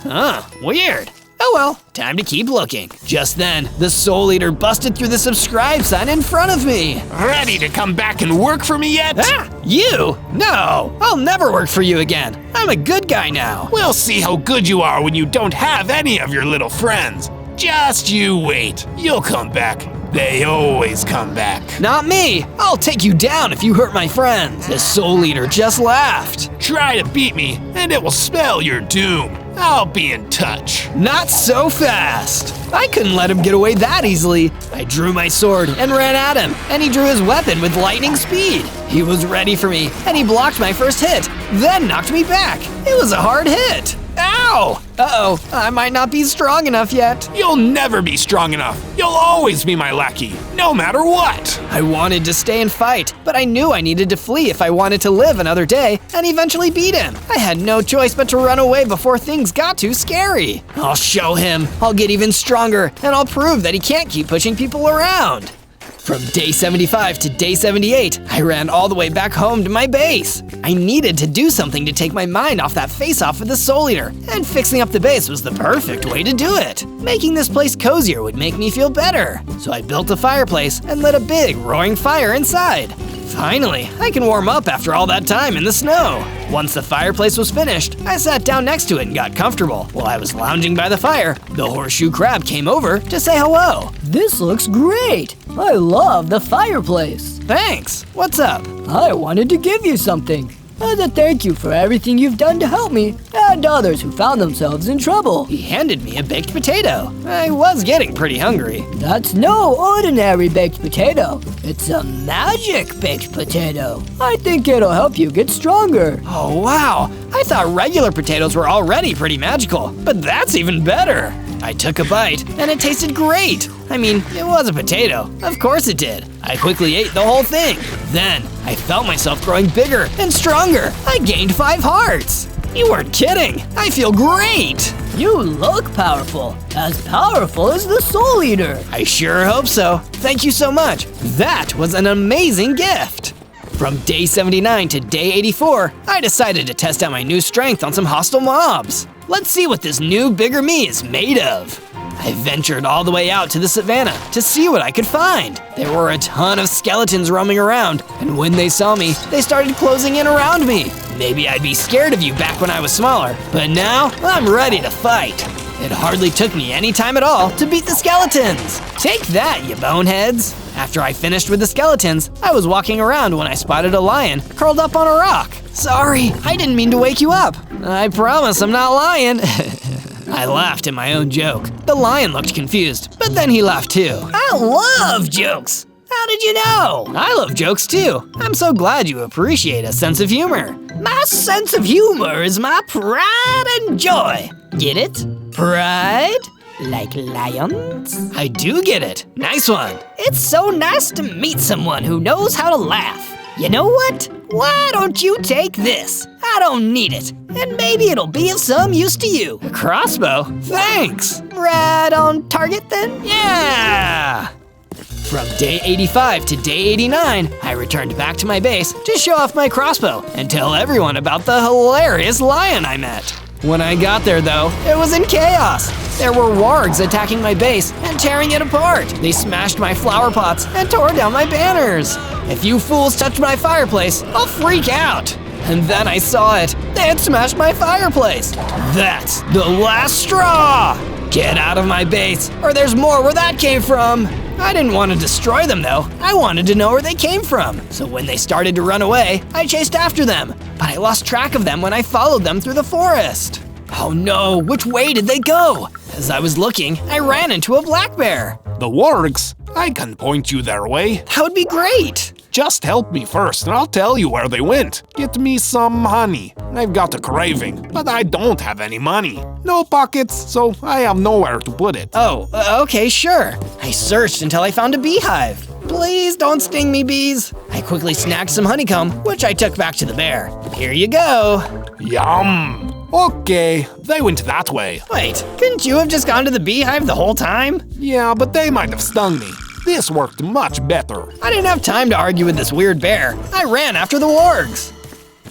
Huh, weird. Oh well, time to keep looking. Just then, the Soul Eater busted through the subscribe sign in front of me. Ready to come back and work for me yet? Ah, you? No, I'll never work for you again. I'm a good guy now. We'll see how good you are when you don't have any of your little friends. Just you wait, you'll come back. They always come back. Not me. I'll take you down if you hurt my friends. The Soul Eater just laughed. Try to beat me, and it will spell your doom. I'll be in touch. Not so fast. I couldn't let him get away that easily. I drew my sword and ran at him, and he drew his weapon with lightning speed. He was ready for me, and he blocked my first hit, then knocked me back. It was a hard hit. Ow! Uh-oh, I might not be strong enough yet. You'll never be strong enough. You'll always be my lackey, no matter what. I wanted to stay and fight, but I knew I needed to flee if I wanted to live another day and eventually beat him. I had no choice but to run away before things got too scary. I'll show him. I'll get even stronger, and I'll prove that he can't keep pushing people around. From day 75 to day 78, I ran all the way back home to my base. I needed to do something to take my mind off that face-off with the Soul Eater, and fixing up the base was the perfect way to do it. Making this place cozier would make me feel better. So I built a fireplace and lit a big, roaring fire inside. Finally, I can warm up after all that time in the snow. Once the fireplace was finished, I sat down next to it and got comfortable. While I was lounging by the fire, the horseshoe crab came over to say hello. This looks great. I love the fireplace. Thanks. What's up? I wanted to give you something. As a thank you for everything you've done to help me and others who found themselves in trouble. He handed me a baked potato. I was getting pretty hungry. That's no ordinary baked potato. It's a magic baked potato. I think it'll help you get stronger. Oh, wow. I thought regular potatoes were already pretty magical, but that's even better. I took a bite, and it tasted great. I mean, it was a potato. Of course it did. I quickly ate the whole thing. Then, I felt myself growing bigger and stronger. I gained 5 hearts. You weren't kidding. I feel great. You look powerful as the Soul Eater. I sure hope so. Thank you so much. That was an amazing gift. From day 79 to day 84, I decided to test out my new strength on some hostile mobs. Let's see what this new, bigger me is made of. I ventured all the way out to the savannah to see what I could find. There were a ton of skeletons roaming around, and when they saw me, they started closing in around me. Maybe I'd be scared of you back when I was smaller, but now I'm ready to fight. It hardly took me any time at all to beat the skeletons. Take that, you boneheads. After I finished with the skeletons, I was walking around when I spotted a lion curled up on a rock. Sorry, I didn't mean to wake you up. I promise I'm not lying. I laughed at my own joke. The lion looked confused, but then he laughed too. I love jokes. How did you know? I love jokes too. I'm so glad you appreciate a sense of humor. My sense of humor is my pride and joy. Get it? Pride? Like lions? I do get it. Nice one. It's so nice to meet someone who knows how to laugh. You know what? Why don't you take this? I don't need it. And maybe it'll be of some use to you. A crossbow? Thanks. Right on target then? Yeah! From day 85 to day 89, I returned back to my base to show off my crossbow and tell everyone about the hilarious lion I met. When I got there though, it was in chaos. There were wargs attacking my base and tearing it apart. They smashed my flower pots and tore down my banners. If you fools touch my fireplace, I'll freak out. And then I saw it. They had smashed my fireplace. That's the last straw. Get out of my base, or there's more where that came from. I didn't want to destroy them though. I wanted to know where they came from. So when they started to run away, I chased after them. But I lost track of them when I followed them through the forest. Oh no, which way did they go? As I was looking, I ran into a black bear. The wargs? I can point you their way. That would be great. Just help me first and I'll tell you where they went. Get me some honey. I've got a craving, but I don't have any money. No pockets, so I have nowhere to put it. Oh, okay, sure. I searched until I found a beehive. Please don't sting me, bees. I quickly snagged some honeycomb, which I took back to the bear. Here you go. Yum. Okay, they went that way. Wait, couldn't you have just gone to the beehive the whole time? Yeah, but they might have stung me. This worked much better. I didn't have time to argue with this weird bear. I ran after the wargs.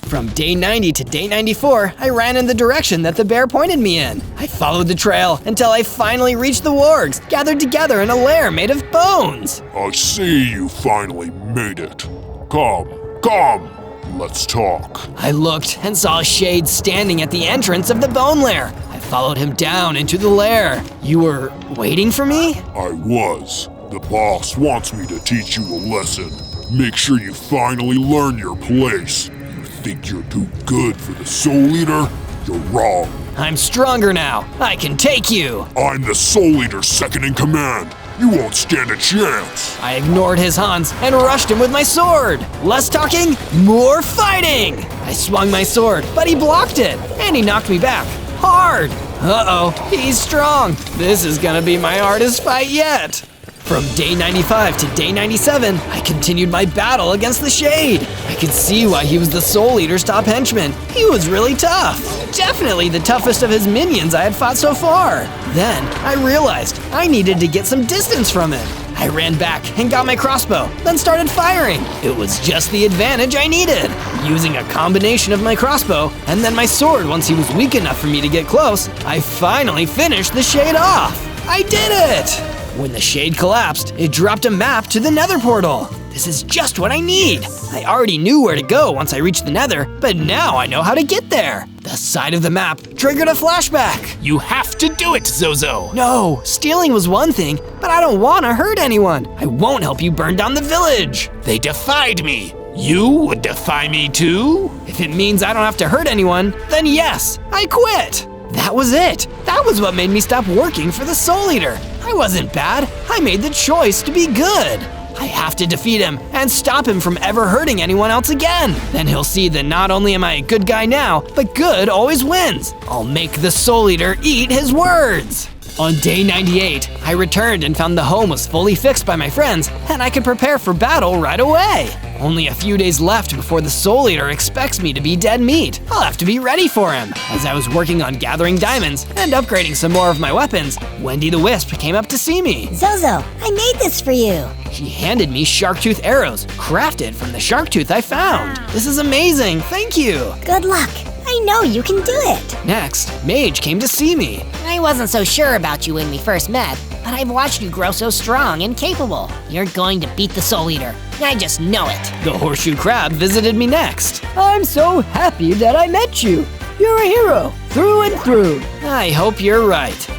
From day 90 to day 94, I ran in the direction that the bear pointed me in. I followed the trail until I finally reached the wargs, gathered together in a lair made of bones. I see you finally made it. Come, let's talk. I looked and saw a shade standing at the entrance of the bone lair. I followed him down into the lair. You were waiting for me? I was. The boss wants me to teach you a lesson. Make sure you finally learn your place. You think you're too good for the Soul Eater? You're wrong. I'm stronger now. I can take you. I'm the Soul Eater's second in command. You won't stand a chance. I ignored his Hans and rushed him with my sword. Less talking, more fighting. I swung my sword, but he blocked it, and he knocked me back hard. Uh-oh, he's strong. This is gonna be my hardest fight yet. From day 95 to day 97, I continued my battle against the Shade. I could see why he was the Soul Eater's top henchman. He was really tough. Definitely the toughest of his minions I had fought so far. Then I realized I needed to get some distance from him. I ran back and got my crossbow, then started firing. It was just the advantage I needed. Using a combination of my crossbow and then my sword once he was weak enough for me to get close, I finally finished the Shade off. I did it! When the Shade collapsed, it dropped a map to the Nether portal. This is just what I need. I already knew where to go once I reached the Nether, but now I know how to get there. The side of the map triggered a flashback. You have to do it, Zozo. No, stealing was one thing, but I don't want to hurt anyone. I won't help you burn down the village. They defied me. You would defy me too? If it means I don't have to hurt anyone, then yes, I quit. That was it. That was what made me stop working for the Soul Eater. I wasn't bad. I made the choice to be good. I have to defeat him and stop him from ever hurting anyone else again. Then he'll see that not only am I a good guy now, but good always wins. I'll make the Soul Eater eat his words. On day 98, I returned and found the home was fully fixed by my friends, and I could prepare for battle right away. Only a few days left before the Soul Eater expects me to be dead meat. I'll have to be ready for him. As I was working on gathering diamonds and upgrading some more of my weapons, Wendy the Wisp came up to see me. Zozo, I made this for you. She handed me shark tooth arrows, crafted from the shark tooth I found. This is amazing, thank you. Good luck. I know you can do it. Next, Mage came to see me. I I wasn't so sure about you when we first met, but I've watched you grow so strong and capable. You're going to beat the Soul Eater. I just know it. The horseshoe crab visited me next. I'm so happy that I met you. You're a hero, through and through. I hope you're right.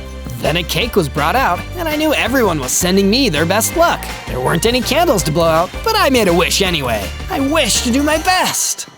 Then a cake was brought out, and I knew everyone was sending me their best luck. There weren't any candles to blow out, but I made a wish anyway. I wished to do my best.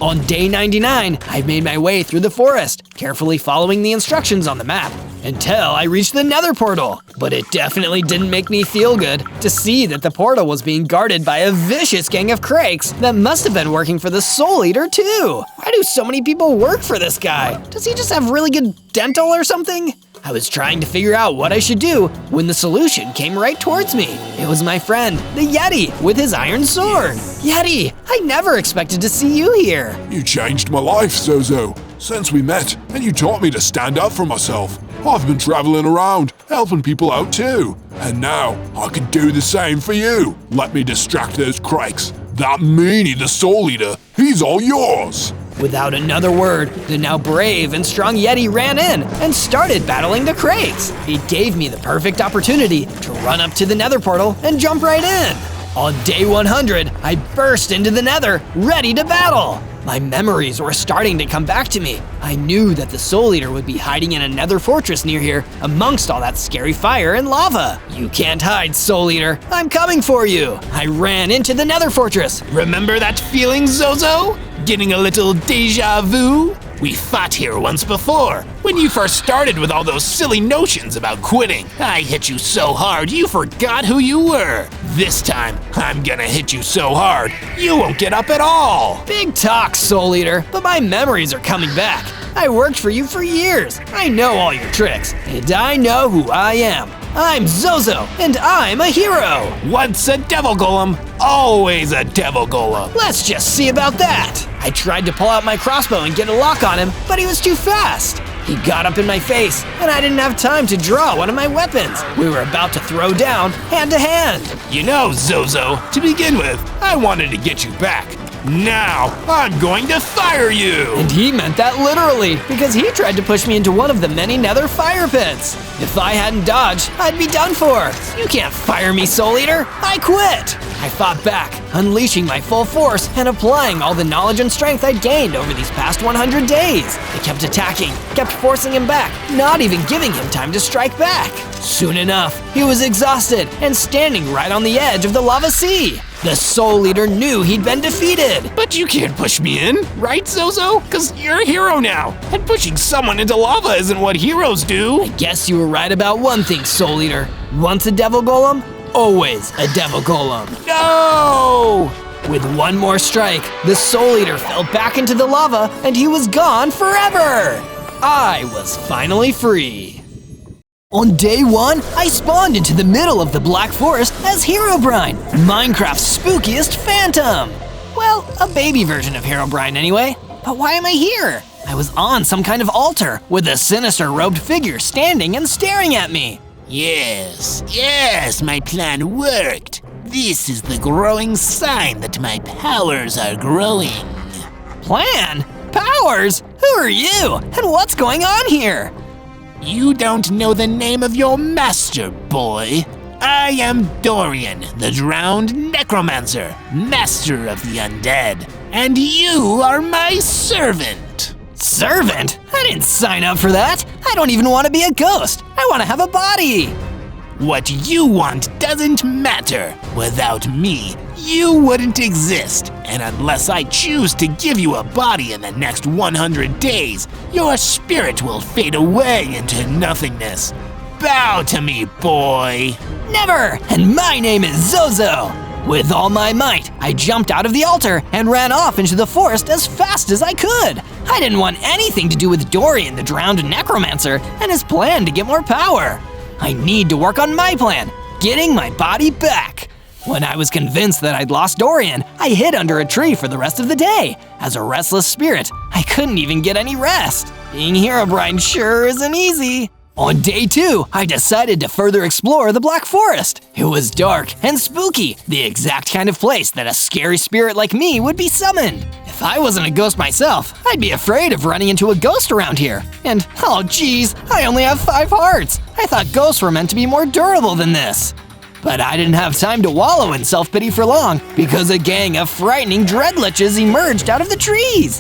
On day 99, I made my way through the forest, carefully following the instructions on the map, until I reached the nether portal. But it definitely didn't make me feel good to see that the portal was being guarded by a vicious gang of Krakes that must have been working for the Soul Eater too. Why do so many people work for this guy? Does he just have really good dental or something? I was trying to figure out what I should do when the solution came right towards me. It was my friend, the Yeti, with his iron sword. Yeti, I never expected to see you here. You changed my life, Zozo. Since we met, and you taught me to stand up for myself. I've been traveling around, helping people out too. And now, I can do the same for you. Let me distract those Krakes. That meanie, the Soul Eater, he's all yours. Without another word, the now brave and strong Yeti ran in and started battling the Krakes. It gave me the perfect opportunity to run up to the nether portal and jump right in. On day 100, I burst into the nether, ready to battle. My memories were starting to come back to me. I knew that the Soul Eater would be hiding in a nether fortress near here, amongst all that scary fire and lava. You can't hide, Soul Eater. I'm coming for you. I ran into the nether fortress. Remember that feeling, Zozo? Getting a little deja vu? We fought here once before, when you first started with all those silly notions about quitting. I hit you so hard you forgot who you were. This time, I'm gonna hit you so hard, you won't get up at all. Big talk, Soul Eater, but my memories are coming back. I worked for you for years. I know all your tricks, and I know who I am. I'm Zozo, and I'm a hero. Once a devil golem, always a devil golem. Let's just see about that. I tried to pull out my crossbow and get a lock on him, but he was too fast. He got up in my face, and I didn't have time to draw one of my weapons. We were about to throw down, hand to hand. You know, Zozo, to begin with, I wanted to get you back. Now, I'm going to fire you! And he meant that literally, because he tried to push me into one of the many nether fire pits. If I hadn't dodged, I'd be done for. You can't fire me, Soul Eater. I quit. I fought back, unleashing my full force and applying all the knowledge and strength I'd gained over these past 100 days. I kept attacking, kept forcing him back, not even giving him time to strike back. Soon enough, he was exhausted and standing right on the edge of the lava sea. The Soul Eater knew he'd been defeated. But you can't push me in, right, Zozo? Because you're a hero now, and pushing someone into lava isn't what heroes do. I guess you were right about one thing, Soul Eater. Once a devil golem, always a devil golem. No! With one more strike, the Soul Eater fell back into the lava and he was gone forever. I was finally free. On day 1, I spawned into the middle of the Black Forest as HEROBRINE, Minecraft's spookiest phantom. Well, a baby version of HEROBRINE anyway. But why am I here? I was on some kind of altar with a sinister robed figure standing and staring at me. Yes, my plan worked. This is the growing sign that my powers are growing. Plan? Powers? Who are you? And what's going on here? You don't know the name of your master, boy. I am Dorian, the drowned necromancer, master of the undead. And you are my servant. Servant? I didn't sign up for that. I don't even want to be a ghost. I want to have a body. What you want doesn't matter. Without me, you wouldn't exist. And unless I choose to give you a body in the next 100 days, your spirit will fade away into nothingness. Bow to me, boy. Never! And my name is Zozo. With all my might, I jumped out of the altar and ran off into the forest as fast as I could. I didn't want anything to do with Dorian, the drowned necromancer, and his plan to get more power. I need to work on my plan, getting my body back. When I was convinced that I'd lost Dorian, I hid under a tree for the rest of the day. As a restless spirit, I couldn't even get any rest. Being HEROBRINE sure isn't easy. On day 2, I decided to further explore the Black Forest. It was dark and spooky, the exact kind of place that a scary spirit like me would be summoned. If I wasn't a ghost myself, I'd be afraid of running into a ghost around here. And, oh geez, I only have 5 hearts. I thought ghosts were meant to be more durable than this. But I didn't have time to wallow in self-pity for long because a gang of frightening dreadliches emerged out of the trees.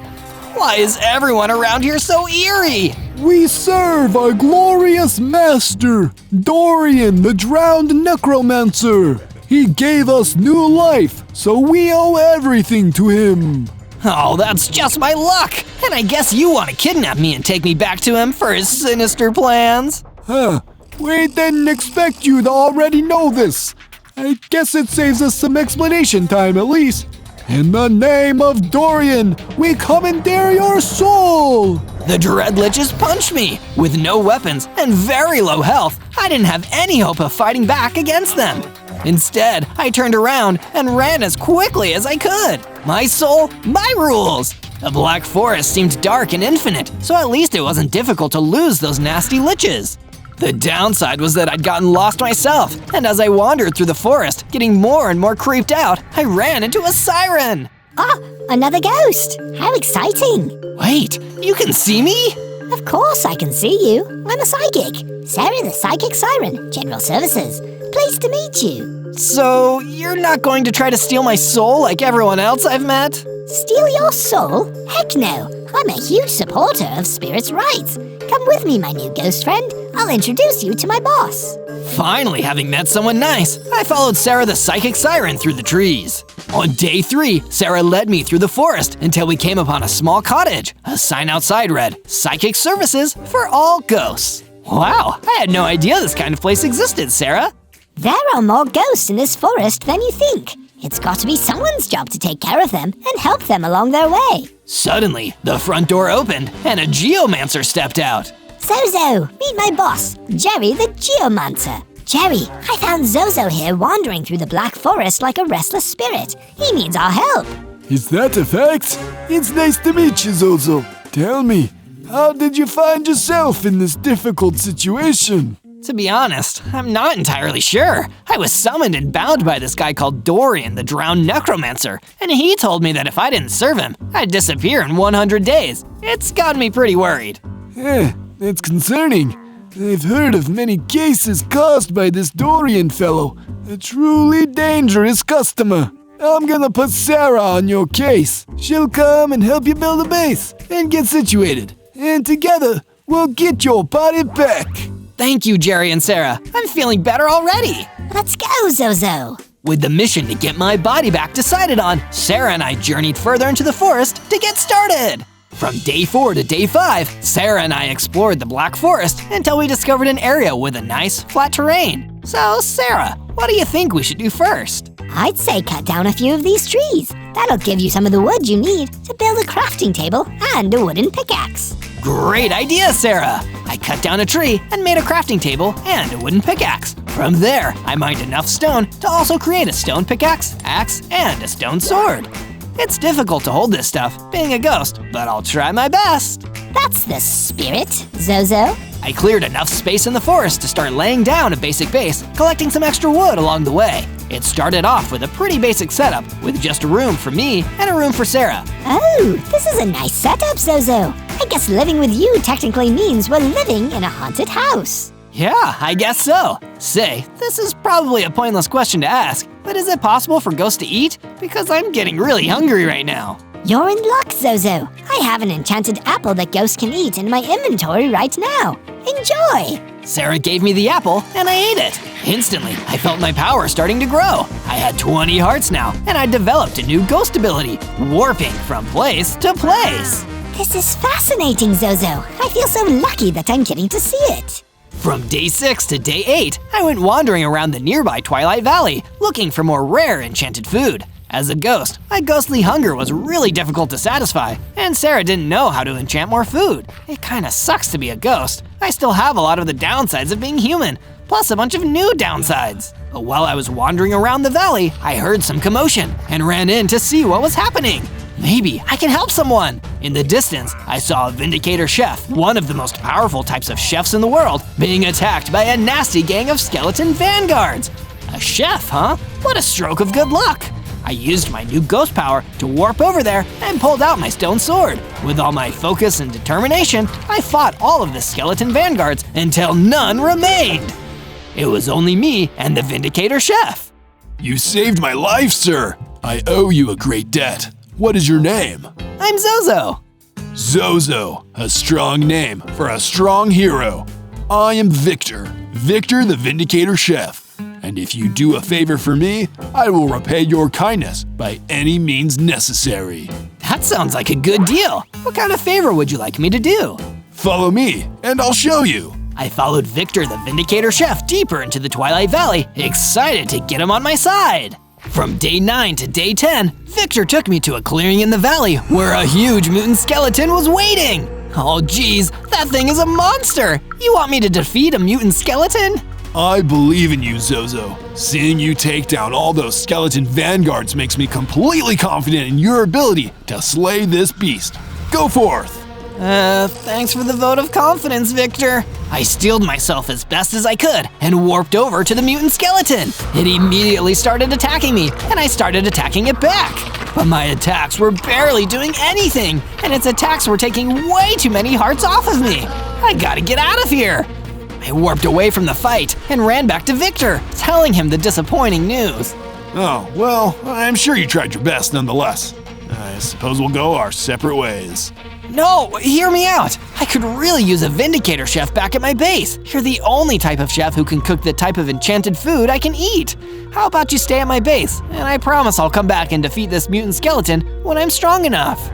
Why is everyone around here so eerie? We serve our glorious master, Dorian, the drowned necromancer. He gave us new life, so we owe everything to him. Oh, that's just my luck! And I guess you want to kidnap me and take me back to him for his sinister plans? Huh. We didn't expect you to already know this. I guess it saves us some explanation time at least. In the name of Dorian, we commandeer your soul! The dreadliches punched me! With no weapons and very low health, I didn't have any hope of fighting back against them. Instead, I turned around and ran as quickly as I could. My soul, my rules! The Black Forest seemed dark and infinite, so at least it wasn't difficult to lose those nasty liches. The downside was that I'd gotten lost myself, and as I wandered through the forest, getting more and more creeped out, I ran into a siren! Oh, another ghost! How exciting! Wait, you can see me? Of course I can see you. I'm a psychic. Sarah the Psychic Siren, General Services. Pleased to meet you. So, you're not going to try to steal my soul like everyone else I've met? Steal your soul? Heck no! I'm a huge supporter of spirits' rights. Come with me, my new ghost friend. I'll introduce you to my boss. Finally, having met someone nice, I followed Sarah the Psychic Siren through the trees. On day 3, Sarah led me through the forest until we came upon a small cottage. A sign outside read, "Psychic Services for all ghosts." Wow, I had no idea this kind of place existed, Sarah. There are more ghosts in this forest than you think. It's got to be someone's job to take care of them and help them along their way. Suddenly, the front door opened and a geomancer stepped out. Zozo, meet my boss, Jerry the Geomancer. Jerry, I found Zozo here wandering through the Black Forest like a restless spirit. He needs our help. Is that a fact? It's nice to meet you, Zozo. Tell me, how did you find yourself in this difficult situation? To be honest, I'm not entirely sure. I was summoned and bound by this guy called Dorian, the drowned necromancer, and he told me that if I didn't serve him, I'd disappear in 100 days. It's got me pretty worried. That's concerning. I've heard of many cases caused by this Dorian fellow, a truly dangerous customer. I'm gonna put Sarah on your case. She'll come and help you build a base and get situated. And together, we'll get your body back. Thank you, Jerry and Sarah. I'm feeling better already. Let's go, Zozo. With the mission to get my body back decided on, Sarah and I journeyed further into the forest to get started. From day 4 to day 5, Sarah and I explored the Black Forest until we discovered an area with a nice, flat terrain. So, Sarah, what do you think we should do first? I'd say cut down a few of these trees. That'll give you some of the wood you need to build a crafting table and a wooden pickaxe. Great idea, Sarah! I cut down a tree and made a crafting table and a wooden pickaxe. From there, I mined enough stone to also create a stone pickaxe, axe, and a stone sword. It's difficult to hold this stuff, being a ghost, but I'll try my best. That's the spirit, Zozo. I cleared enough space in the forest to start laying down a basic base, collecting some extra wood along the way. It started off with a pretty basic setup, with just a room for me and a room for Sarah. Oh, this is a nice setup, Zozo. I guess living with you technically means we're living in a haunted house. Yeah, I guess so. Say, this is probably a pointless question to ask, but is it possible for ghosts to eat? Because I'm getting really hungry right now. You're in luck, Zozo. I have an enchanted apple that ghosts can eat in my inventory right now. Enjoy! Sarah gave me the apple, and I ate it. Instantly, I felt my power starting to grow. I had 20 hearts now, and I developed a new ghost ability, warping from place to place. This is fascinating, Zozo. I feel so lucky that I'm getting to see it. From day 6 to day 8, I went wandering around the nearby Twilight Valley, looking for more rare enchanted food. As a ghost, my ghostly hunger was really difficult to satisfy, and Sarah didn't know how to enchant more food. It kinda sucks to be a ghost. I still have a lot of the downsides of being human, plus a bunch of new downsides. But while I was wandering around the valley, I heard some commotion and ran in to see what was happening. Maybe I can help someone. In the distance, I saw a Vindicator chef, one of the most powerful types of chefs in the world, being attacked by a nasty gang of skeleton vanguards. A chef, huh? What a stroke of good luck. I used my new ghost power to warp over there and pulled out my stone sword. With all my focus and determination, I fought all of the skeleton vanguards until none remained. It was only me and the Vindicator Chef. You saved my life, sir. I owe you a great debt. What is your name? I'm Zozo. Zozo, a strong name for a strong hero. I am Victor, Victor the Vindicator Chef. And if you do a favor for me, I will repay your kindness by any means necessary. That sounds like a good deal. What kind of favor would you like me to do? Follow me, and I'll show you. I followed Victor the Vindicator Chef deeper into the Twilight Valley, excited to get him on my side. From day 9 to day 10, Victor took me to a clearing in the valley where a huge mutant skeleton was waiting. Oh geez, that thing is a monster! You want me to defeat a mutant skeleton? I believe in you, Zozo. Seeing you take down all those skeleton vanguards makes me completely confident in your ability to slay this beast. Go forth! Thanks for the vote of confidence, Victor. I steeled myself as best as I could and warped over to the mutant skeleton. It immediately started attacking me, and I started attacking it back. But my attacks were barely doing anything, and its attacks were taking way too many hearts off of me. I gotta get out of here. I warped away from the fight and ran back to Victor, telling him the disappointing news. Oh, well, I'm sure you tried your best nonetheless. I suppose we'll go our separate ways. No, hear me out. I could really use a Vindicator Chef back at my base. You're the only type of chef who can cook the type of enchanted food I can eat. How about you stay at my base, and I promise I'll come back and defeat this mutant skeleton when I'm strong enough.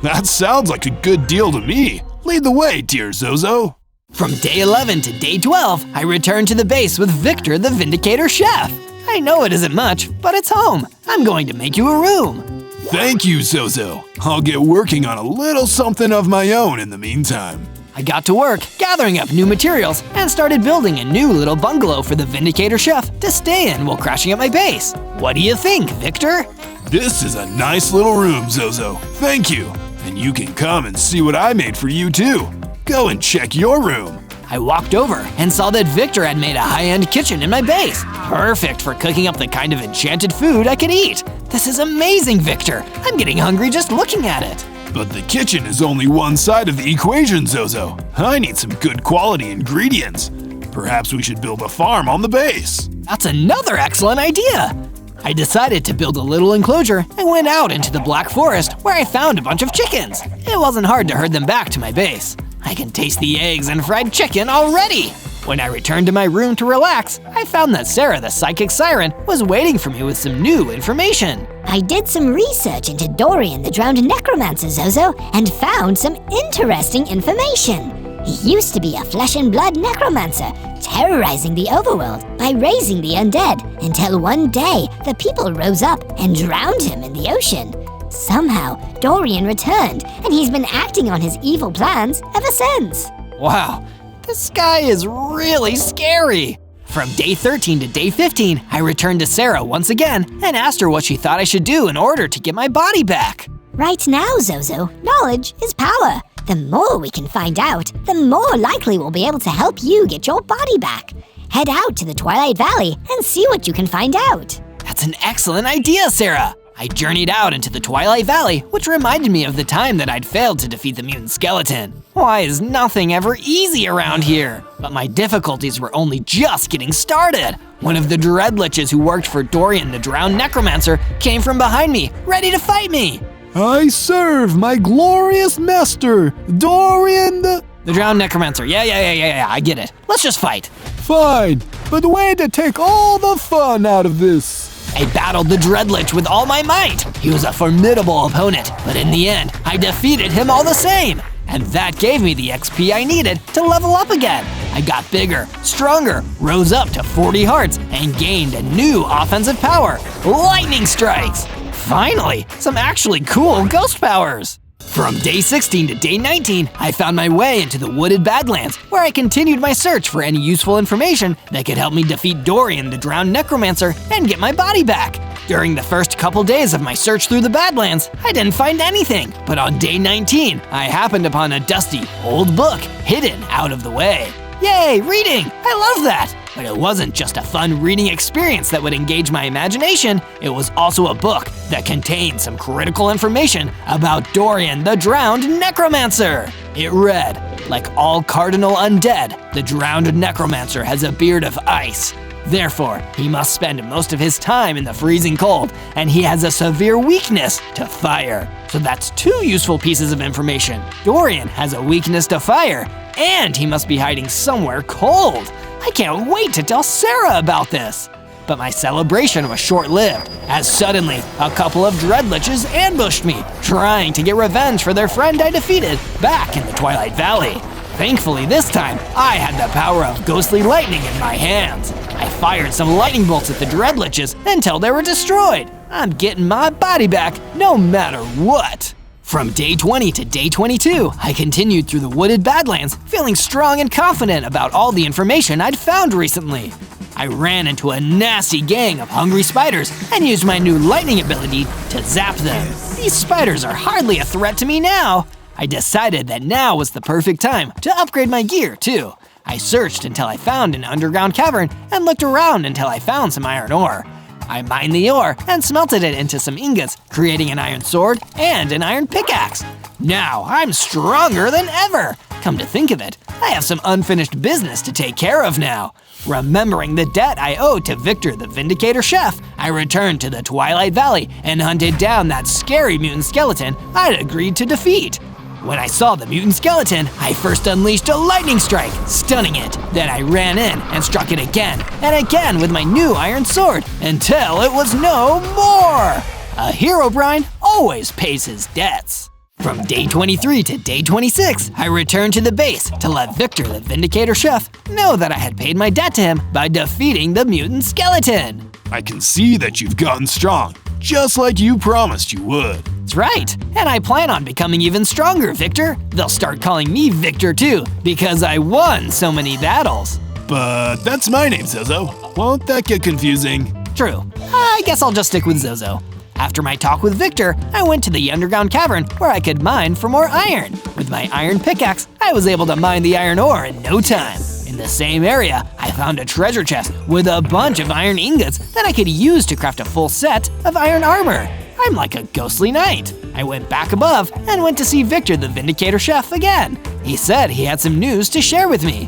That sounds like a good deal to me. Lead the way, dear Zozo. From day 11 to day 12, I returned to the base with Victor the Vindicator Chef. I know it isn't much, but it's home. I'm going to make you a room. Thank you, Zozo. I'll get working on a little something of my own in the meantime. I got to work, gathering up new materials, and started building a new little bungalow for the Vindicator Chef to stay in while crashing at my base. What do you think, Victor? This is a nice little room, Zozo. Thank you. And you can come and see what I made for you too. Go and check your room. I walked over and saw that Victor had made a high-end kitchen in my base. Perfect for cooking up the kind of enchanted food I could eat. This is amazing, Victor. I'm getting hungry just looking at it. But the kitchen is only one side of the equation, Zozo. I need some good quality ingredients. Perhaps we should build a farm on the base. That's another excellent idea. I decided to build a little enclosure and went out into the Black Forest where I found a bunch of chickens. It wasn't hard to herd them back to my base. I can taste the eggs and fried chicken already. When I returned to my room to relax, I found that Sarah the Psychic Siren was waiting for me with some new information. I did some research into Dorian the Drowned Necromancer, Zozo, and found some interesting information. He used to be a flesh and blood necromancer, terrorizing the overworld by raising the undead, until one day the people rose up and drowned him in the ocean. Somehow, Dorian returned, and he's been acting on his evil plans ever since. Wow, this guy is really scary. From day 13 to day 15, I returned to Sarah once again and asked her what she thought I should do in order to get my body back. Right now, Zozo, knowledge is power. The more we can find out, the more likely we'll be able to help you get your body back. Head out to the Twilight Valley and see what you can find out. That's an excellent idea, Sarah. I journeyed out into the Twilight Valley, which reminded me of the time that I'd failed to defeat the mutant skeleton. Why is nothing ever easy around here? But my difficulties were only just getting started. One of the Dreadliches who worked for Dorian the Drowned Necromancer came from behind me, ready to fight me. I serve my glorious master, Dorian the Drowned Necromancer, yeah, I get it. Let's just fight. Fine, but way to take all the fun out of this. I battled the Dreadlich with all my might. He was a formidable opponent, but in the end, I defeated him all the same. And that gave me the XP I needed to level up again. I got bigger, stronger, rose up to 40 hearts, and gained a new offensive power, Lightning Strikes. Finally, some actually cool ghost powers. From day 16 to day 19, I found my way into the wooded Badlands, where I continued my search for any useful information that could help me defeat Dorian the Drowned Necromancer and get my body back. During the first couple days of my search through the Badlands, I didn't find anything, but on day 19, I happened upon a dusty, old book hidden out of the way. Yay, reading! I love that! But it wasn't just a fun reading experience that would engage my imagination, it was also a book that contained some critical information about Dorian the Drowned Necromancer. It read, "Like all cardinal undead, the drowned necromancer has a beard of ice. Therefore, he must spend most of his time in the freezing cold, and he has a severe weakness to fire." So that's 2 useful pieces of information. Dorian has a weakness to fire, and he must be hiding somewhere cold. I can't wait to tell Sarah about this. But my celebration was short-lived, as suddenly a couple of dreadliches ambushed me, trying to get revenge for their friend I defeated back in the Twilight Valley. Thankfully this time, I had the power of ghostly lightning in my hands. I fired some lightning bolts at the dreadliches until they were destroyed. I'm getting my body back no matter what. From day 20 to day 22, I continued through the wooded Badlands, feeling strong and confident about all the information I'd found recently. I ran into a nasty gang of hungry spiders and used my new lightning ability to zap them. These spiders are hardly a threat to me now. I decided that now was the perfect time to upgrade my gear too. I searched until I found an underground cavern and looked around until I found some iron ore. I mined the ore and smelted it into some ingots, creating an iron sword and an iron pickaxe. Now I'm stronger than ever. Come to think of it, I have some unfinished business to take care of now. Remembering the debt I owed to Victor the Vindicator Chef, I returned to the Twilight Valley and hunted down that scary mutant skeleton I'd agreed to defeat. When I saw the mutant skeleton, I first unleashed a lightning strike, stunning it. Then I ran in and struck it again and again with my new iron sword until it was no more. A HEROBRINE always pays his debts. From day 23 to day 26, I returned to the base to let Victor the Vindicator Chef know that I had paid my debt to him by defeating the mutant skeleton. I can see that you've gotten strong, just like you promised you would. That's right, and I plan on becoming even stronger, Victor. They'll start calling me Victor too, because I won so many battles. But that's my name, Zozo. Won't that get confusing? True. I guess I'll just stick with Zozo. After my talk with Victor, I went to the underground cavern where I could mine for more iron. With my iron pickaxe, I was able to mine the iron ore in no time. In the same area, I found a treasure chest with a bunch of iron ingots that I could use to craft a full set of iron armor. I'm like a ghostly knight. I went back above and went to see Victor the Vindicator Chef again. He said he had some news to share with me.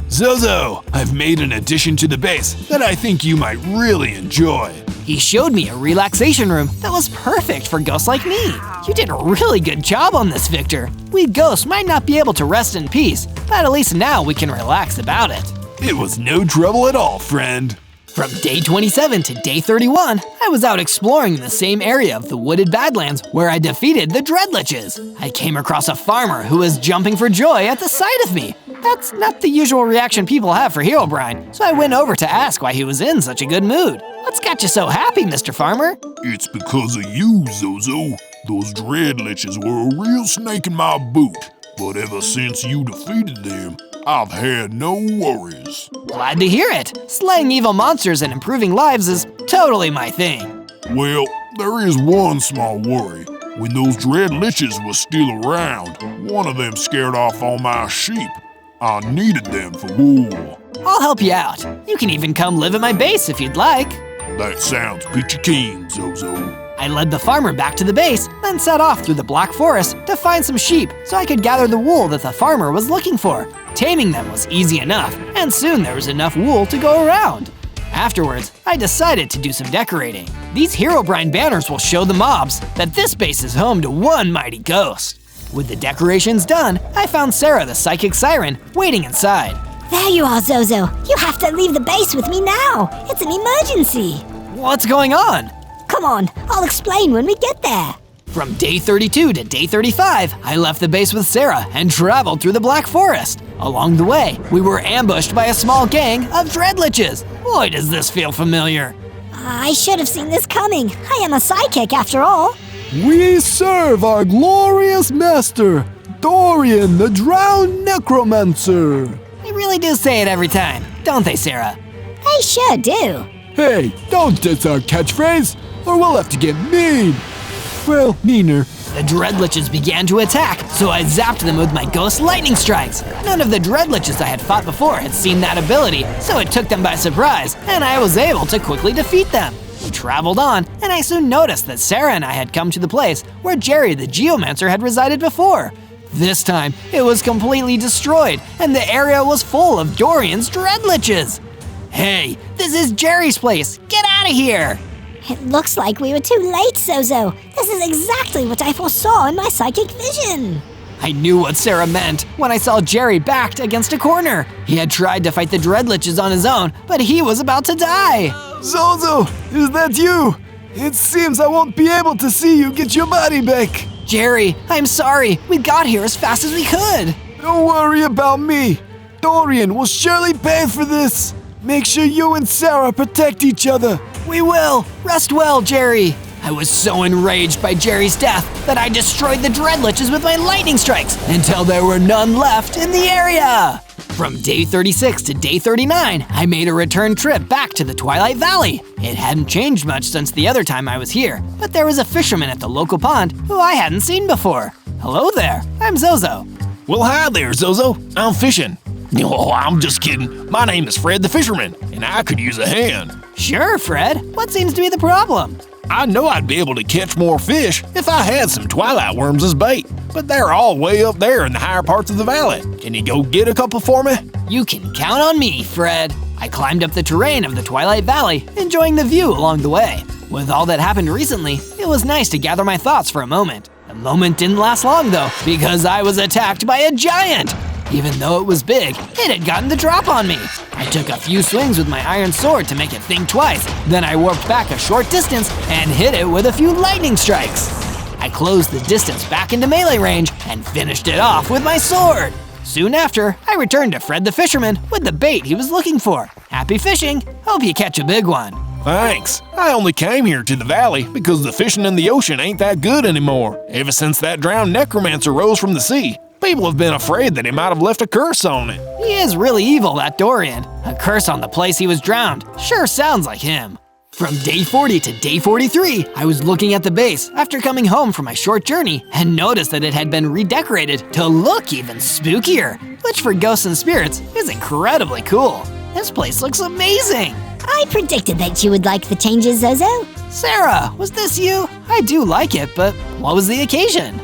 Zozo, I've made an addition to the base that I think you might really enjoy. He showed me a relaxation room that was perfect for ghosts like me. You did a really good job on this, Victor. We ghosts might not be able to rest in peace, but at least now we can relax about it. It was no trouble at all, friend. From day 27 to day 31, I was out exploring the same area of the wooded Badlands where I defeated the dreadliches. I came across a farmer who was jumping for joy at the sight of me. That's not the usual reaction people have for HEROBRINE, so I went over to ask why he was in such a good mood. What's got you so happy, Mr. Farmer? It's because of you, Zozo. Those dreadliches were a real snake in my boot. But ever since you defeated them, I've had no worries. Glad to hear it. Slaying evil monsters and improving lives is totally my thing. Well, there is one small worry. When those dreadliches were still around, one of them scared off all my sheep. I needed them for wool. I'll help you out. You can even come live at my base if you'd like. That sounds pretty keen, Zozo. I led the farmer back to the base, then set off through the Black Forest to find some sheep so I could gather the wool that the farmer was looking for. Taming them was easy enough, and soon there was enough wool to go around. Afterwards, I decided to do some decorating. These HEROBRINE banners will show the mobs that this base is home to one mighty ghost. With the decorations done, I found Sarah the Psychic Siren waiting inside. There you are, Zozo. You have to leave the base with me now. It's an emergency. What's going on? Come on, I'll explain when we get there. From day 32 to day 35, I left the base with Sarah and traveled through the Black Forest. Along the way, we were ambushed by a small gang of dreadliches. Boy, does this feel familiar. I should have seen this coming. I am a psychic after all. We serve our glorious master, Dorian the Drowned Necromancer. They really do say it every time, don't they, Sarah? They sure do. Hey, don't diss our catchphrase, or we'll have to get mean. Well, meaner. The Dreadliches began to attack, so I zapped them with my ghost lightning strikes. None of the Dreadliches I had fought before had seen that ability, so it took them by surprise, and I was able to quickly defeat them. We traveled on, and I soon noticed that Sarah and I had come to the place where Jerry the Geomancer had resided before. This time, it was completely destroyed, and the area was full of Dorian's Dreadliches. Hey, this is Jerry's place. Get out of here! It looks like we were too late, Zozo. This is exactly what I foresaw in my psychic vision. I knew what Sarah meant when I saw Jerry backed against a corner. He had tried to fight the Dreadliches on his own, but he was about to die. Zozo, is that you? It seems I won't be able to see you get your body back. Jerry, I'm sorry. We got here as fast as we could. Don't worry about me. Dorian will surely pay for this. Make sure you and Sarah protect each other. We will. Rest well, Jerry. I was so enraged by Jerry's death that I destroyed the Dreadliches with my lightning strikes until there were none left in the area. From day 36 to day 39, I made a return trip back to the Twilight Valley. It hadn't changed much since the other time I was here, but there was a fisherman at the local pond who I hadn't seen before. Hello there, I'm Zozo. Well, hi there, Zozo. I'm fishing. Oh, I'm just kidding. My name is Fred the Fisherman, and I could use a hand. Sure, Fred. What seems to be the problem? I know I'd be able to catch more fish if I had some twilight worms as bait, but they're all way up there in the higher parts of the valley. Can you go get a couple for me? You can count on me, Fred. I climbed up the terrain of the Twilight Valley, enjoying the view along the way. With all that happened recently, it was nice to gather my thoughts for a moment. The moment didn't last long though, because I was attacked by a giant. Even though it was big, it had gotten the drop on me. I took a few swings with my iron sword to make it think twice. Then I warped back a short distance and hit it with a few lightning strikes. I closed the distance back into melee range and finished it off with my sword. Soon after, I returned to Fred the Fisherman with the bait he was looking for. Happy fishing. Hope you catch a big one. Thanks. I only came here to the valley because the fishing in the ocean ain't that good anymore. Ever since that drowned necromancer rose from the sea, people have been afraid that he might have left a curse on it. He is really evil, that Dorian. A curse on the place he was drowned. Sure sounds like him. From day 40 to day 43, I was looking at the base after coming home from my short journey and noticed that it had been redecorated to look even spookier, which for ghosts and spirits is incredibly cool. This place looks amazing. I predicted that you would like the changes, Zozo. Sarah, was this you? I do like it, but what was the occasion?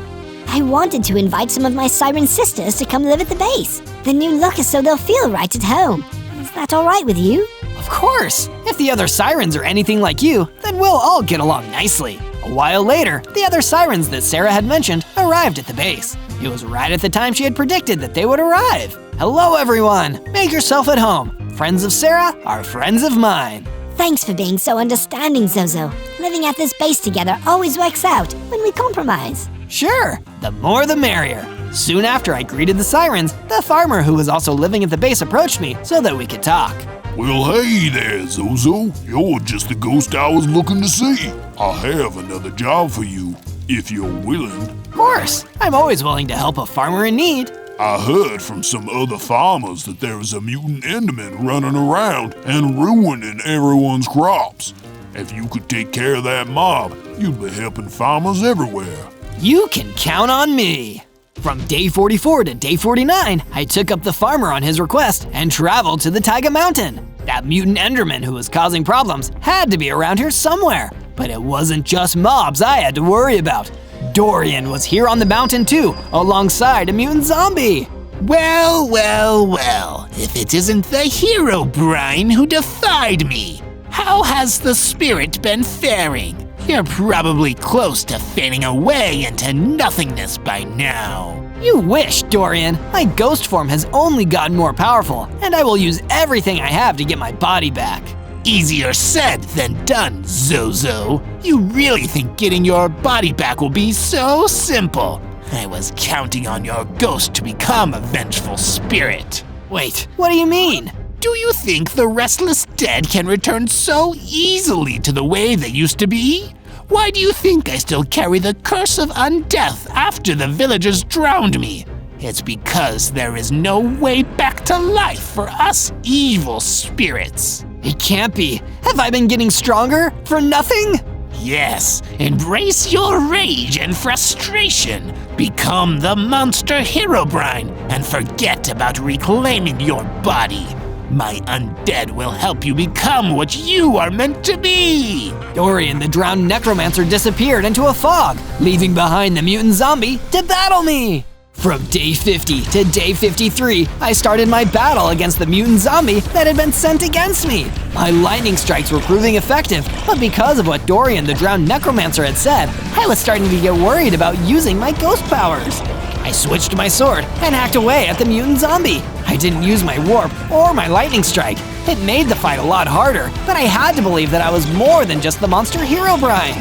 I wanted to invite some of my siren sisters to come live at the base. The new look is so they'll feel right at home. Is that all right with you? Of course! If the other sirens are anything like you, then we'll all get along nicely. A while later, the other sirens that Sarah had mentioned arrived at the base. It was right at the time she had predicted that they would arrive. Hello everyone! Make yourself at home. Friends of Sarah are friends of mine. Thanks for being so understanding, Zozo. Living at this base together always works out when we compromise. Sure, the more the merrier. Soon after I greeted the sirens, the farmer who was also living at the base approached me so that we could talk. Well, hey there, Zozo. You're just the ghost I was looking to see. I have another job for you, if you're willing. Of course, I'm always willing to help a farmer in need. I heard from some other farmers that there is a mutant Enderman running around and ruining everyone's crops. If you could take care of that mob, you'd be helping farmers everywhere. You can count on me. From day 44 to day 49, I took up the farmer on his request and traveled to the Taiga Mountain. That mutant Enderman who was causing problems had to be around here somewhere. But it wasn't just mobs I had to worry about. Dorian was here on the mountain too, alongside a mutant zombie. Well, well, well, if it isn't the HEROBRINE who defied me. How has the spirit been faring? You're probably close to fading away into nothingness by now. You wish, Dorian. My ghost form has only gotten more powerful, and I will use everything I have to get my body back. Easier said than done, Zozo. You really think getting your body back will be so simple? I was counting on your ghost to become a vengeful spirit. Wait, what do you mean? Do you think the restless dead can return so easily to the way they used to be? Why do you think I still carry the curse of undeath after the villagers drowned me? It's because there is no way back to life for us evil spirits. It can't be. Have I been getting stronger for nothing? Yes, embrace your rage and frustration. Become the monster HEROBRINE and forget about reclaiming your body. My undead will help you become what you are meant to be. Dorian the drowned necromancer disappeared into a fog, leaving behind the mutant zombie to battle me. From day 50 to day 53, I started my battle against the mutant zombie that had been sent against me. My lightning strikes were proving effective, but because of what Dorian the drowned necromancer had said, I was starting to get worried about using my ghost powers. I switched to my sword and hacked away at the mutant zombie. I didn't use my warp or my lightning strike. It made the fight a lot harder, but I had to believe that I was more than just the monster HEROBRINE.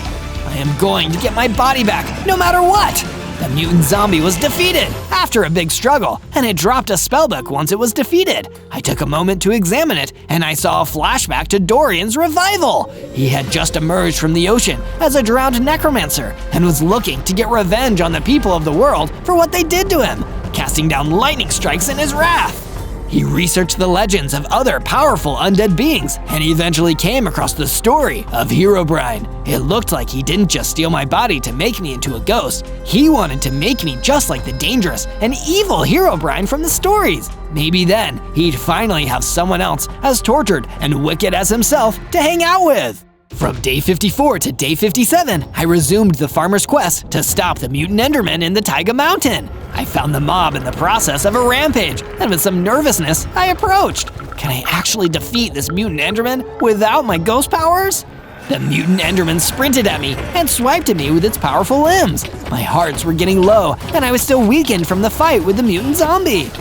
I am going to get my body back, no matter what! The mutant zombie was defeated after a big struggle, and it dropped a spellbook once it was defeated. I took a moment to examine it, and I saw a flashback to Dorian's revival. He had just emerged from the ocean as a drowned necromancer and was looking to get revenge on the people of the world for what they did to him, casting down lightning strikes in his wrath. He researched the legends of other powerful undead beings, and he eventually came across the story of HEROBRINE. It looked like he didn't just steal my body to make me into a ghost. He wanted to make me just like the dangerous and evil HEROBRINE from the stories. Maybe then he'd finally have someone else as tortured and wicked as himself to hang out with. From day 54 to day 57, I resumed the farmer's quest to stop the mutant Enderman in the Taiga Mountain. I found the mob in the process of a rampage, and with some nervousness, I approached. Can I actually defeat this mutant Enderman without my ghost powers? The mutant Enderman sprinted at me and swiped at me with its powerful limbs. My hearts were getting low, and I was still weakened from the fight with the mutant zombie.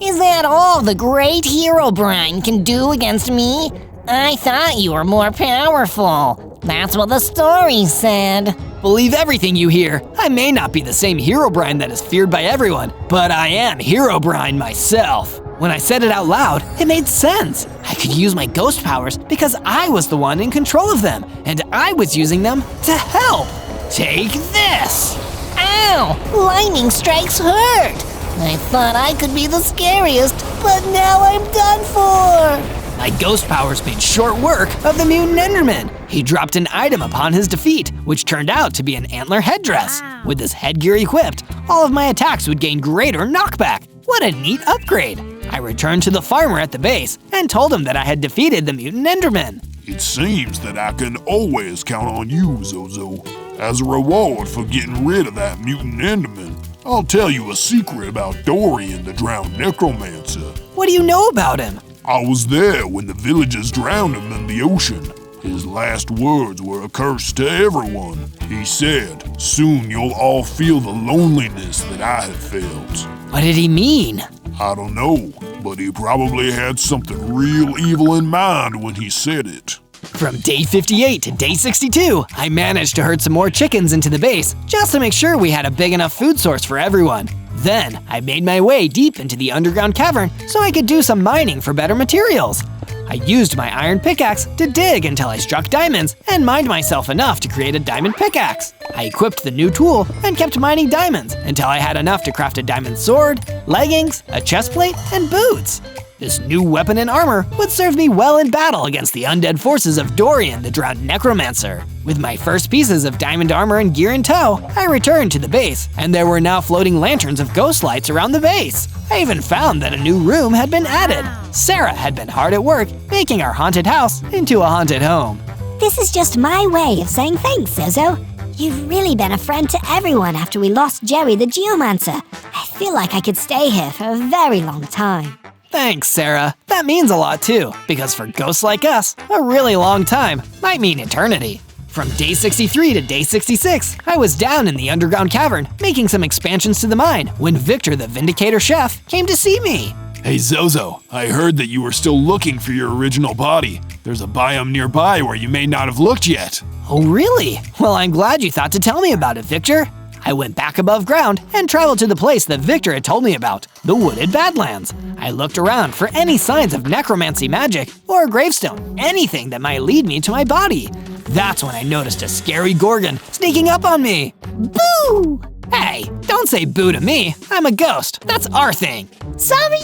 Is that all the great HEROBRINE can do against me? I thought you were more powerful. That's what the story said. Believe everything you hear. I may not be the same HEROBRINE that is feared by everyone, but I am HEROBRINE myself. When I said it out loud, it made sense. I could use my ghost powers because I was the one in control of them, and I was using them to help. Take this! Ow! Lightning strikes hurt! I thought I could be the scariest, but now I'm done for! My ghost powers made short work of the mutant Enderman. He dropped an item upon his defeat, which turned out to be an antler headdress. With this headgear equipped, all of my attacks would gain greater knockback. What a neat upgrade. I returned to the farmer at the base and told him that I had defeated the mutant Enderman. It seems that I can always count on you, Zozo. As a reward for getting rid of that mutant Enderman, I'll tell you a secret about Dorian the drowned necromancer. What do you know about him? I was there when the villagers drowned him in the ocean. His last words were a curse to everyone. He said, "Soon you'll all feel the loneliness that I have felt." What did he mean? I don't know, but he probably had something real evil in mind when he said it. From day 58 to day 62, I managed to herd some more chickens into the base just to make sure we had a big enough food source for everyone. Then, I made my way deep into the underground cavern so I could do some mining for better materials. I used my iron pickaxe to dig until I struck diamonds and mined myself enough to create a diamond pickaxe. I equipped the new tool and kept mining diamonds until I had enough to craft a diamond sword, leggings, a chest plate, and boots. This new weapon and armor would serve me well in battle against the undead forces of Dorian the drowned necromancer. With my first pieces of diamond armor and gear in tow, I returned to the base, and there were now floating lanterns of ghost lights around the base. I even found that a new room had been added. Sarah had been hard at work, making our haunted house into a haunted home. This is just my way of saying thanks, Zozo. You've really been a friend to everyone after we lost Jerry the Geomancer. I feel like I could stay here for a very long time. Thanks, Sarah. That means a lot too, because for ghosts like us, a really long time might mean eternity. From day 63 to day 66, I was down in the underground cavern making some expansions to the mine when Victor the Vindicator Chef came to see me. Hey Zozo, I heard that you were still looking for your original body. There's a biome nearby where you may not have looked yet. Oh really? Well, I'm glad you thought to tell me about it, Victor. I went back above ground and traveled to the place that Victor had told me about, the Wooded Badlands. I looked around for any signs of necromancy magic or a gravestone, anything that might lead me to my body. That's when I noticed a scary Gorgon sneaking up on me. Boo! Hey, don't say boo to me. I'm a ghost. That's our thing. Sorry.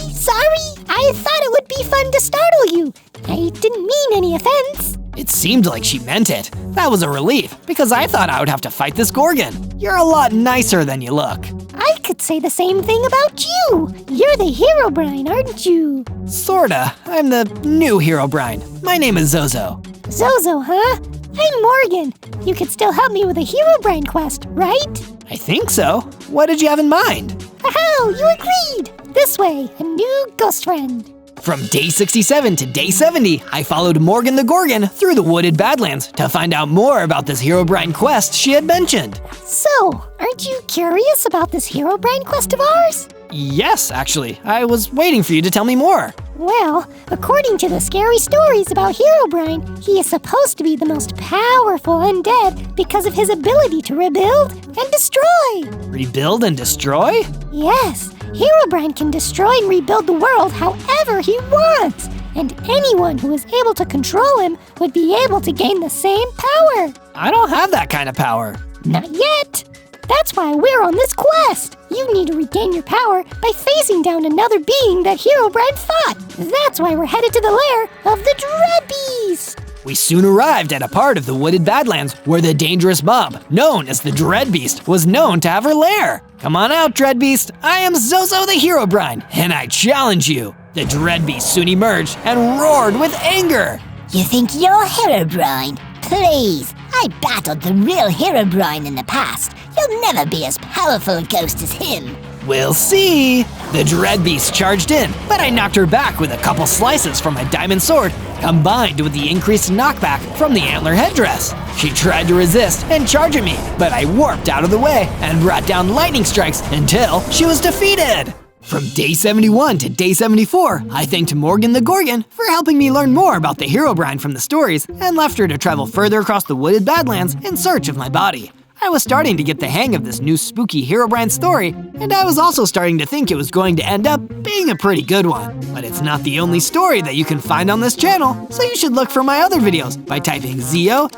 I thought it would be fun to startle you. I didn't mean any offense. It seemed like she meant it. That was a relief, because I thought I would have to fight this Gorgon. You're a lot nicer than you look. I could say the same thing about you. You're the HEROBRINE, aren't you? Sorta. I'm the new HEROBRINE. My name is Zozo. Zozo, huh? I'm Morgan. You could still help me with a HEROBRINE quest, right? I think so. What did you have in mind? Oh, you agreed! This way, a new ghost friend. From day 67 to day 70, I followed Morgan the Gorgon through the wooded Badlands to find out more about this HEROBRINE quest she had mentioned. So, aren't you curious about this HEROBRINE quest of ours? Yes, actually. I was waiting for you to tell me more. Well, according to the scary stories about HEROBRINE, he is supposed to be the most powerful undead because of his ability to rebuild and destroy. Rebuild and destroy? Yes, HEROBRINE can destroy and rebuild the world however he wants, and anyone who is able to control him would be able to gain the same power. I don't have that kind of power. Not yet. That's why we're on this quest. You need to regain your power by facing down another being that HEROBRINE fought. That's why we're headed to the lair of the Dread Beast. We soon arrived at a part of the wooded Badlands where the dangerous mob, known as the Dread Beast, was known to have her lair. Come on out, Dread Beast. I am Zozo the HEROBRINE, and I challenge you. The Dread Beast soon emerged and roared with anger. You think you're HEROBRINE? Please, I battled the real HEROBRINE in the past. You'll never be as powerful a ghost as him. We'll see. The Dread Beast charged in, but I knocked her back with a couple slices from my diamond sword, combined with the increased knockback from the antler headdress. She tried to resist and charge at me, but I warped out of the way and brought down lightning strikes until she was defeated. From day 71 to day 74, I thanked Morgan the Gorgon for helping me learn more about the HEROBRINE from the stories and left her to travel further across the wooded Badlands in search of my body. I was starting to get the hang of this new spooky HEROBRINE story, and I was also starting to think it was going to end up being a pretty good one. But it's not the only story that you can find on this channel, so you should look for my other videos by typing ZO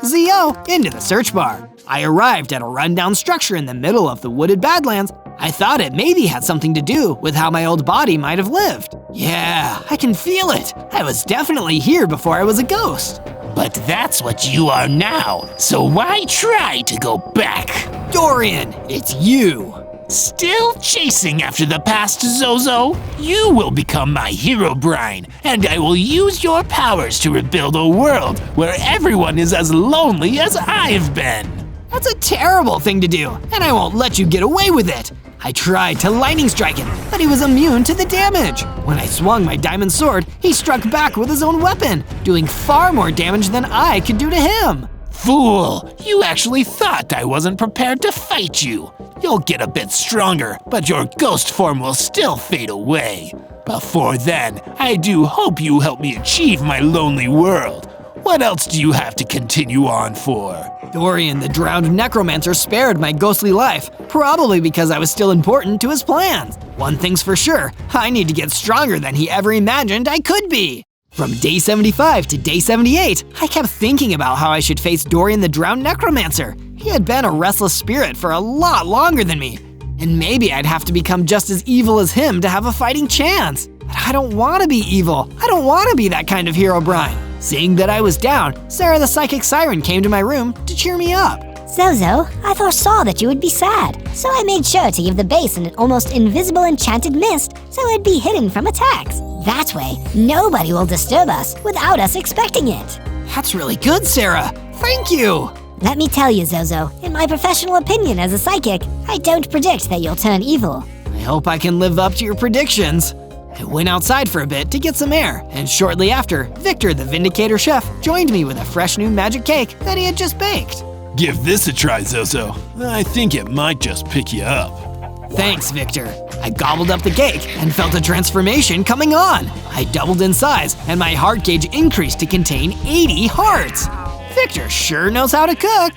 into the search bar. I arrived at a rundown structure in the middle of the wooded Badlands. I thought it maybe had something to do with how my old body might have lived. Yeah, I can feel it. I was definitely here before I was a ghost. But that's what you are now, so why try to go back? Dorian, it's you. Still chasing after the past, Zozo? You will become my HEROBRINE, and I will use your powers to rebuild a world where everyone is as lonely as I've been. That's a terrible thing to do, and I won't let you get away with it. I tried to lightning strike him, but he was immune to the damage. When I swung my diamond sword, he struck back with his own weapon, doing far more damage than I could do to him. Fool, you actually thought I wasn't prepared to fight you. You'll get a bit stronger, but your ghost form will still fade away. Before then, I do hope you help me achieve my lonely world. What else do you have to continue on for? Dorian, the drowned necromancer, spared my ghostly life, probably because I was still important to his plans. One thing's for sure, I need to get stronger than he ever imagined I could be. From day 75 to day 78, I kept thinking about how I should face Dorian the drowned necromancer. He had been a restless spirit for a lot longer than me, and maybe I'd have to become just as evil as him to have a fighting chance. But I don't want to be evil. I don't want to be that kind of HEROBRINE. Seeing that I was down, Sarah the Psychic Siren came to my room to cheer me up. Zozo, I foresaw that you would be sad, so I made sure to give the basin an almost invisible enchanted mist so it'd be hidden from attacks. That way, nobody will disturb us without us expecting it. That's really good, Sarah. Thank you. Let me tell you, Zozo, in my professional opinion as a psychic, I don't predict that you'll turn evil. I hope I can live up to your predictions. I went outside for a bit to get some air, and shortly after, Victor the Vindicator Chef joined me with a fresh new magic cake that he had just baked. Give this a try, Zozo. I think it might just pick you up. Thanks, Victor. I gobbled up the cake and felt a transformation coming on. I doubled in size, and my heart gauge increased to contain 80 hearts. Victor sure knows how to cook.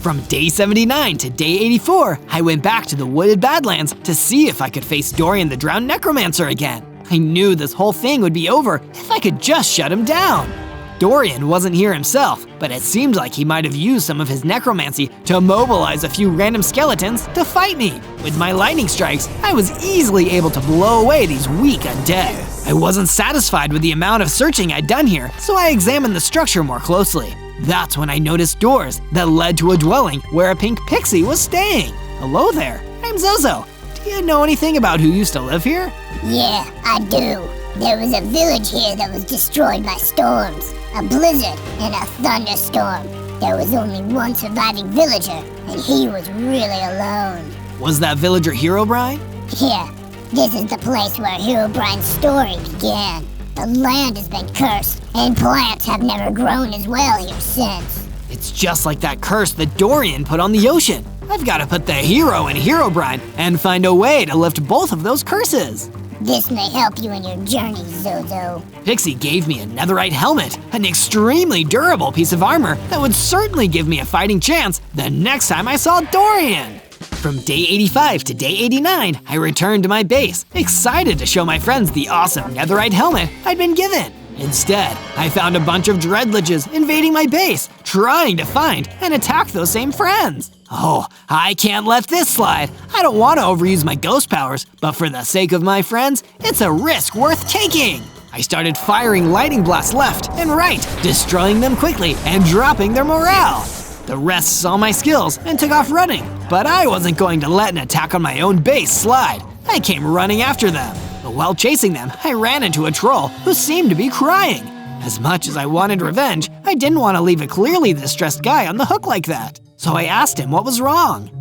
From day 79 to day 84, I went back to the wooded Badlands to see if I could face Dorian the drowned necromancer again. I knew this whole thing would be over if I could just shut him down. Dorian wasn't here himself, but it seemed like he might have used some of his necromancy to mobilize a few random skeletons to fight me. With my lightning strikes, I was easily able to blow away these weak undead. I wasn't satisfied with the amount of searching I'd done here, so I examined the structure more closely. That's when I noticed doors that led to a dwelling where a pink pixie was staying. Hello there, I'm Zozo. Do you know anything about who used to live here? Yeah, I do. There was a village here that was destroyed by storms, a blizzard, and a thunderstorm. There was only one surviving villager, and he was really alone. Was that villager HEROBRINE? Yeah, this is the place where HEROBRINE's story began. The land has been cursed, and plants have never grown as well here since. It's just like that curse that Dorian put on the ocean. I've got to put the hero in HEROBRINE and find a way to lift both of those curses. This may help you in your journey, Zozo. Pixie gave me a netherite helmet, an extremely durable piece of armor that would certainly give me a fighting chance the next time I saw Dorian. From day 85 to day 89, I returned to my base, excited to show my friends the awesome netherite helmet I'd been given. Instead, I found a bunch of dreadliches invading my base, trying to find and attack those same friends. Oh, I can't let this slide. I don't want to overuse my ghost powers, but for the sake of my friends, it's a risk worth taking. I started firing lightning blasts left and right, destroying them quickly and dropping their morale. The rest saw my skills and took off running, but I wasn't going to let an attack on my own base slide. I came running after them. But while chasing them, I ran into a troll who seemed to be crying. As much as I wanted revenge, I didn't want to leave a clearly distressed guy on the hook like that. So I asked him what was wrong.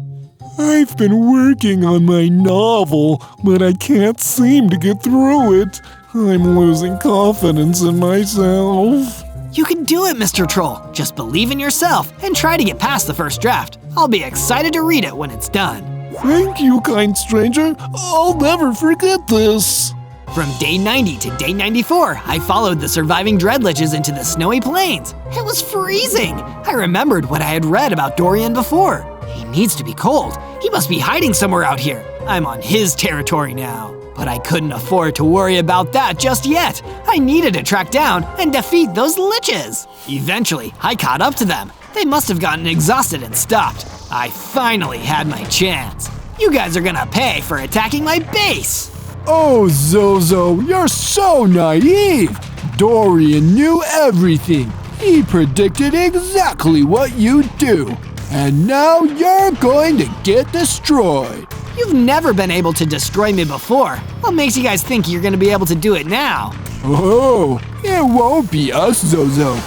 I've been working on my novel, but I can't seem to get through it. I'm losing confidence in myself. You can do it, Mr. Troll. Just believe in yourself and try to get past the first draft. I'll be excited to read it when it's done. Thank you, kind stranger. I'll never forget this. From day 90 to day 94, I followed the surviving dreadliches into the snowy plains. It was freezing. I remembered what I had read about Dorian before. He needs to be cold. He must be hiding somewhere out here. I'm on his territory now. But I couldn't afford to worry about that just yet. I needed to track down and defeat those liches. Eventually, I caught up to them. They must have gotten exhausted and stopped. I finally had my chance. You guys are gonna pay for attacking my base. Oh, Zozo, you're so naive. Dorian knew everything. He predicted exactly what you'd do. And now you're going to get destroyed. You've never been able to destroy me before. What makes you guys think you're gonna be able to do it now? Oh, it won't be us, Zozo.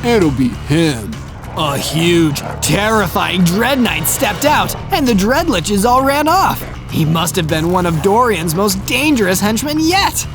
It'll be him. A huge, terrifying Dread Knight stepped out, and the Dreadliches all ran off. He must have been one of Dorian's most dangerous henchmen yet.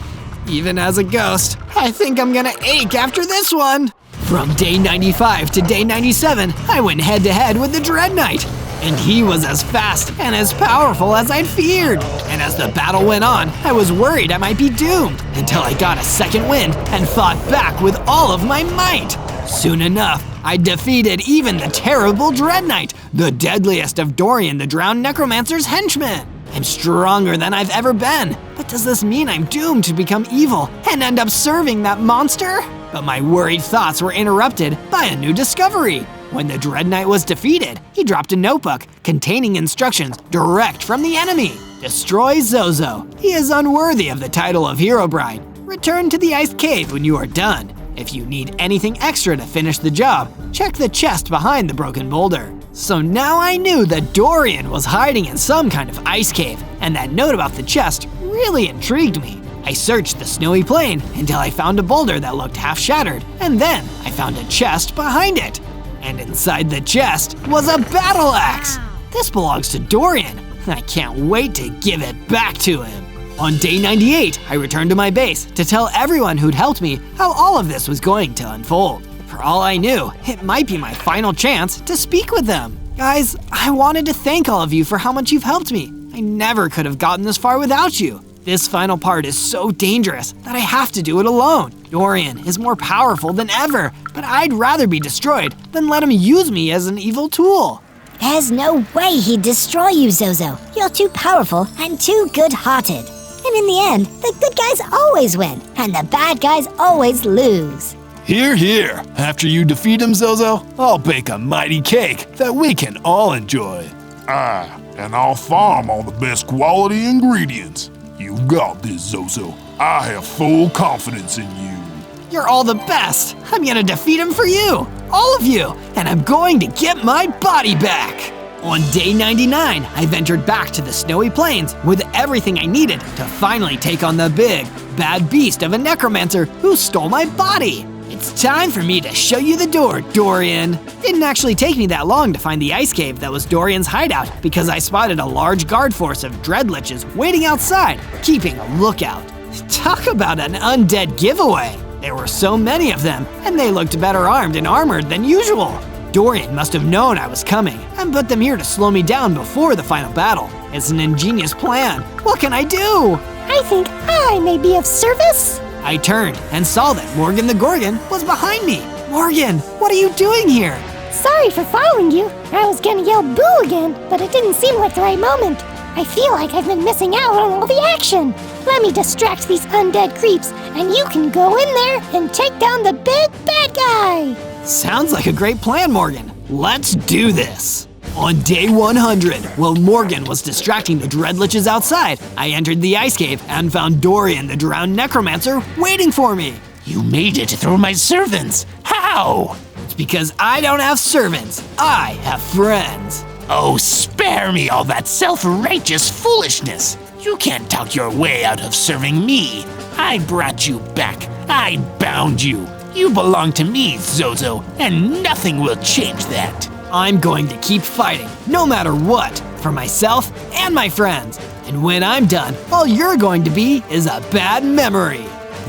Even as a ghost, I think I'm gonna ache after this one. From day 95 to day 97, I went head-to-head with the Dread Knight. And he was as fast and as powerful as I'd feared. And as the battle went on, I was worried I might be doomed until I got a second wind and fought back with all of my might. Soon enough, I defeated even the terrible Dread Knight, the deadliest of Dorian the Drowned Necromancer's henchmen. I'm stronger than I've ever been, but does this mean I'm doomed to become evil and end up serving that monster? But my worried thoughts were interrupted by a new discovery. When the Dread Knight was defeated, he dropped a notebook containing instructions direct from the enemy. Destroy Zozo. He is unworthy of the title of HEROBRINE. Return to the Iced Cave when you are done. If you need anything extra to finish the job, check the chest behind the broken boulder. So now I knew that Dorian was hiding in some kind of ice cave, and that note about the chest really intrigued me. I searched the snowy plain until I found a boulder that looked half shattered, and then I found a chest behind it. And inside the chest was a battle axe. This belongs to Dorian. I can't wait to give it back to him. On day 98, I returned to my base to tell everyone who'd helped me how all of this was going to unfold. For all I knew, it might be my final chance to speak with them. Guys, I wanted to thank all of you for how much you've helped me. I never could have gotten this far without you. This final part is so dangerous that I have to do it alone. Dorian is more powerful than ever, but I'd rather be destroyed than let him use me as an evil tool. There's no way he'd destroy you, Zozo. You're too powerful and too good-hearted. And in the end, the good guys always win, and the bad guys always lose. Here, here. After you defeat him, Zozo, I'll bake a mighty cake that we can all enjoy. And I'll farm all the best quality ingredients. You've got this, Zozo. I have full confidence in you. You're all the best. I'm gonna defeat him for you. all of you, and I'm going to get my body back. On day 99, I ventured back to the snowy plains with everything I needed to finally take on the big, bad beast of a necromancer who stole my body. It's time for me to show you the door, Dorian. Didn't actually take me that long to find the ice cave that was Dorian's hideout because I spotted a large guard force of dreadliches waiting outside, keeping a lookout. Talk about an undead giveaway. There were so many of them, and they looked better armed and armored than usual. Dorian must have known I was coming and put them here to slow me down before the final battle. It's an ingenious plan. What can I do? I think I may be of service. I turned and saw that Morgan the Gorgon was behind me. Morgan, what are you doing here? Sorry for following you. I was gonna yell boo again, but it didn't seem like the right moment. I feel like I've been missing out on all the action. Let me distract these undead creeps, and you can go in there and take down the big bad guy. Sounds like a great plan, Morgan. Let's do this. On day 100, while Morgan was distracting the dreadliches outside, I entered the ice cave and found Dorian the drowned necromancer waiting for me. You made it through my servants. How? It's because I don't have servants. I have friends. Oh, spare me all that self-righteous foolishness. You can't talk your way out of serving me. I brought you back. I bound you. You belong to me, Zozo, and nothing will change that. I'm going to keep fighting, no matter what, for myself and my friends. And when I'm done, all you're going to be is a bad memory.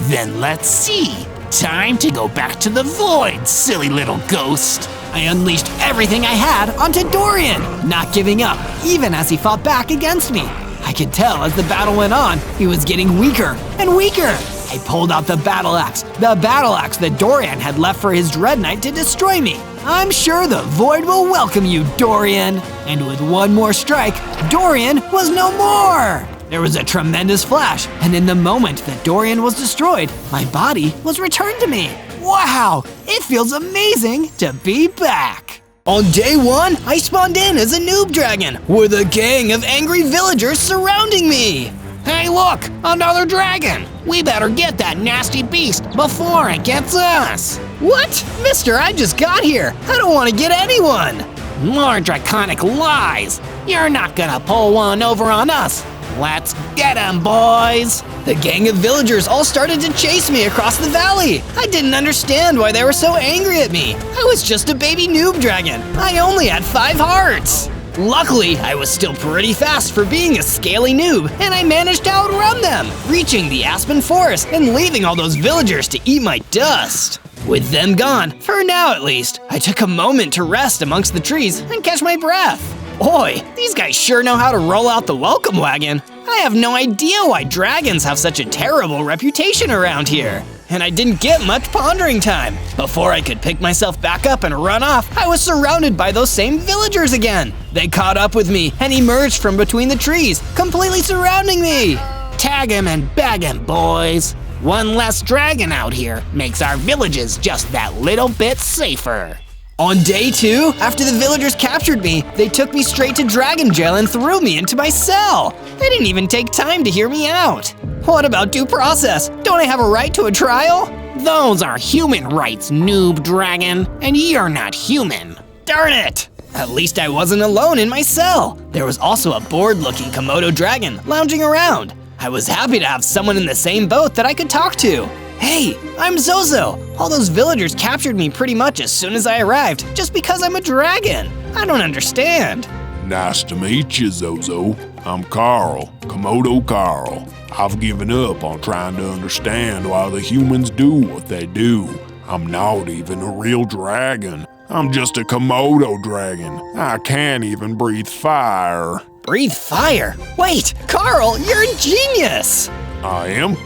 Then let's see. Time to go back to the void, silly little ghost. I unleashed everything I had onto Dorian, not giving up, even as he fought back against me. I could tell as the battle went on, he was getting weaker and weaker. I pulled out the battle axe that Dorian had left for his Dread Knight to destroy me. I'm sure the void will welcome you, Dorian. And with one more strike, Dorian was no more. There was a tremendous flash, and in the moment that Dorian was destroyed, my body was returned to me. Wow, it feels amazing to be back. On day 1, I spawned in as a noob dragon with a gang of angry villagers surrounding me. Hey look, another dragon! We better get that nasty beast before it gets us! What? Mister, I just got here. I don't want to get anyone. More draconic lies! You're not gonna pull one over on us! Let's get him, boys! The gang of villagers all started to chase me across the valley. I didn't understand why they were so angry at me. I was just a baby noob dragon. I only had 5 hearts. Luckily, I was still pretty fast for being a scaly noob, and I managed to outrun them, reaching the aspen forest and leaving all those villagers to eat my dust. With them gone, for now at least, I took a moment to rest amongst the trees and catch my breath. Boy, these guys sure know how to roll out the welcome wagon. I have no idea why dragons have such a terrible reputation around here. And I didn't get much pondering time. Before I could pick myself back up and run off, I was surrounded by those same villagers again. They caught up with me and emerged from between the trees, completely surrounding me. Tag him and bag him, boys. One less dragon out here makes our villages just that little bit safer. On day 2, after the villagers captured me, they took me straight to dragon jail and threw me into my cell. They didn't even take time to hear me out. What about due process? Don't I have a right to a trial? Those are human rights, noob dragon, and you're not human. Darn it! At least I wasn't alone in my cell. There was also a bored-looking Komodo dragon lounging around. I was happy to have someone in the same boat that I could talk to. Hey, I'm Zozo. All those villagers captured me pretty much as soon as I arrived, just because I'm a dragon. I don't understand. Nice to meet you, Zozo. I'm Carl, Komodo Carl. I've given up on trying to understand why the humans do what they do. I'm not even a real dragon. I'm just a Komodo dragon. I can't even breathe fire. Breathe fire? Wait, Carl, you're a genius! I am?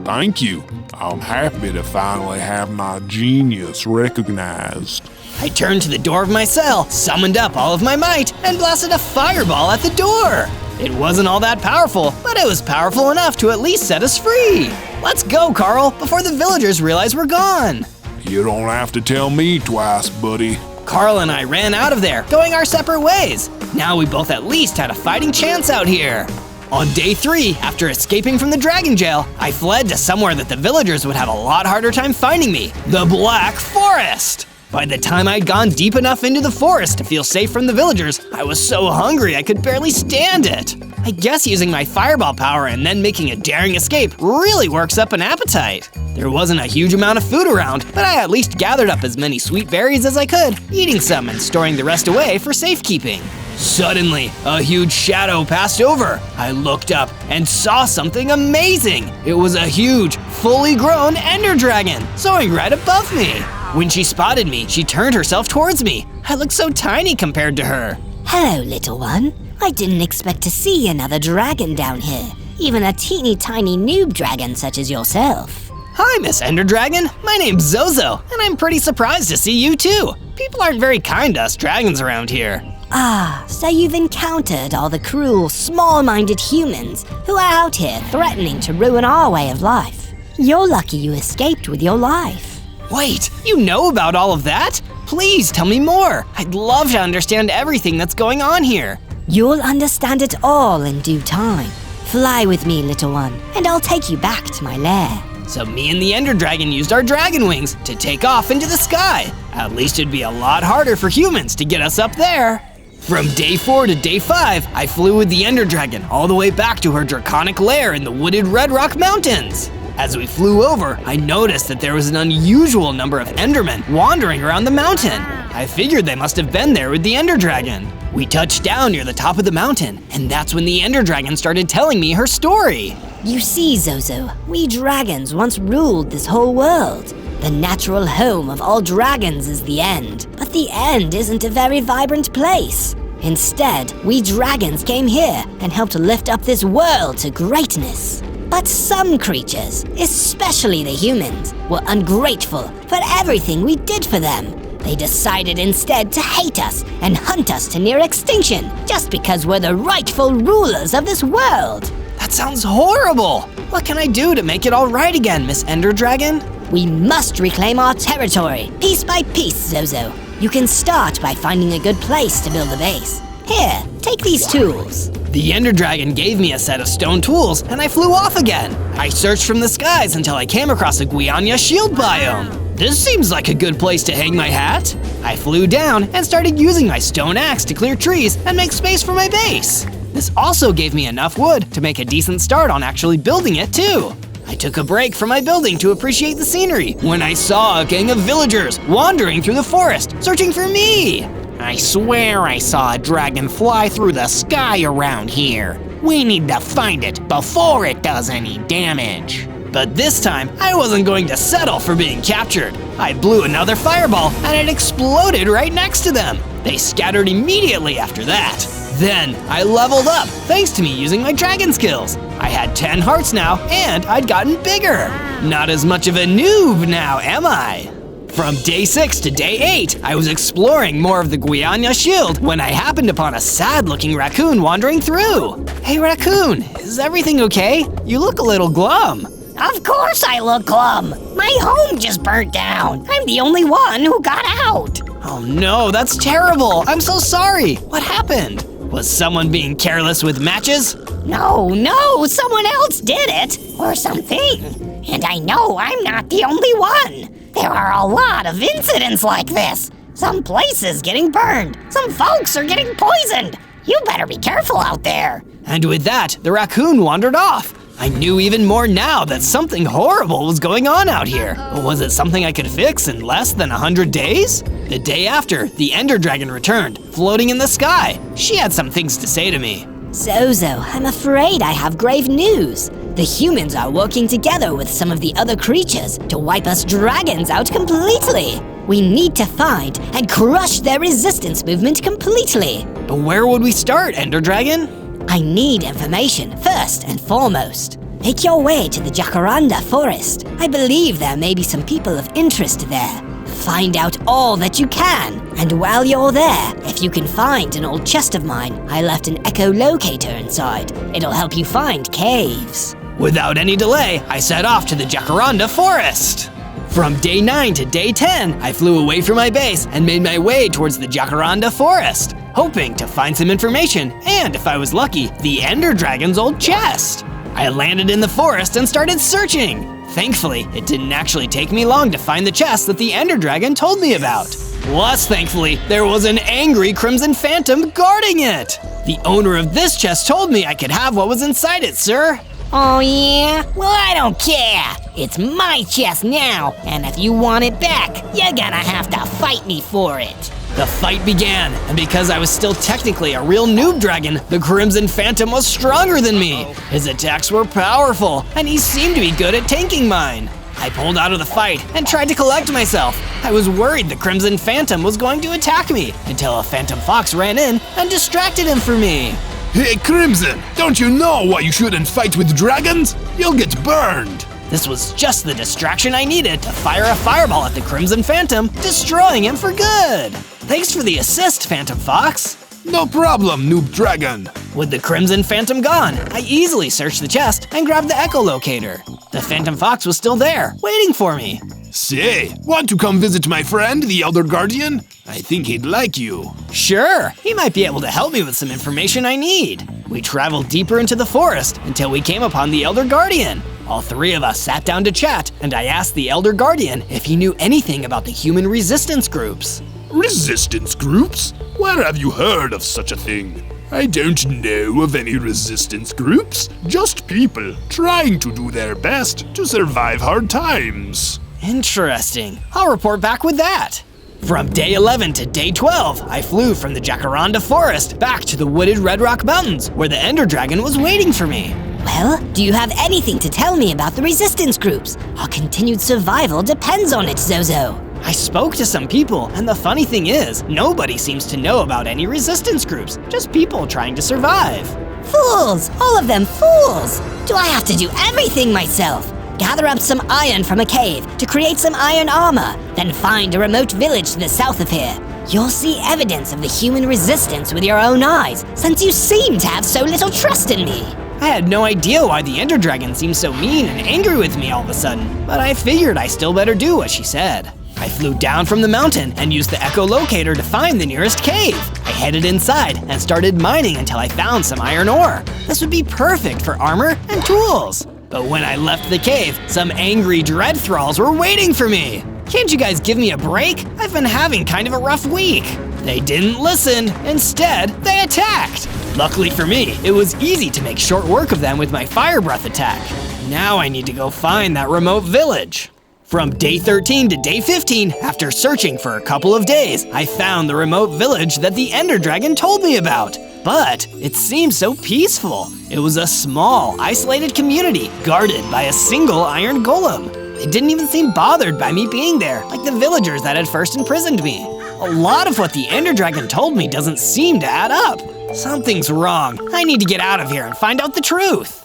Thank you. I'm happy to finally have my genius recognized. I turned to the door of my cell, summoned up all of my might, and blasted a fireball at the door. It wasn't all that powerful, but it was powerful enough to at least set us free. Let's go, Carl, before the villagers realize we're gone. You don't have to tell me twice, buddy. Carl and I ran out of there, going our separate ways. Now we both at least had a fighting chance out here. On day 3, after escaping from the dragon jail, I fled to somewhere that the villagers would have a lot harder time finding me, the Black Forest. By the time I'd gone deep enough into the forest to feel safe from the villagers, I was so hungry I could barely stand it. I guess using my fireball power and then making a daring escape really works up an appetite. There wasn't a huge amount of food around, but I at least gathered up as many sweet berries as I could, eating some and storing the rest away for safekeeping. Suddenly, a huge shadow passed over. I looked up and saw something amazing. It was a huge, fully grown ender dragon soaring right above me. When she spotted me, she turned herself towards me. I looked so tiny compared to her. Hello, little one. I didn't expect to see another dragon down here, even a teeny tiny noob dragon such as yourself. Hi, Miss Ender Dragon. My name's Zozo, and I'm pretty surprised to see you too. People aren't very kind to us dragons around here. Ah, so you've encountered all the cruel, small-minded humans who are out here threatening to ruin our way of life. You're lucky you escaped with your life. Wait, you know about all of that? Please tell me more. I'd love to understand everything that's going on here. You'll understand it all in due time. Fly with me, little one, and I'll take you back to my lair. So me and the Ender Dragon used our dragon wings to take off into the sky. At least it'd be a lot harder for humans to get us up there. From day 4 to day 5, I flew with the Ender Dragon all the way back to her draconic lair in the wooded Red Rock Mountains. As we flew over, I noticed that there was an unusual number of Endermen wandering around the mountain. I figured they must have been there with the Ender Dragon. We touched down near the top of the mountain, and that's when the Ender Dragon started telling me her story. You see, Zozo, we dragons once ruled this whole world. The natural home of all dragons is the end, but the end isn't a very vibrant place. Instead, we dragons came here and helped lift up this world to greatness. But some creatures, especially the humans, were ungrateful for everything we did for them. They decided instead to hate us and hunt us to near extinction just because we're the rightful rulers of this world. That sounds horrible! What can I do to make it all right again, Miss Ender Dragon? We must reclaim our territory, piece by piece, Zozo. You can start by finding a good place to build a base. Here, take these tools. The Ender Dragon gave me a set of stone tools, and I flew off again. I searched from the skies until I came across a Guiana shield biome. This seems like a good place to hang my hat. I flew down and started using my stone axe to clear trees and make space for my base. This also gave me enough wood to make a decent start on actually building it too. I took a break from my building to appreciate the scenery when I saw a gang of villagers wandering through the forest, searching for me. I swear I saw a dragon fly through the sky around here. We need to find it before it does any damage. But this time, I wasn't going to settle for being captured. I blew another fireball and it exploded right next to them. They scattered immediately after that. Then, I leveled up thanks to me using my dragon skills. I had 10 hearts now and I'd gotten bigger. Not as much of a noob now, am I? From day 6 to day 8, I was exploring more of the Guiana shield when I happened upon a sad-looking raccoon wandering through. Hey raccoon, is everything okay? You look a little glum. Of course I look glum. My home just burnt down. I'm the only one who got out. Oh no, that's terrible. I'm so sorry. What happened? Was someone being careless with matches? No, someone else did it, or something. And I know I'm not the only one. There are a lot of incidents like this. Some places getting burned. Some folks are getting poisoned. You better be careful out there. And with that, the raccoon wandered off. I knew even more now that something horrible was going on out here. But was it something I could fix in less than 100 days? The day after, the Ender Dragon returned, floating in the sky. She had some things to say to me. Zozo, I'm afraid I have grave news. The humans are working together with some of the other creatures to wipe us dragons out completely. We need to find and crush their resistance movement completely. But where would we start, Ender Dragon? I need information first and foremost. Make your way to the Jacaranda Forest. I believe there may be some people of interest there. Find out all that you can. And while you're there, if you can find an old chest of mine, I left an echolocator inside. It'll help you find caves. Without any delay, I set off to the Jacaranda Forest. From day 9 to day 10, I flew away from my base and made my way towards the Jacaranda Forest, hoping to find some information and, if I was lucky, the Ender Dragon's old chest. I landed in the forest and started searching. Thankfully, it didn't actually take me long to find the chest that the Ender Dragon told me about. Plus, thankfully, there was an angry Crimson Phantom guarding it. The owner of this chest told me I could have what was inside it, sir. Oh yeah? Well, I don't care. It's my chest now, and if you want it back, you're gonna have to fight me for it. The fight began, and because I was still technically a real noob dragon, the Crimson Phantom was stronger than me. His attacks were powerful, and he seemed to be good at tanking mine. I pulled out of the fight and tried to collect myself. I was worried the Crimson Phantom was going to attack me until a Phantom Fox ran in and distracted him from me. Hey, Crimson, don't you know why you shouldn't fight with dragons? You'll get burned. This was just the distraction I needed to fire a fireball at the Crimson Phantom, destroying him for good. Thanks for the assist, Phantom Fox. No problem, Noob Dragon. With the Crimson Phantom gone, I easily searched the chest and grabbed the echolocator. The Phantom Fox was still there, waiting for me. Say, want to come visit my friend, the Elder Guardian? I think he'd like you. Sure, he might be able to help me with some information I need. We traveled deeper into the forest until we came upon the Elder Guardian. All three of us sat down to chat, and I asked the Elder Guardian if he knew anything about the human resistance groups. Resistance groups? Where have you heard of such a thing? I don't know of any resistance groups, just people trying to do their best to survive hard times. Interesting. I'll report back with that. From day 11 to day 12, I flew from the Jacaranda Forest back to the wooded Red Rock Mountains, where the Ender Dragon was waiting for me. Well, do you have anything to tell me about the resistance groups? Our continued survival depends on it, Zozo. I spoke to some people, and the funny thing is, nobody seems to know about any resistance groups, just people trying to survive. Fools! All of them fools! Do I have to do everything myself? Gather up some iron from a cave to create some iron armor, then find a remote village to the south of here. You'll see evidence of the human resistance with your own eyes, since you seem to have so little trust in me. I had no idea why the Ender Dragon seemed so mean and angry with me all of a sudden, but I figured I still better do what she said. I flew down from the mountain and used the echolocator to find the nearest cave. I headed inside and started mining until I found some iron ore. This would be perfect for armor and tools. But when I left the cave, some angry dread thralls were waiting for me. Can't you guys give me a break? I've been having kind of a rough week. They didn't listen. Instead, they attacked. Luckily for me, it was easy to make short work of them with my fire breath attack. Now I need to go find that remote village. From day 13 to day 15, after searching for a couple of days, I found the remote village that the Ender Dragon told me about. But it seemed so peaceful. It was a small, isolated community guarded by a single iron golem. They didn't even seem bothered by me being there, like the villagers that had first imprisoned me. A lot of what the Ender Dragon told me doesn't seem to add up. Something's wrong. I need to get out of here and find out the truth.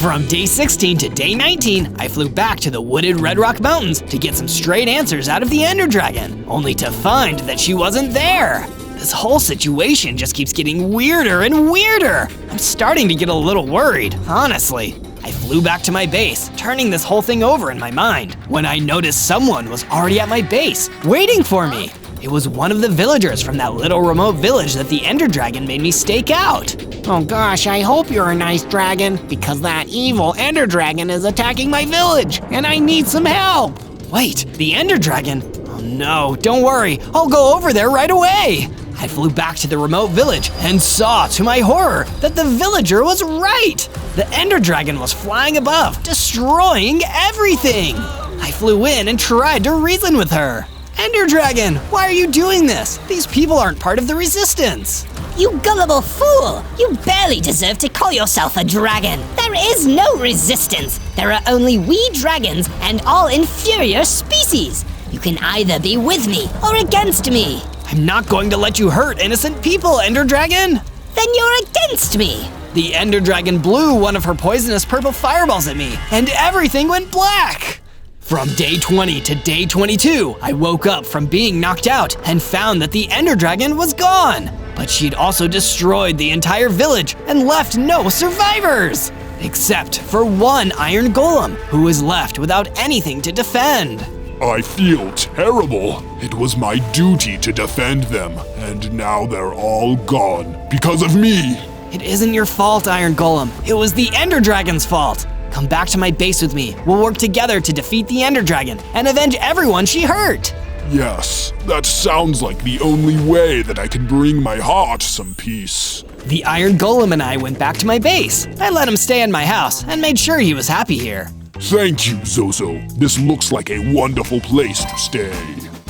From day 16 to day 19, I flew back to the wooded Red Rock Mountains to get some straight answers out of the Ender Dragon, only to find that she wasn't there. This whole situation just keeps getting weirder and weirder. I'm starting to get a little worried, honestly. I flew back to my base, turning this whole thing over in my mind, when I noticed someone was already at my base, waiting for me. It was one of the villagers from that little remote village that the Ender Dragon made me stake out. Oh gosh, I hope you're a nice dragon, because that evil Ender Dragon is attacking my village, and I need some help. Wait, the Ender Dragon? Oh no, don't worry, I'll go over there right away. I flew back to the remote village and saw, to my horror, that the villager was right. The Ender Dragon was flying above, destroying everything. I flew in and tried to reason with her. Ender Dragon, why are you doing this? These people aren't part of the resistance. You gullible fool! You barely deserve to call yourself a dragon. There is no resistance. There are only we dragons and all inferior species. You can either be with me or against me. I'm not going to let you hurt innocent people, Ender Dragon. Then you're against me. The Ender Dragon blew one of her poisonous purple fireballs at me, and everything went black. From day 20 to day 22, I woke up from being knocked out and found that the Ender Dragon was gone. But she'd also destroyed the entire village and left no survivors. Except for one iron golem, who was left without anything to defend. I feel terrible. It was my duty to defend them, and now they're all gone because of me. It isn't your fault, Iron Golem. It was the Ender Dragon's fault. Come back to my base with me. We'll work together to defeat the Ender Dragon and avenge everyone she hurt. Yes, that sounds like the only way that I can bring my heart some peace. The Iron Golem and I went back to my base. I let him stay in my house and made sure he was happy here. Thank you, Zozo. This looks like a wonderful place to stay.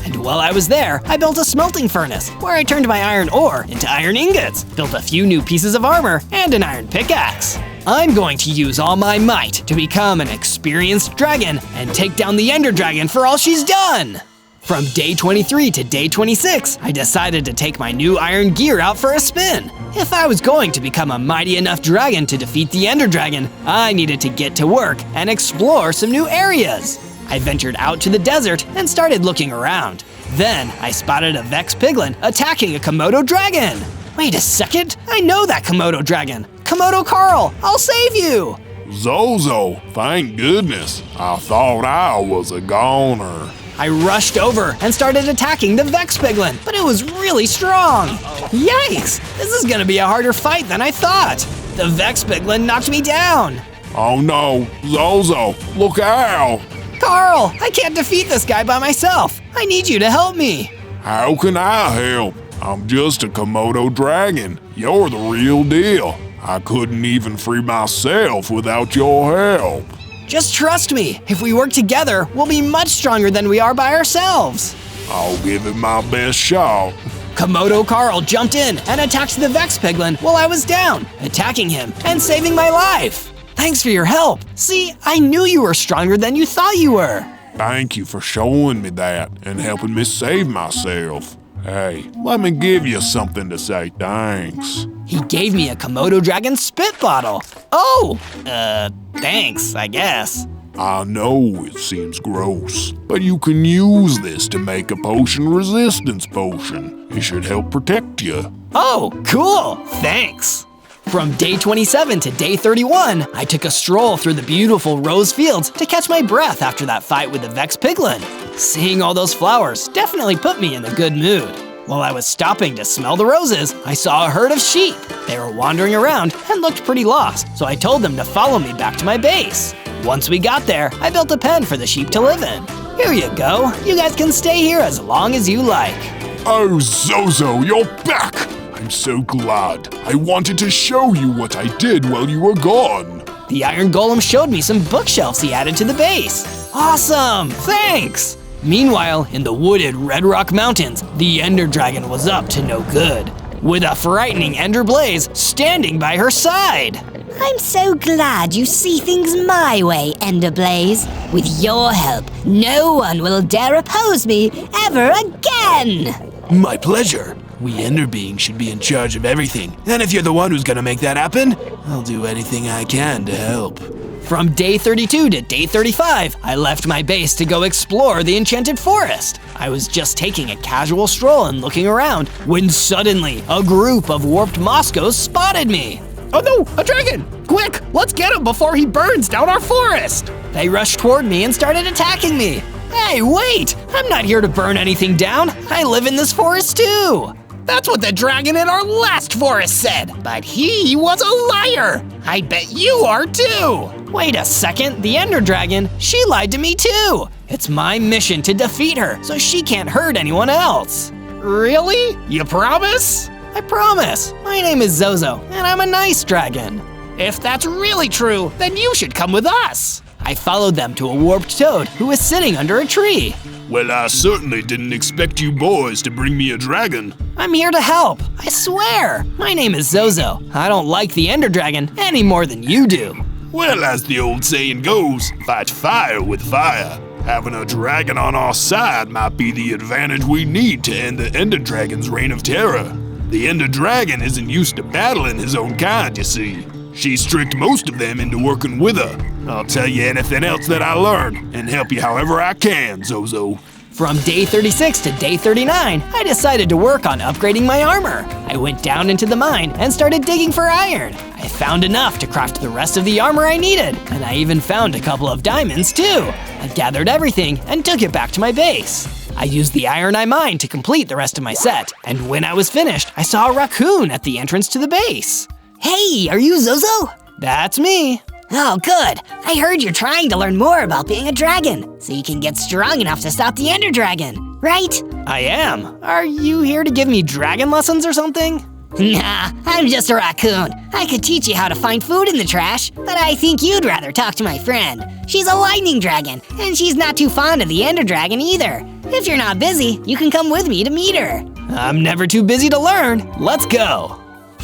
And while I was there, I built a smelting furnace where I turned my iron ore into iron ingots, built a few new pieces of armor, and an iron pickaxe. I'm going to use all my might to become an experienced dragon and take down the Ender Dragon for all she's done. From day 23 to day 26, I decided to take my new iron gear out for a spin. If I was going to become a mighty enough dragon to defeat the Ender Dragon, I needed to get to work and explore some new areas. I ventured out to the desert and started looking around. Then I spotted a Vex Piglin attacking a Komodo dragon. Wait a second, I know that Komodo dragon. Komodo Carl, I'll save you! Zozo, thank goodness. I thought I was a goner. I rushed over and started attacking the Vex Piglin, but it was really strong. Yikes! This is gonna be a harder fight than I thought. The Vex Piglin knocked me down. Oh no, Zozo, look out! Carl, I can't defeat this guy by myself. I need you to help me. How can I help? I'm just a Komodo dragon. You're the real deal. I couldn't even free myself without your help. Just trust me. If we work together, we'll be much stronger than we are by ourselves. I'll give it my best shot. Komodo Carl jumped in and attacked the Vex Piglin while I was down, attacking him and saving my life. Thanks for your help. See, I knew you were stronger than you thought you were. Thank you for showing me that and helping me save myself. Hey, let me give you something to say thanks. He gave me a Komodo dragon spit bottle. Oh, thanks, I guess. I know it seems gross, but you can use this to make a potion resistance potion. It should help protect you. Oh, cool, thanks. From day 27 to day 31, I took a stroll through the beautiful rose fields to catch my breath after that fight with the Vex Piglin. Seeing all those flowers definitely put me in a good mood. While I was stopping to smell the roses, I saw a herd of sheep. They were wandering around and looked pretty lost, so I told them to follow me back to my base. Once we got there, I built a pen for the sheep to live in. Here you go. You guys can stay here as long as you like. Oh, Zozo, you're back! I'm so glad. I wanted to show you what I did while you were gone. The Iron Golem showed me some bookshelves he added to the base. Awesome, thanks! Meanwhile, in the wooded Red Rock Mountains, the Ender Dragon was up to no good, with a frightening Ender Blaze standing by her side. I'm so glad you see things my way, Ender Blaze. With your help, no one will dare oppose me ever again! My pleasure. We Ender beings should be in charge of everything, and if you're the one who's gonna make that happen, I'll do anything I can to help. From day 32 to day 35, I left my base to go explore the Enchanted Forest. I was just taking a casual stroll and looking around when suddenly a group of warped Moscos spotted me. Oh no, a dragon! Quick, let's get him before he burns down our forest! They rushed toward me and started attacking me. Hey, wait! I'm not here to burn anything down. I live in this forest too. That's what the dragon in our last forest said, but he was a liar. I bet you are too. Wait a second, the Ender Dragon, she lied to me too. It's my mission to defeat her so she can't hurt anyone else. Really? You promise? I promise. My name is Zozo, and I'm a nice dragon. If that's really true, then you should come with us. I followed them to a warped toad who was sitting under a tree. Well, I certainly didn't expect you boys to bring me a dragon. I'm here to help, I swear. My name is Zozo. I don't like the Ender Dragon any more than you do. Well, as the old saying goes, fight fire with fire. Having a dragon on our side might be the advantage we need to end the Ender Dragon's reign of terror. The Ender Dragon isn't used to battling his own kind, you see. She's tricked most of them into working with her. I'll tell you anything else that I learned and help you however I can, Zozo. Really? You promise? I promise. My name is Zozo. And I'm a nice dragon. From day 36 to day 39, I decided to work on upgrading my armor. I went down into the mine and started digging for iron. I found enough to craft the rest of the armor I needed, and I even found a couple of diamonds too. I gathered everything and took it back to my base. I used the iron I mined to complete the rest of my set, and when I was finished, I saw a raccoon at the entrance to the base. Hey, are you Zozo? That's me. Oh, good. I heard you're trying to learn more about being a dragon, so you can get strong enough to stop the Ender Dragon, right? I am. Are you here to give me dragon lessons or something? Nah, I'm just a raccoon. I could teach you how to find food in the trash, but I think you'd rather talk to my friend. She's a lightning dragon, and she's not too fond of the Ender Dragon either. If you're not busy, you can come with me to meet her. I'm never too busy to learn. Let's go.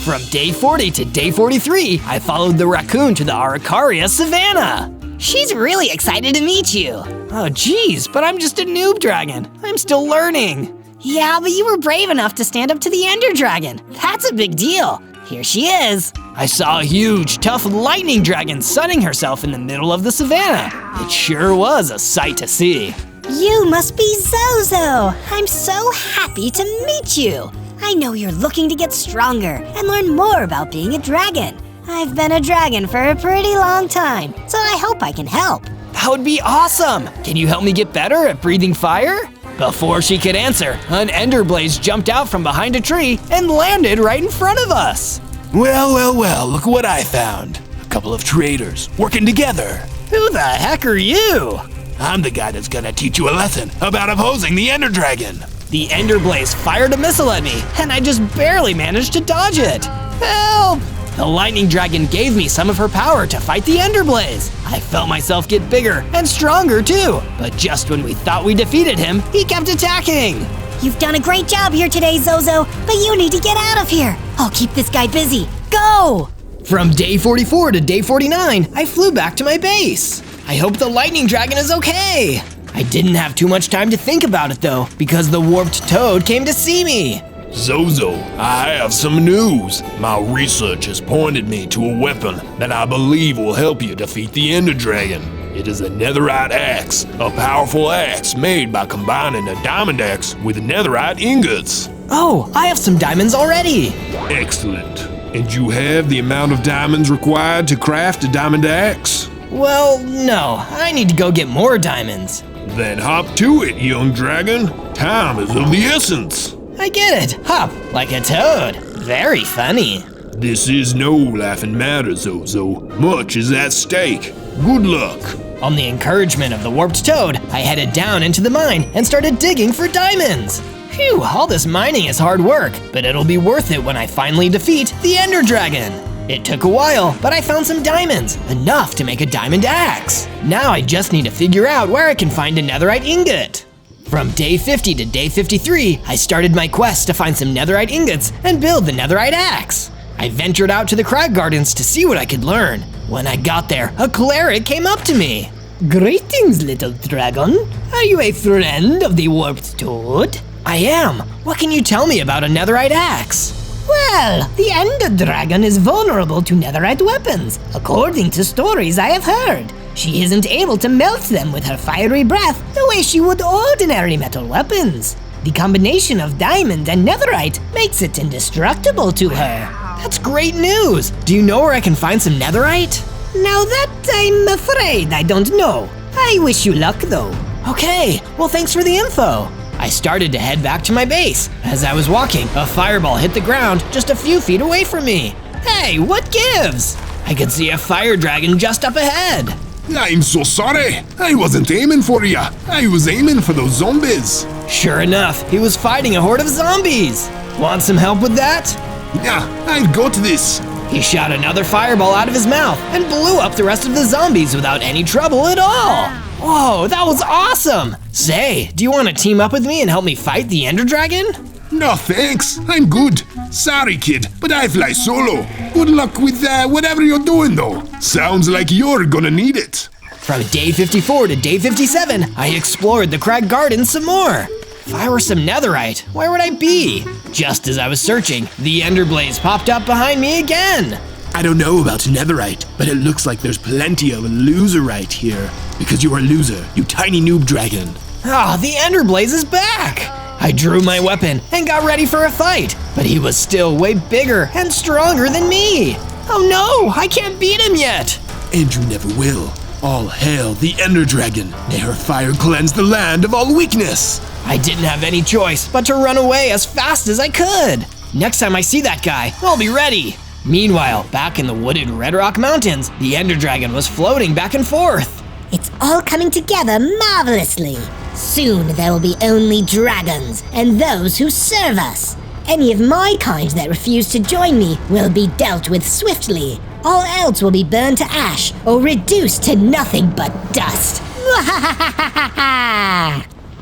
From day 40 to day 43, I followed the raccoon to the Araucaria Savannah. She's really excited to meet you. Oh geez, but I'm just a noob dragon. I'm still learning. Yeah, but you were brave enough to stand up to the Ender Dragon. That's a big deal. Here she is. I saw a huge, tough lightning dragon sunning herself in the middle of the savannah. It sure was a sight to see. You must be Zozo. I'm so happy to meet you. I know you're looking to get stronger and learn more about being a dragon. I've been a dragon for a pretty long time, so I hope I can help. That would be awesome! Can you help me get better at breathing fire? Before she could answer, an ender blaze jumped out from behind a tree and landed right in front of us. Well, look what I found. A couple of traitors working together. Who the heck are you? I'm the guy that's gonna teach you a lesson about opposing the Ender Dragon. The ender blaze fired a missile at me, and I just barely managed to dodge it. Help! The lightning dragon gave me some of her power to fight the ender blaze. I felt myself get bigger and stronger too, but just when we thought we defeated him, he kept attacking. You've done a great job here today, Zozo, but you need to get out of here. I'll keep this guy busy. Go! From day 44 to day 49, I flew back to my base. I hope the lightning dragon is okay. I didn't have too much time to think about it though, because the warped toad came to see me. Zozo, I have some news. My research has pointed me to a weapon that I believe will help you defeat the Ender Dragon. It is a netherite axe, a powerful axe made by combining a diamond axe with netherite ingots. Oh, I have some diamonds already. Excellent. And you have the amount of diamonds required to craft a diamond axe? Well, no, I need to go get more diamonds. Then hop to it, young dragon. Time is of the essence. I get it. Hop like a toad. Very funny. This is no laughing matter, Zozo. Much is at stake. Good luck. On the encouragement of the warped toad, I headed down into the mine and started digging for diamonds. Phew, all this mining is hard work, but it'll be worth it when I finally defeat the Ender Dragon. It took a while, but I found some diamonds, enough to make a diamond axe. Now I just need to figure out where I can find a netherite ingot. From day 50 to day 53, I started my quest to find some netherite ingots and build the netherite axe. I ventured out to the crag gardens to see what I could learn. When I got there, a cleric came up to me. Greetings, little dragon. Are you a friend of the warped toad? I am. What can you tell me about a netherite axe? Well, the Ender Dragon is vulnerable to netherite weapons, according to stories I have heard. She isn't able to melt them with her fiery breath the way she would ordinary metal weapons. The combination of diamond and netherite makes it indestructible to her. That's great news! Do you know where I can find some netherite? Now that I'm afraid I don't know. I wish you luck though. Okay, well thanks for the info. I started to head back to my base. As I was walking, a fireball hit the ground just a few feet away from me. Hey, what gives? I could see a fire dragon just up ahead. I'm so sorry. I wasn't aiming for you. I was aiming for those zombies. Sure enough, he was fighting a horde of zombies. Want some help with that? Yeah, I'll go to this. He shot another fireball out of his mouth and blew up the rest of the zombies without any trouble at all. Whoa, that was awesome! Say, do you want to team up with me and help me fight the Ender Dragon? No thanks, I'm good. Sorry kid, but I fly solo. Good luck with whatever you're doing though. Sounds like you're gonna need it. From day 54 to day 57, I explored the crag garden some more. If I were some netherite, where would I be? Just as I was searching, the Ender Blaze popped up behind me again. I don't know about netherite, but it looks like there's plenty of loserite here. Because you're a loser, you tiny noob dragon. Ah, the Ender Blaze is back! I drew my weapon and got ready for a fight, but he was still way bigger and stronger than me. Oh no, I can't beat him yet. And you never will. All hail the Ender Dragon. May her fire cleanse the land of all weakness. I didn't have any choice but to run away as fast as I could. Next time I see that guy, I'll be ready. Meanwhile, back in the wooded Red Rock Mountains, the Ender Dragon was floating back and forth. It's all coming together marvelously. Soon there will be only dragons and those who serve us. Any of my kind that refuse to join me will be dealt with swiftly. All else will be burned to ash or reduced to nothing but dust.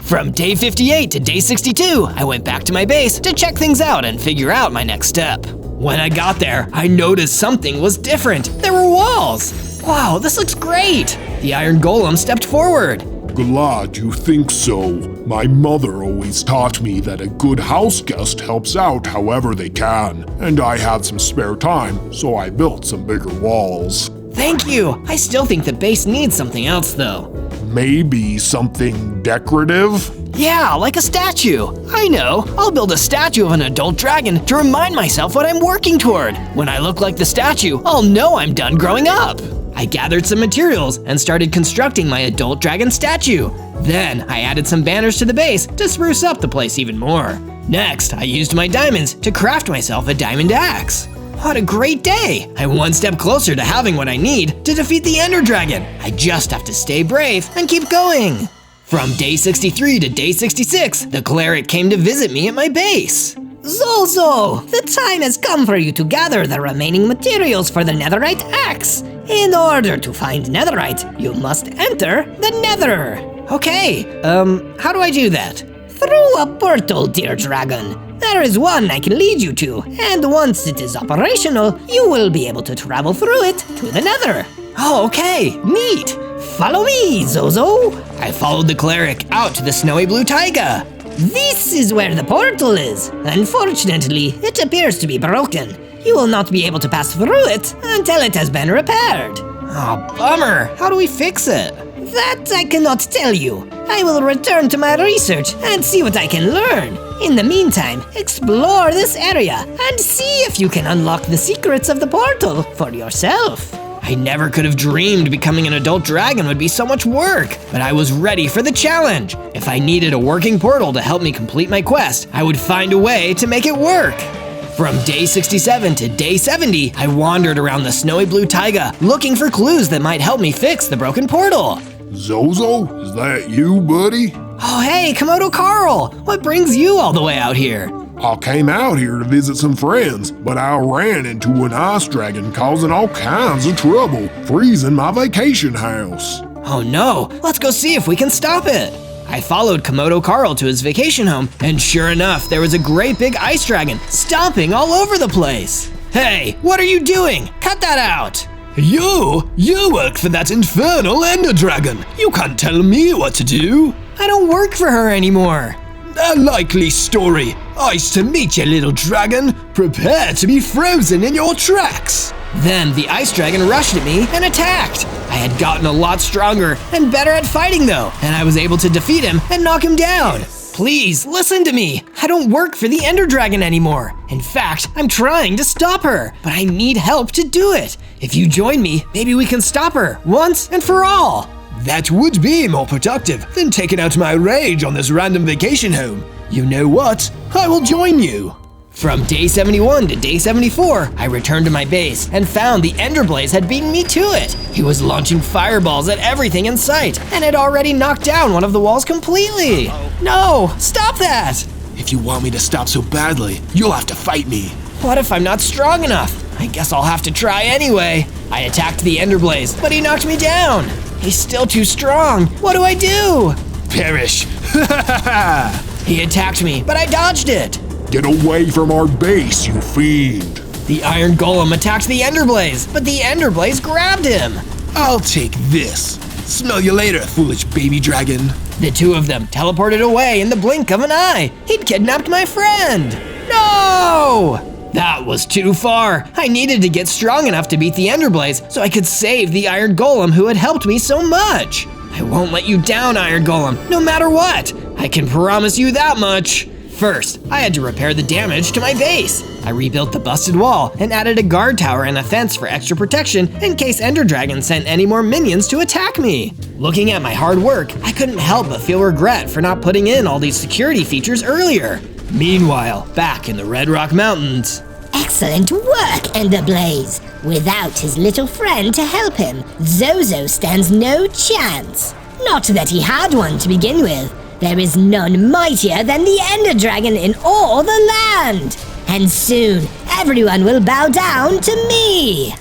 From day 58 to day 62, I went back to my base to check things out and figure out my next step. When I got there, I noticed something was different. There were walls. Wow, this looks great. The Iron Golem stepped forward. Glad you think so. My mother always taught me that a good house guest helps out however they can. And I had some spare time, so I built some bigger walls. Thank you. I still think the base needs something else though. Maybe something decorative? Yeah, like a statue. I know. I'll build a statue of an adult dragon to remind myself what I'm working toward. When I look like the statue, I'll know I'm done growing up. I gathered some materials and started constructing my adult dragon statue. Then I added some banners to the base to spruce up the place even more. Next, I used my diamonds to craft myself a diamond axe. What a great day! I'm one step closer to having what I need to defeat the Ender Dragon. I just have to stay brave and keep going. From day 63 to day 66, the cleric came to visit me at my base. Zozo, the time has come for you to gather the remaining materials for the netherite axe. In order to find netherite, you must enter the nether. Okay, how do I do that? Through a portal, dear dragon. There is one I can lead you to, and once it is operational, you will be able to travel through it to the nether. Oh, okay, neat. Follow me, Zozo. I followed the cleric out to the snowy blue taiga. This is where the portal is. Unfortunately, it appears to be broken. You will not be able to pass through it until it has been repaired. Oh, bummer. How do we fix it? That I cannot tell you. I will return to my research and see what I can learn. In the meantime, explore this area and see if you can unlock the secrets of the portal for yourself. I never could have dreamed becoming an adult dragon would be so much work, but I was ready for the challenge. If I needed a working portal to help me complete my quest, I would find a way to make it work. From day 67 to day 70, I wandered around the snowy blue taiga looking for clues that might help me fix the broken portal. Zozo, is that you, buddy? Oh hey, Komodo Carl! What brings you all the way out here? I came out here to visit some friends, but I ran into an ice dragon causing all kinds of trouble, freezing my vacation house. Oh no, let's go see if we can stop it. I followed Komodo Carl to his vacation home, and sure enough, there was a great big ice dragon stomping all over the place. Hey, what are you doing? Cut that out! You work for that infernal Ender Dragon. You can't tell me what to do. I don't work for her anymore. A likely story. Nice to meet you, little dragon. Prepare to be frozen in your tracks. Then the ice dragon rushed at me and attacked. I had gotten a lot stronger and better at fighting though, and I was able to defeat him and knock him down. Please, listen to me. I don't work for the Ender Dragon anymore. In fact, I'm trying to stop her, but I need help to do it. If you join me, maybe we can stop her once and for all. That would be more productive than taking out my rage on this random vacation home. You know what? I will join you. From day 71 to day 74, I returned to my base and found the Ender Blaze had beaten me to it. He was launching fireballs at everything in sight and had already knocked down one of the walls completely. No, stop that! If you want me to stop so badly, you'll have to fight me. What if I'm not strong enough? I guess I'll have to try anyway. I attacked the Ender Blaze, but he knocked me down. He's still too strong. What do I do? Perish. He attacked me, but I dodged it. Get away from our base, you fiend. The Iron Golem attacked the Ender Blaze, but the Ender Blaze grabbed him. I'll take this. Smell you later, foolish baby dragon. The two of them teleported away in the blink of an eye. He'd kidnapped my friend. No! That was too far. I needed to get strong enough to beat the Ender Blaze so I could save the Iron Golem who had helped me so much. I won't let you down, Iron Golem, no matter what. I can promise you that much. First, I had to repair the damage to my base. I rebuilt the busted wall and added a guard tower and a fence for extra protection in case Ender Dragon sent any more minions to attack me. Looking at my hard work, I couldn't help but feel regret for not putting in all these security features earlier. Meanwhile, back in the Red Rock Mountains. Excellent work, Enderblaze. Without his little friend to help him, Zozo stands no chance. Not that he had one to begin with. There is none mightier than the Ender Dragon in all the land. And soon, everyone will bow down to me.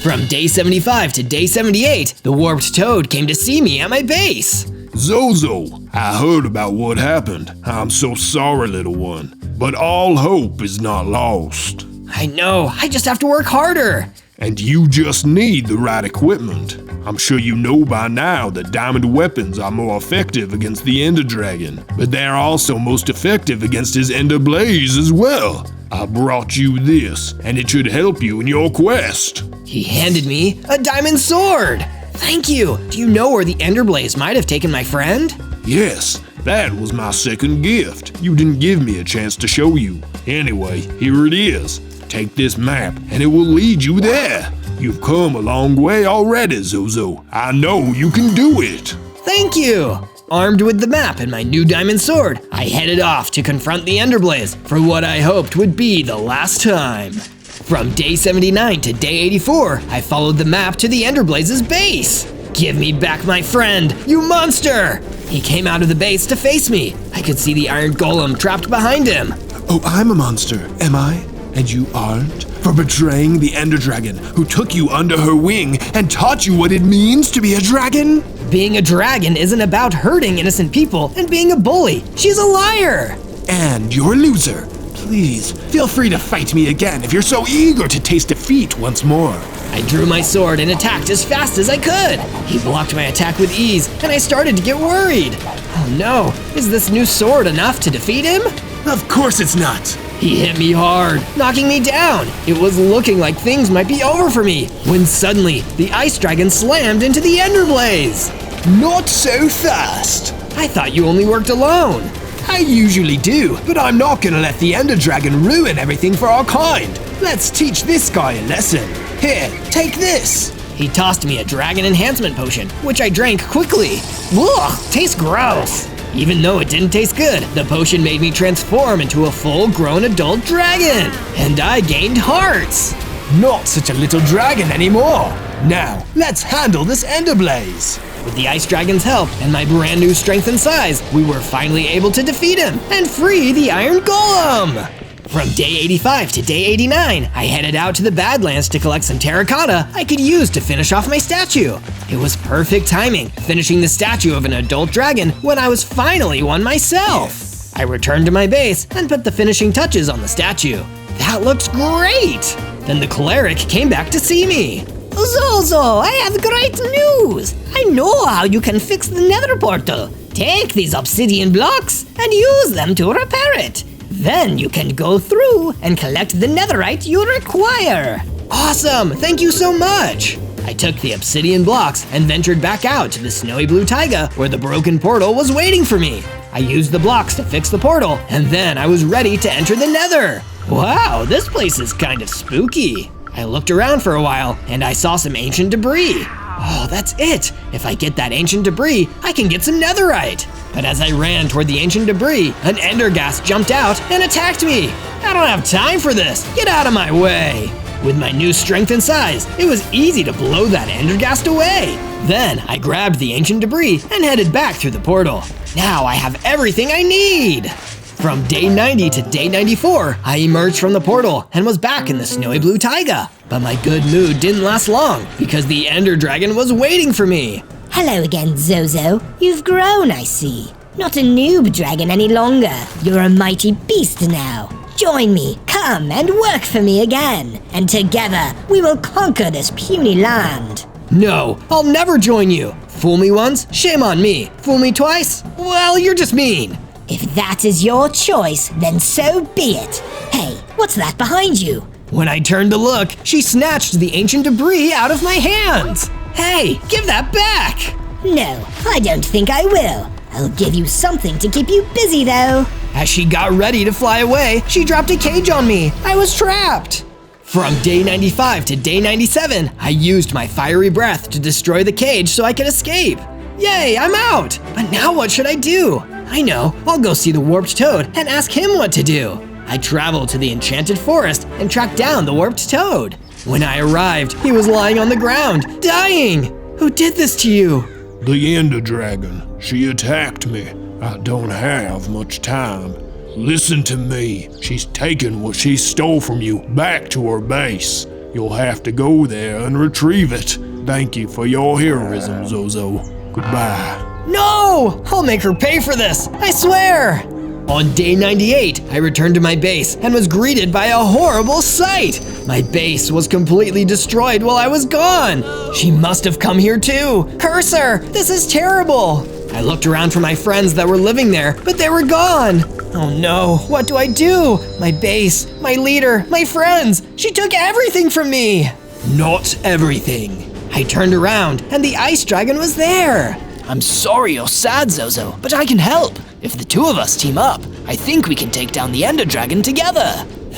From day 75 to day 78, the Warped Toad came to see me at my base. Zozo, I heard about what happened. I'm so sorry, little one. But all hope is not lost. I know, I just have to work harder. And you just need the right equipment. I'm sure you know by now that diamond weapons are more effective against the Ender Dragon, but they're also most effective against his Ender Blaze as well. I brought you this, and it should help you in your quest. He handed me a diamond sword. Thank you. Do you know where the Ender Blaze might have taken my friend? Yes, that was my second gift. You didn't give me a chance to show you. Anyway, here it is. Take this map, and it will lead you there. You've come a long way already, Zozo. I know you can do it. Thank you. Armed with the map and my new diamond sword, I headed off to confront the Ender Blaze for what I hoped would be the last time. From day 79 to day 84, I followed the map to the Ender Blaze's base. Give me back my friend, you monster! He came out of the base to face me. I could see the Iron Golem trapped behind him. Oh, I'm a monster, am I? And you aren't? For betraying the Ender Dragon, who took you under her wing and taught you what it means to be a dragon? Being a dragon isn't about hurting innocent people and being a bully. She's a liar. And you're a loser. Please, feel free to fight me again if you're so eager to taste defeat once more. I drew my sword and attacked as fast as I could. He blocked my attack with ease, and I started to get worried. Oh no, is this new sword enough to defeat him? Of course it's not. He hit me hard, knocking me down. It was looking like things might be over for me, when suddenly the Ice Dragon slammed into the Ender Blaze. Not so fast. I thought you only worked alone. I usually do, but I'm not gonna let the Ender Dragon ruin everything for our kind. Let's teach this guy a lesson. Here, take this. He tossed me a dragon enhancement potion, which I drank quickly. Ugh, tastes gross. Even though it didn't taste good, the potion made me transform into a full-grown adult dragon, and I gained hearts. Not such a little dragon anymore. Now, let's handle this Ender Blaze. With the Ice Dragon's help and my brand new strength and size, we were finally able to defeat him and free the Iron Golem. From day 85 to day 89, I headed out to the Badlands to collect some terracotta I could use to finish off my statue. It was perfect timing, finishing the statue of an adult dragon when I was finally one myself. I returned to my base and put the finishing touches on the statue. That looks great! Then the cleric came back to see me. Zozo, I have great news! I know how you can fix the nether portal. Take these obsidian blocks and use them to repair it. Then you can go through and collect the netherite you require. Awesome! Thank you so much! I took the obsidian blocks and ventured back out to the snowy blue taiga where the broken portal was waiting for me. I used the blocks to fix the portal, and then I was ready to enter the nether. Wow, this place is kind of spooky. I looked around for a while, and I saw some ancient debris. Oh, that's it! If I get that ancient debris, I can get some netherite! But as I ran toward the ancient debris, an enderghast jumped out and attacked me! I don't have time for this! Get out of my way! With my new strength and size, it was easy to blow that enderghast away! Then I grabbed the ancient debris and headed back through the portal. Now I have everything I need! From day 90 to day 94, I emerged from the portal and was back in the snowy blue taiga. But my good mood didn't last long because the Ender Dragon was waiting for me. Hello again, Zozo. You've grown, I see. Not a noob dragon any longer. You're a mighty beast now. Join me, come and work for me again. And together, we will conquer this puny land. No, I'll never join you. Fool me once, shame on me. Fool me twice, well, you're just mean. If that is your choice, then so be it. Hey, what's that behind you? When I turned to look, she snatched the ancient debris out of my hands. Hey, give that back! No, I don't think I will. I'll give you something to keep you busy, though. As she got ready to fly away, she dropped a cage on me. I was trapped. From day 95 to day 97, I used my fiery breath to destroy the cage so I could escape. Yay, I'm out! But now what should I do? I know, I'll go see the warped toad and ask him what to do. I traveled to the enchanted forest and tracked down the warped toad. When I arrived, he was lying on the ground, dying. Who did this to you? The Ender Dragon. She attacked me. I don't have much time. Listen to me. She's taken what she stole from you back to her base. You'll have to go there and retrieve it. Thank you for your heroism, Zozo. Goodbye. No! I'll make her pay for this, I swear! On day 98, I returned to my base and was greeted by a horrible sight. My base was completely destroyed while I was gone. She must have come here too. Curse her! This is terrible! I looked around for my friends that were living there, but they were gone. Oh no, what do I do? My base, my leader, my friends. She took everything from me. Not everything. I turned around and the ice dragon was there. I'm sorry you're sad, Zozo, but I can help. If the two of us team up, I think we can take down the Ender Dragon together.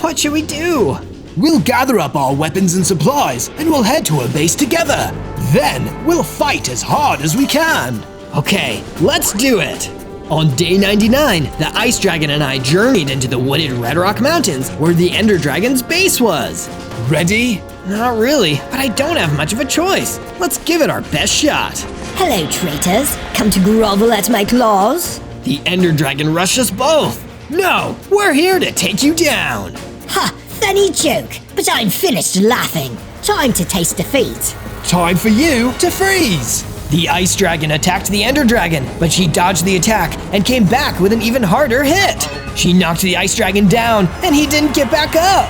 What should we do? We'll gather up our weapons and supplies and we'll head to a base together. Then we'll fight as hard as we can. Okay, let's do it. On day 99, the ice dragon and I journeyed into the wooded Red Rock Mountains where the Ender Dragon's base was. Ready? Not really, but I don't have much of a choice. Let's give it our best shot. Hello, traitors. Come to grovel at my claws? The Ender Dragon rushed us both. No, we're here to take you down. Ha, funny joke, but I'm finished laughing. Time to taste defeat. Time for you to freeze. The ice dragon attacked the Ender Dragon, but she dodged the attack and came back with an even harder hit. She knocked the ice dragon down and he didn't get back up.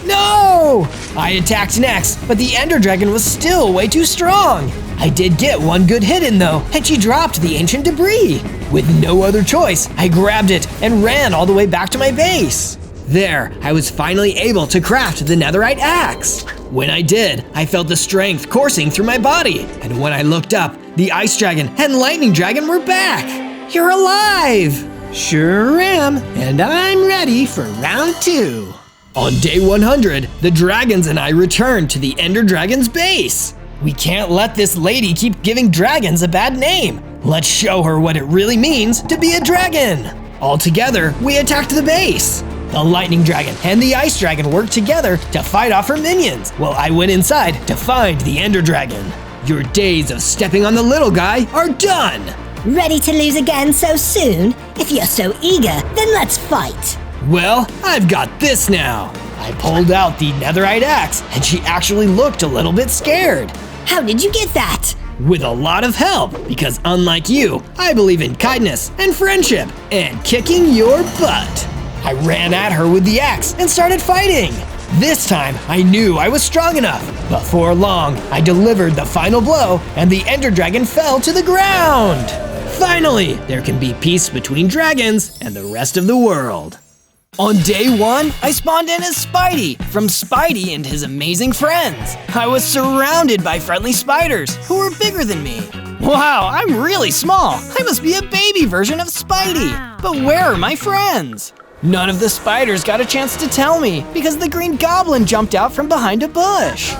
No! I attacked next, but the Ender Dragon was still way too strong. I did get one good hit in though, and she dropped the ancient debris. With no other choice, I grabbed it and ran all the way back to my base. There, I was finally able to craft the netherite axe. When I did, I felt the strength coursing through my body, and when I looked up, the ice dragon and lightning dragon were back. You're alive! Sure am, and I'm ready for round 2. On day 100, the dragons and I returned to the Ender Dragon's base. We can't let this lady keep giving dragons a bad name. Let's show her what it really means to be a dragon. All together, we attacked the base. The lightning dragon and the ice dragon worked together to fight off her minions, while I went inside to find the Ender Dragon. Your days of stepping on the little guy are done. Ready to lose again so soon? If you're so eager, then let's fight. Well, I've got this now. I pulled out the netherite axe, and she actually looked a little bit scared. How did you get that? With a lot of help, because unlike you, I believe in kindness and friendship and kicking your butt. I ran at her with the axe and started fighting. This time, I knew I was strong enough. Before long, I delivered the final blow, and the Ender Dragon fell to the ground. Finally, there can be peace between dragons and the rest of the world. On day 1, I spawned in as Spidey from Spidey and his amazing friends. I was surrounded by friendly spiders who were bigger than me. Wow, I'm really small. I must be a baby version of Spidey. But where are my friends? None of the spiders got a chance to tell me because the Green Goblin jumped out from behind a bush.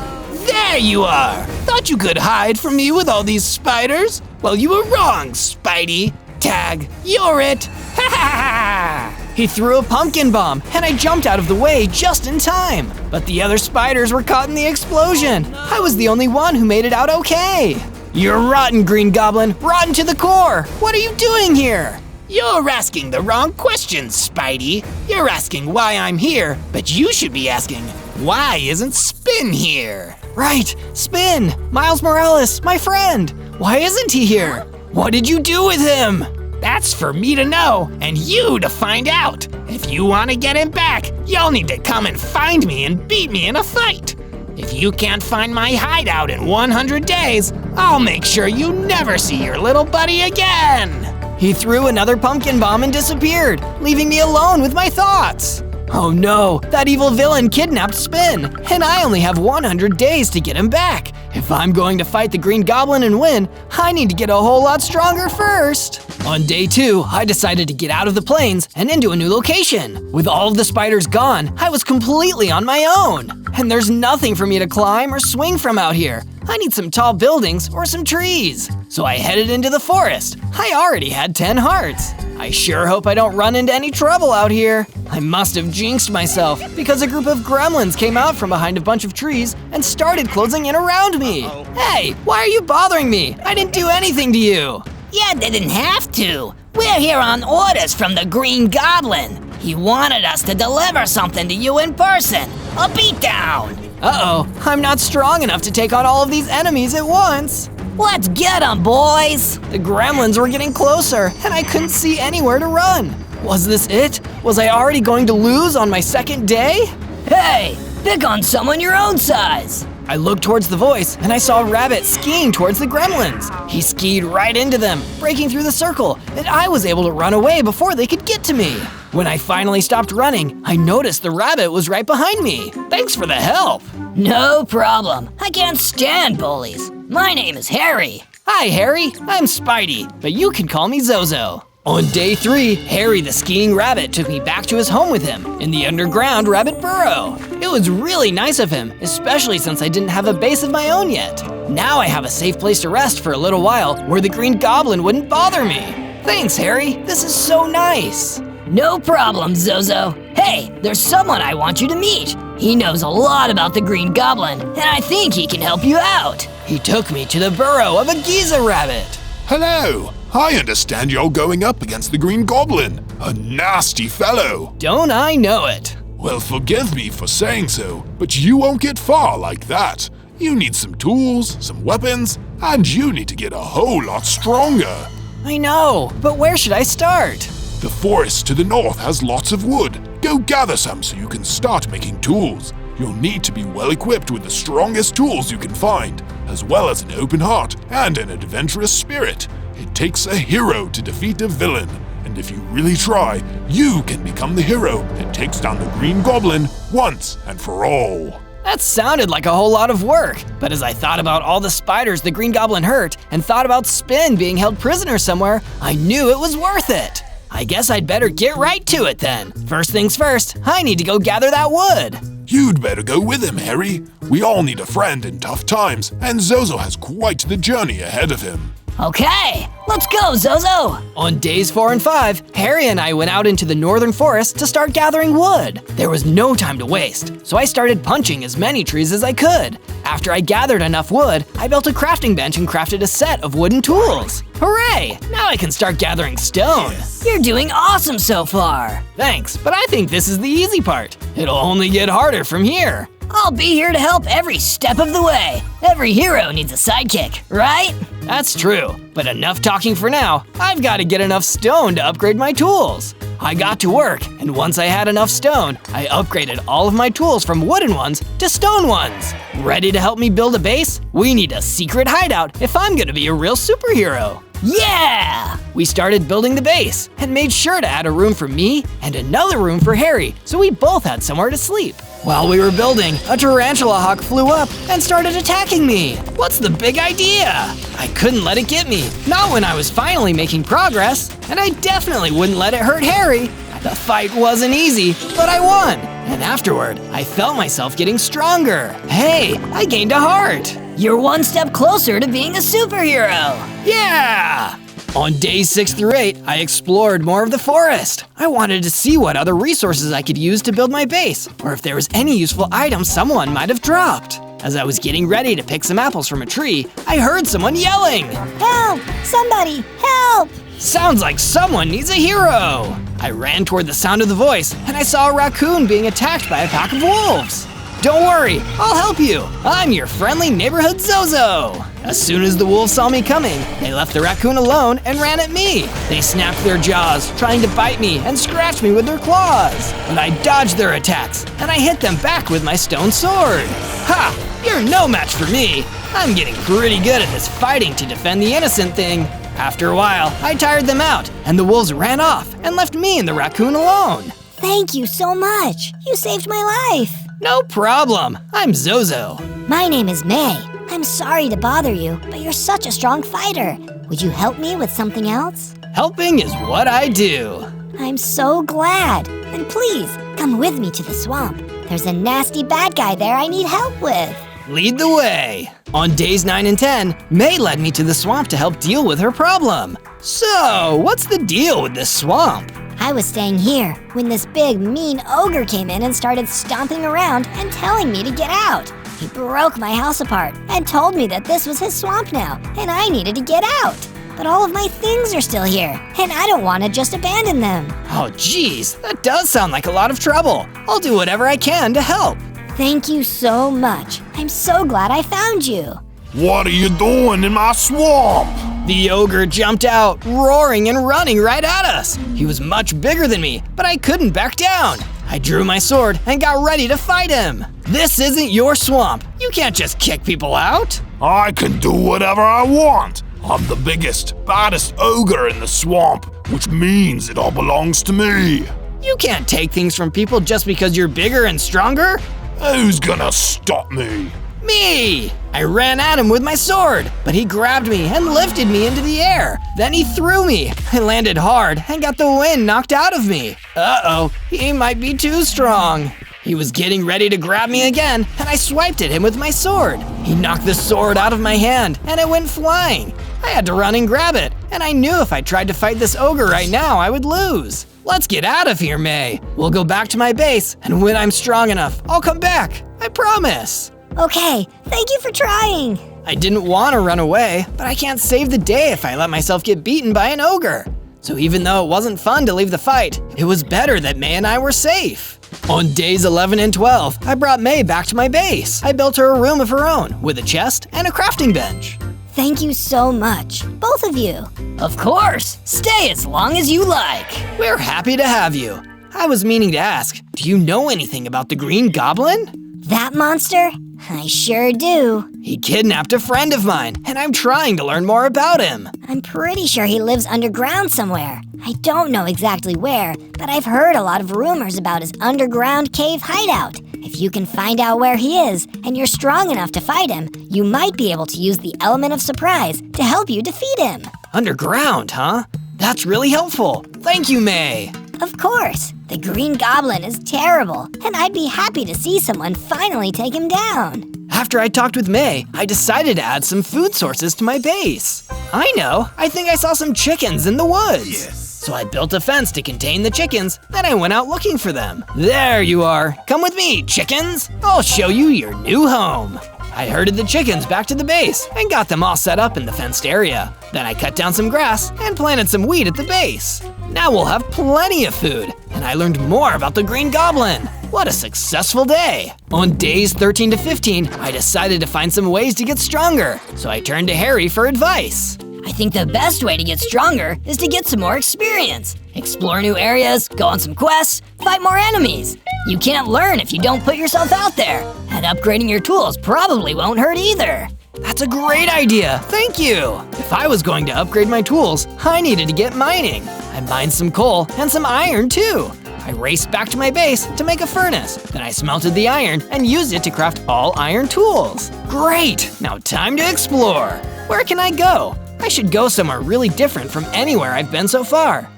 There you are! Thought you could hide from me with all these spiders? Well, you were wrong, Spidey. Tag, you're it! Ha ha ha! He threw a pumpkin bomb, and I jumped out of the way just in time. But the other spiders were caught in the explosion. I was the only one who made it out okay. You're rotten, Green Goblin, rotten to the core. What are you doing here? You're asking the wrong questions, Spidey. You're asking why I'm here, but you should be asking, why isn't Spin here? Right, Spin, Miles Morales, my friend. Why isn't he here? What did you do with him? That's for me to know, and you to find out. If you want to get him back, you'll need to come and find me and beat me in a fight. If you can't find my hideout in 100 days, I'll make sure you never see your little buddy again. He threw another pumpkin bomb and disappeared, leaving me alone with my thoughts. Oh no, that evil villain kidnapped Spin, and I only have 100 days to get him back. If I'm going to fight the Green Goblin and win, I need to get a whole lot stronger first. On day 2, I decided to get out of the plains and into a new location. With all of the spiders gone, I was completely on my own. And there's nothing for me to climb or swing from out here. I need some tall buildings or some trees. So I headed into the forest. I already had 10 hearts. I sure hope I don't run into any trouble out here. I must have jinxed myself because a group of gremlins came out from behind a bunch of trees and started closing in around me. Hey, why are you bothering me? I didn't do anything to you. You didn't have to. We're here on orders from the Green Goblin. He wanted us to deliver something to you in person. A beatdown. Uh-oh, I'm not strong enough to take on all of these enemies at once. Let's get 'em, boys. The gremlins were getting closer, and I couldn't see anywhere to run. Was this it? Was I already going to lose on my second day? Hey, pick on someone your own size. I looked towards the voice, and I saw a rabbit skiing towards the gremlins. He skied right into them, breaking through the circle, and I was able to run away before they could get to me. When I finally stopped running, I noticed the rabbit was right behind me. Thanks for the help. No problem. I can't stand bullies. My name is Harry. Hi, Harry. I'm Spidey, but you can call me Zozo. On day 3, Harry the skiing rabbit took me back to his home with him in the underground rabbit burrow. It was really nice of him, especially since I didn't have a base of my own yet. Now I have a safe place to rest for a little while where the Green Goblin wouldn't bother me. Thanks, Harry. This is so nice. No problem, Zozo. Hey, there's someone I want you to meet. He knows a lot about the Green Goblin, and I think he can help you out. He took me to the burrow of a Giza rabbit. Hello! I understand you're going up against the Green Goblin. A nasty fellow. Don't I know it? Well, forgive me for saying so, but you won't get far like that. You need some tools, some weapons, and you need to get a whole lot stronger. I know, but where should I start? The forest to the north has lots of wood. Go gather some so you can start making tools. You'll need to be well equipped with the strongest tools you can find, as well as an open heart and an adventurous spirit. It takes a hero to defeat a villain, and if you really try, you can become the hero that takes down the Green Goblin once and for all. That sounded like a whole lot of work, but as I thought about all the spiders the Green Goblin hurt and thought about Spin being held prisoner somewhere, I knew it was worth it. I guess I'd better get right to it then. First things first, I need to go gather that wood. You'd better go with him, Harry. We all need a friend in tough times, and Zozo has quite the journey ahead of him. Okay, let's go, Zozo. On days 4 and 5, Harry and I went out into the northern forest to start gathering wood. There was no time to waste, so I started punching as many trees as I could. After I gathered enough wood, I built a crafting bench and crafted a set of wooden tools. Hooray! Now I can start gathering stone. You're doing awesome so far. Thanks, but I think this is the easy part. It'll only get harder from here. I'll be here to help every step of the way. Every hero needs a sidekick, right? That's true, but enough talking for now. I've got to get enough stone to upgrade my tools. I got to work, and once I had enough stone, I upgraded all of my tools from wooden ones to stone ones. Ready to help me build a base? We need a secret hideout if I'm gonna be a real superhero. Yeah! We started building the base and made sure to add a room for me and another room for Harry, so we both had somewhere to sleep. While we were building, a tarantula hawk flew up and started attacking me. What's the big idea? I couldn't let it get me, not when I was finally making progress, and I definitely wouldn't let it hurt Harry. The fight wasn't easy, but I won, and afterward, I felt myself getting stronger. Hey, I gained a heart. You're one step closer to being a superhero. Yeah! On days 6 through 8, I explored more of the forest. I wanted to see what other resources I could use to build my base, or if there was any useful item someone might have dropped. As I was getting ready to pick some apples from a tree, I heard someone yelling. Help! Somebody, help! Sounds like someone needs a hero. I ran toward the sound of the voice, and I saw a raccoon being attacked by a pack of wolves. Don't worry, I'll help you. I'm your friendly neighborhood Zozo. As soon as the wolves saw me coming, they left the raccoon alone and ran at me. They snapped their jaws, trying to bite me and scratch me with their claws. But I dodged their attacks, and I hit them back with my stone sword. Ha! You're no match for me. I'm getting pretty good at this fighting to defend the innocent thing. After a while, I tired them out, and the wolves ran off and left me and the raccoon alone. Thank you so much. You saved my life. No problem. I'm Zozo. My name is May. I'm sorry to bother you, but you're such a strong fighter. Would you help me with something else? Helping is what I do. I'm so glad. Then please, come with me to the swamp. There's a nasty bad guy there I need help with. Lead the way. On days 9 and 10, May led me to the swamp to help deal with her problem. So, what's the deal with this swamp? I was staying here when this big, mean ogre came in and started stomping around and telling me to get out. He broke my house apart and told me that this was his swamp now and I needed to get out. But all of my things are still here and I don't want to just abandon them. Oh geez, that does sound like a lot of trouble. I'll do whatever I can to help. Thank you so much. I'm so glad I found you. What are you doing in my swamp? The ogre jumped out, roaring and running right at us. He was much bigger than me, but I couldn't back down. I drew my sword and got ready to fight him. This isn't your swamp. You can't just kick people out. I can do whatever I want. I'm the biggest, baddest ogre in the swamp, which means it all belongs to me. You can't take things from people just because you're bigger and stronger. Who's gonna stop me? Me! I ran at him with my sword, but he grabbed me and lifted me into the air. Then he threw me. I landed hard and got the wind knocked out of me. Uh-oh, he might be too strong. He was getting ready to grab me again, and I swiped at him with my sword. He knocked the sword out of my hand, and it went flying. I had to run and grab it, and I knew if I tried to fight this ogre right now, I would lose. Let's get out of here, May. We'll go back to my base, and when I'm strong enough, I'll come back. I promise. Okay, thank you for trying. I didn't want to run away, but I can't save the day if I let myself get beaten by an ogre. So even though it wasn't fun to leave the fight, it was better that May and I were safe. On days 11 and 12, I brought May back to my base. I built her a room of her own with a chest and a crafting bench. Thank you so much, both of you. Of course, stay as long as you like. We're happy to have you. I was meaning to ask, do you know anything about the Green Goblin? That monster? I sure do. He kidnapped a friend of mine, and I'm trying to learn more about him. I'm pretty sure he lives underground somewhere. I don't know exactly where, but I've heard a lot of rumors about his underground cave hideout. If you can find out where he is, and you're strong enough to fight him, you might be able to use the element of surprise to help you defeat him. Underground, huh? That's really helpful. Thank you, May. Of course. The Green Goblin is terrible, and I'd be happy to see someone finally take him down. After I talked with May, I decided to add some food sources to my base. I know, I think I saw some chickens in the woods. Yes. So I built a fence to contain the chickens, then I went out looking for them. There you are. Come with me, chickens. I'll show you your new home. I herded the chickens back to the base and got them all set up in the fenced area. Then I cut down some grass and planted some wheat at the base. Now we'll have plenty of food, and I learned more about the Green Goblin. What a successful day. On days 13 to 15, I decided to find some ways to get stronger, so I turned to Harry for advice. I think the best way to get stronger is to get some more experience. Explore new areas, go on some quests, fight more enemies. You can't learn if you don't put yourself out there, and upgrading your tools probably won't hurt either. That's a great idea, thank you. If I was going to upgrade my tools, I needed to get mining. I mined some coal and some iron too. I raced back to my base to make a furnace. Then I smelted the iron and used it to craft all iron tools. Great, now time to explore. Where can I go? I should go somewhere really different from anywhere I've been so far.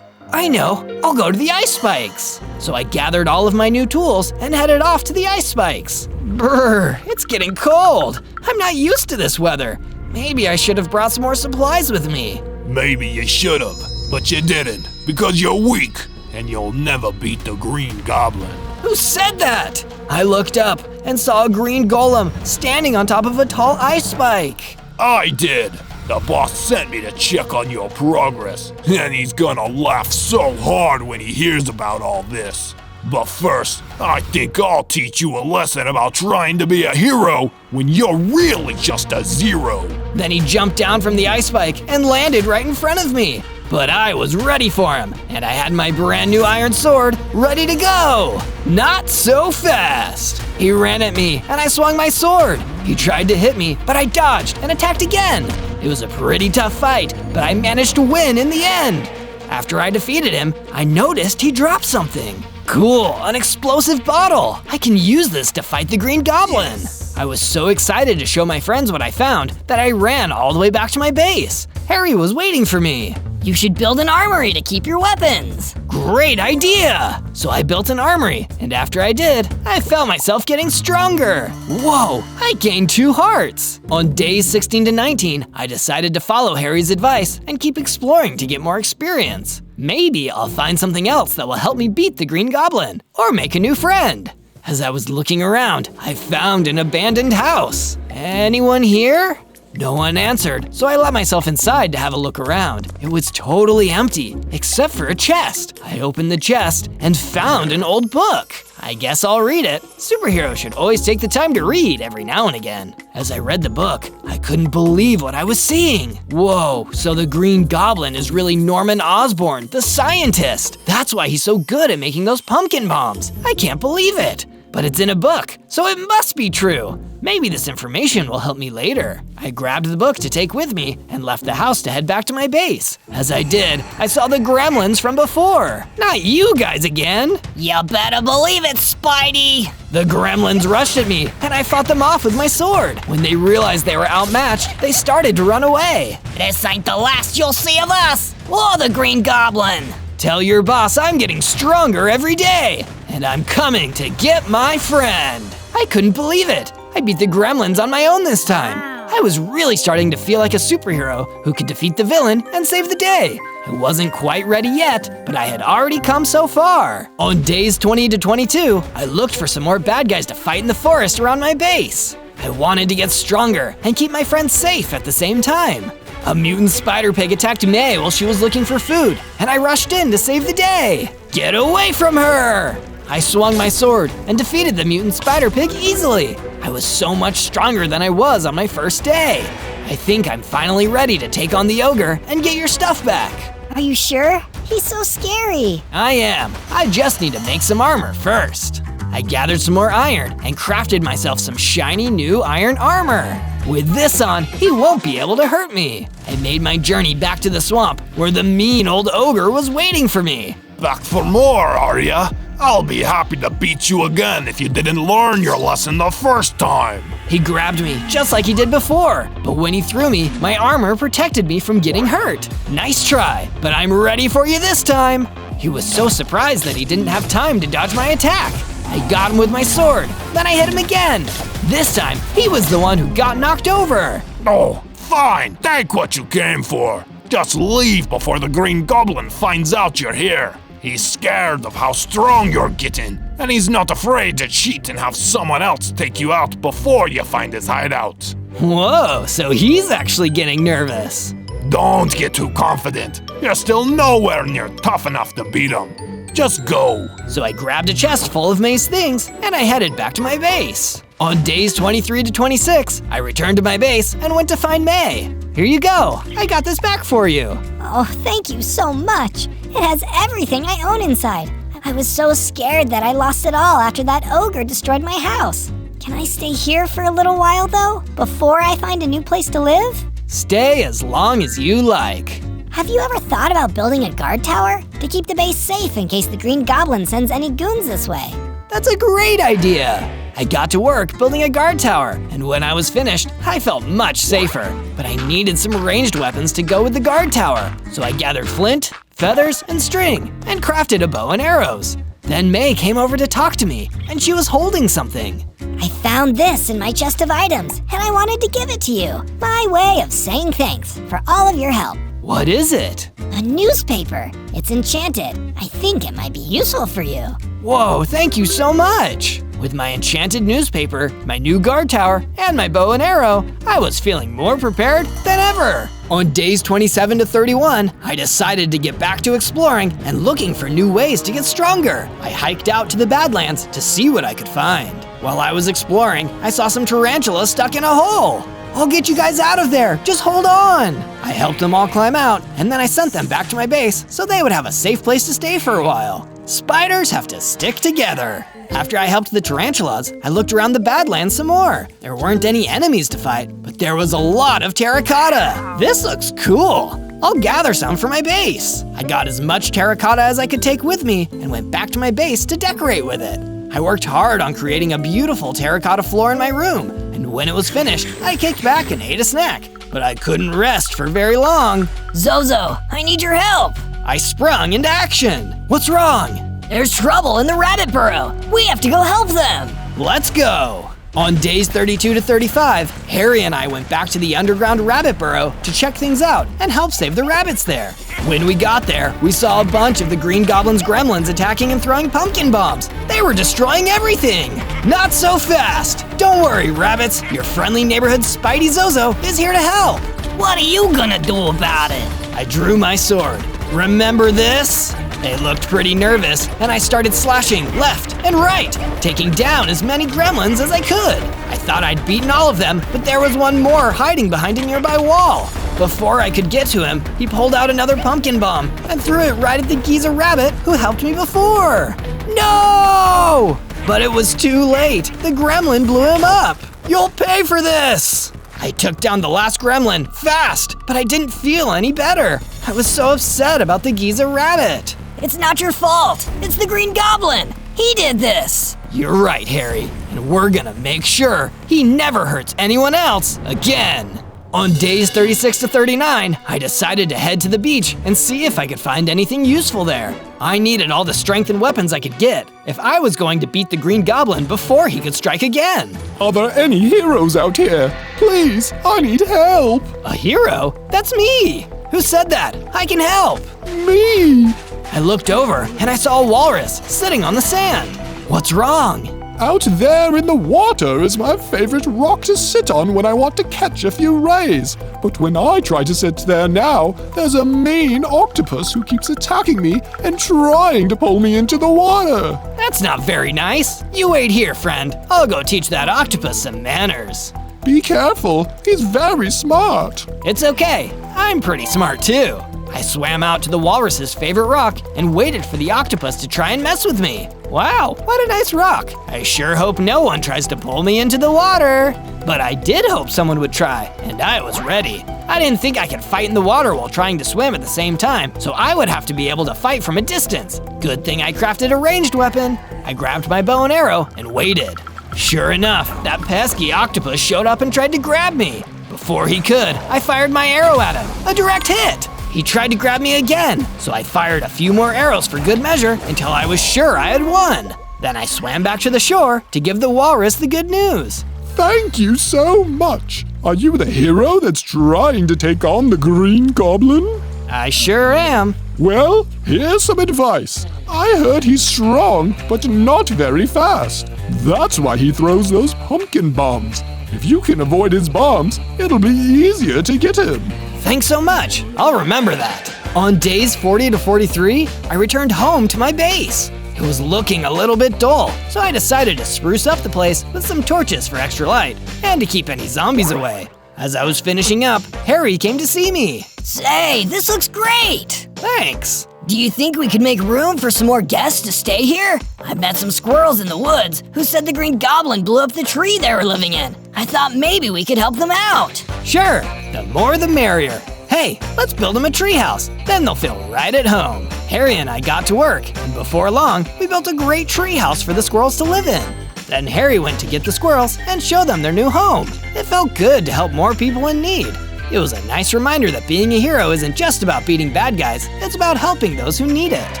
I know, I'll go to the ice spikes. So I gathered all of my new tools and headed off to the ice spikes. Brr, it's getting cold. I'm not used to this weather. Maybe I should have brought some more supplies with me. Maybe you should have, but you didn't, because you're weak, and you'll never beat the Green Goblin. Who said that? I looked up and saw a green golem standing on top of a tall ice spike. I did. The boss sent me to check on your progress, and he's gonna laugh so hard when he hears about all this. But first, I think I'll teach you a lesson about trying to be a hero when you're really just a zero. Then he jumped down from the ice spike and landed right in front of me. But I was ready for him, and I had my brand new iron sword ready to go. Not so fast. He ran at me, and I swung my sword. He tried to hit me, but I dodged and attacked again. It was a pretty tough fight, but I managed to win in the end. After I defeated him, I noticed he dropped something. Cool, an explosive bottle! I can use this to fight the Green Goblin! I was so excited to show my friends what I found that I ran all the way back to my base. Harry was waiting for me. You should build an armory to keep your weapons. Great idea! So I built an armory, and after I did, I felt myself getting stronger. Whoa, I gained 2 hearts. On days 16 to 19, I decided to follow Harry's advice and keep exploring to get more experience. Maybe I'll find something else that will help me beat the Green Goblin, or make a new friend. As I was looking around, I found an abandoned house. Anyone here? No one answered, so I let myself inside to have a look around. It was totally empty, except for a chest. I opened the chest and found an old book. I guess I'll read it. Superheroes should always take the time to read every now and again. As I read the book, I couldn't believe what I was seeing. Whoa, so the Green Goblin is really Norman Osborn, the scientist. That's why he's so good at making those pumpkin bombs. I can't believe it. But it's in a book, so it must be true. Maybe this information will help me later. I grabbed the book to take with me and left the house to head back to my base. As I did, I saw the gremlins from before. Not you guys again. You better believe it, Spidey. The gremlins rushed at me, and I fought them off with my sword. When they realized they were outmatched, they started to run away. This ain't the last you'll see of us, or the Green Goblin. Tell your boss I'm getting stronger every day, and I'm coming to get my friend. I couldn't believe it. I beat the gremlins on my own this time. I was really starting to feel like a superhero who could defeat the villain and save the day. I wasn't quite ready yet, but I had already come so far. On days 20 to 22, I looked for some more bad guys to fight in the forest around my base. I wanted to get stronger and keep my friends safe at the same time. A mutant spider pig attacked May while she was looking for food, and I rushed in to save the day. Get away from her! I swung my sword and defeated the mutant spider pig easily. I was so much stronger than I was on my first day. I think I'm finally ready to take on the ogre and get your stuff back. Are you sure? He's so scary. I am. I just need to make some armor first. I gathered some more iron and crafted myself some shiny new iron armor. With this on, he won't be able to hurt me. I made my journey back to the swamp where the mean old ogre was waiting for me. Back for more, are ya? I'll be happy to beat you again if you didn't learn your lesson the first time. He grabbed me just like he did before, but when he threw me, my armor protected me from getting hurt. Nice try, but I'm ready for you this time. He was so surprised that he didn't have time to dodge my attack. I got him with my sword, then I hit him again. This time, he was the one who got knocked over. Oh, fine, take what you came for. Just leave before the Green Goblin finds out you're here. He's scared of how strong you're getting, and he's not afraid to cheat and have someone else take you out before you find his hideout. Whoa, so he's actually getting nervous. Don't get too confident. You're still nowhere near tough enough to beat him. Just go. So I grabbed a chest full of May's things, and I headed back to my base. On days 23 to 26, I returned to my base and went to find May. Here you go. I got this back for you. Oh, thank you so much. It has everything I own inside. I was so scared that I lost it all after that ogre destroyed my house. Can I stay here for a little while, though, before I find a new place to live? Stay as long as you like. Have you ever thought about building a guard tower to keep the base safe in case the Green Goblin sends any goons this way? That's a great idea. I got to work building a guard tower, and when I was finished, I felt much safer. But I needed some ranged weapons to go with the guard tower, so I gathered flint, feathers, and string, and crafted a bow and arrows. Then May came over to talk to me, and she was holding something. I found this in my chest of items, and I wanted to give it to you. My way of saying thanks for all of your help. What is it? A newspaper. It's enchanted. I think it might be useful for you. Whoa, thank you so much. With my enchanted newspaper, my new guard tower, and my bow and arrow, I was feeling more prepared than ever. On days 27 to 31, I decided to get back to exploring and looking for new ways to get stronger. I hiked out to the Badlands to see what I could find. While I was exploring, I saw some tarantulas stuck in a hole. I'll get you guys out of there, just hold on. I helped them all climb out, and then I sent them back to my base so they would have a safe place to stay for a while. Spiders have to stick together. After I helped the tarantulas, I looked around the Badlands some more. There weren't any enemies to fight, but there was a lot of terracotta. This looks cool. I'll gather some for my base. I got as much terracotta as I could take with me and went back to my base to decorate with it. I worked hard on creating a beautiful terracotta floor in my room, and when it was finished, I kicked back and ate a snack. But I couldn't rest for very long. Zozo, I need your help. I sprung into action. What's wrong? There's trouble in the rabbit burrow. We have to go help them. Let's go. On days 32 to 35, Harry and I went back to the underground rabbit burrow to check things out and help save the rabbits there. When we got there, we saw a bunch of the Green Goblin's gremlins attacking and throwing pumpkin bombs. They were destroying everything. Not so fast. Don't worry, rabbits. Your friendly neighborhood Spidey Zozo is here to help. What are you gonna do about it? I drew my sword. Remember this? They looked pretty nervous, and I started slashing left and right, taking down as many gremlins as I could. I thought I'd beaten all of them, but there was one more hiding behind a nearby wall. Before I could get to him, he pulled out another pumpkin bomb and threw it right at the Giza rabbit who helped me before. No! But it was too late. The gremlin blew him up. You'll pay for this! I took down the last gremlin fast, but I didn't feel any better. I was so upset about the Giza rabbit. It's not your fault. It's the Green Goblin. He did this. You're right, Harry, and we're gonna make sure he never hurts anyone else again. On days 36 to 39, I decided to head to the beach and see if I could find anything useful there. I needed all the strength and weapons I could get if I was going to beat the Green Goblin before he could strike again. Are there any heroes out here? Please, I need help. A hero? That's me. Who said that? I can help. Me. I looked over and I saw a walrus sitting on the sand. What's wrong? Out there in the water is my favorite rock to sit on when I want to catch a few rays. But when I try to sit there now, there's a mean octopus who keeps attacking me and trying to pull me into the water. That's not very nice. You wait here, friend. I'll go teach that octopus some manners. Be careful, he's very smart. It's okay, I'm pretty smart too. I swam out to the walrus's favorite rock and waited for the octopus to try and mess with me. Wow, what a nice rock. I sure hope no one tries to pull me into the water. But I did hope someone would try, and I was ready. I didn't think I could fight in the water while trying to swim at the same time, so I would have to be able to fight from a distance. Good thing I crafted a ranged weapon. I grabbed my bow and arrow and waited. Sure enough, that pesky octopus showed up and tried to grab me. Before he could, I fired my arrow at him, a direct hit. He tried to grab me again, so I fired a few more arrows for good measure until I was sure I had won. Then I swam back to the shore to give the walrus the good news. Thank you so much. Are you the hero that's trying to take on the Green Goblin? I sure am. Well, here's some advice. I heard he's strong, but not very fast. That's why he throws those pumpkin bombs. If you can avoid his bombs, it'll be easier to get him. Thanks so much. I'll remember that. On days 40 to 43, I returned home to my base. It was looking a little bit dull, so I decided to spruce up the place with some torches for extra light and to keep any zombies away. As I was finishing up, Harry came to see me. Say, this looks great. Thanks. Do you think we could make room for some more guests to stay here? I met some squirrels in the woods who said the Green Goblin blew up the tree they were living in. I thought maybe we could help them out. Sure, the more the merrier. Hey, let's build them a treehouse, then they'll feel right at home. Harry and I got to work, and before long, we built a great treehouse for the squirrels to live in. Then Harry went to get the squirrels and show them their new home. It felt good to help more people in need. It was a nice reminder that being a hero isn't just about beating bad guys, it's about helping those who need it.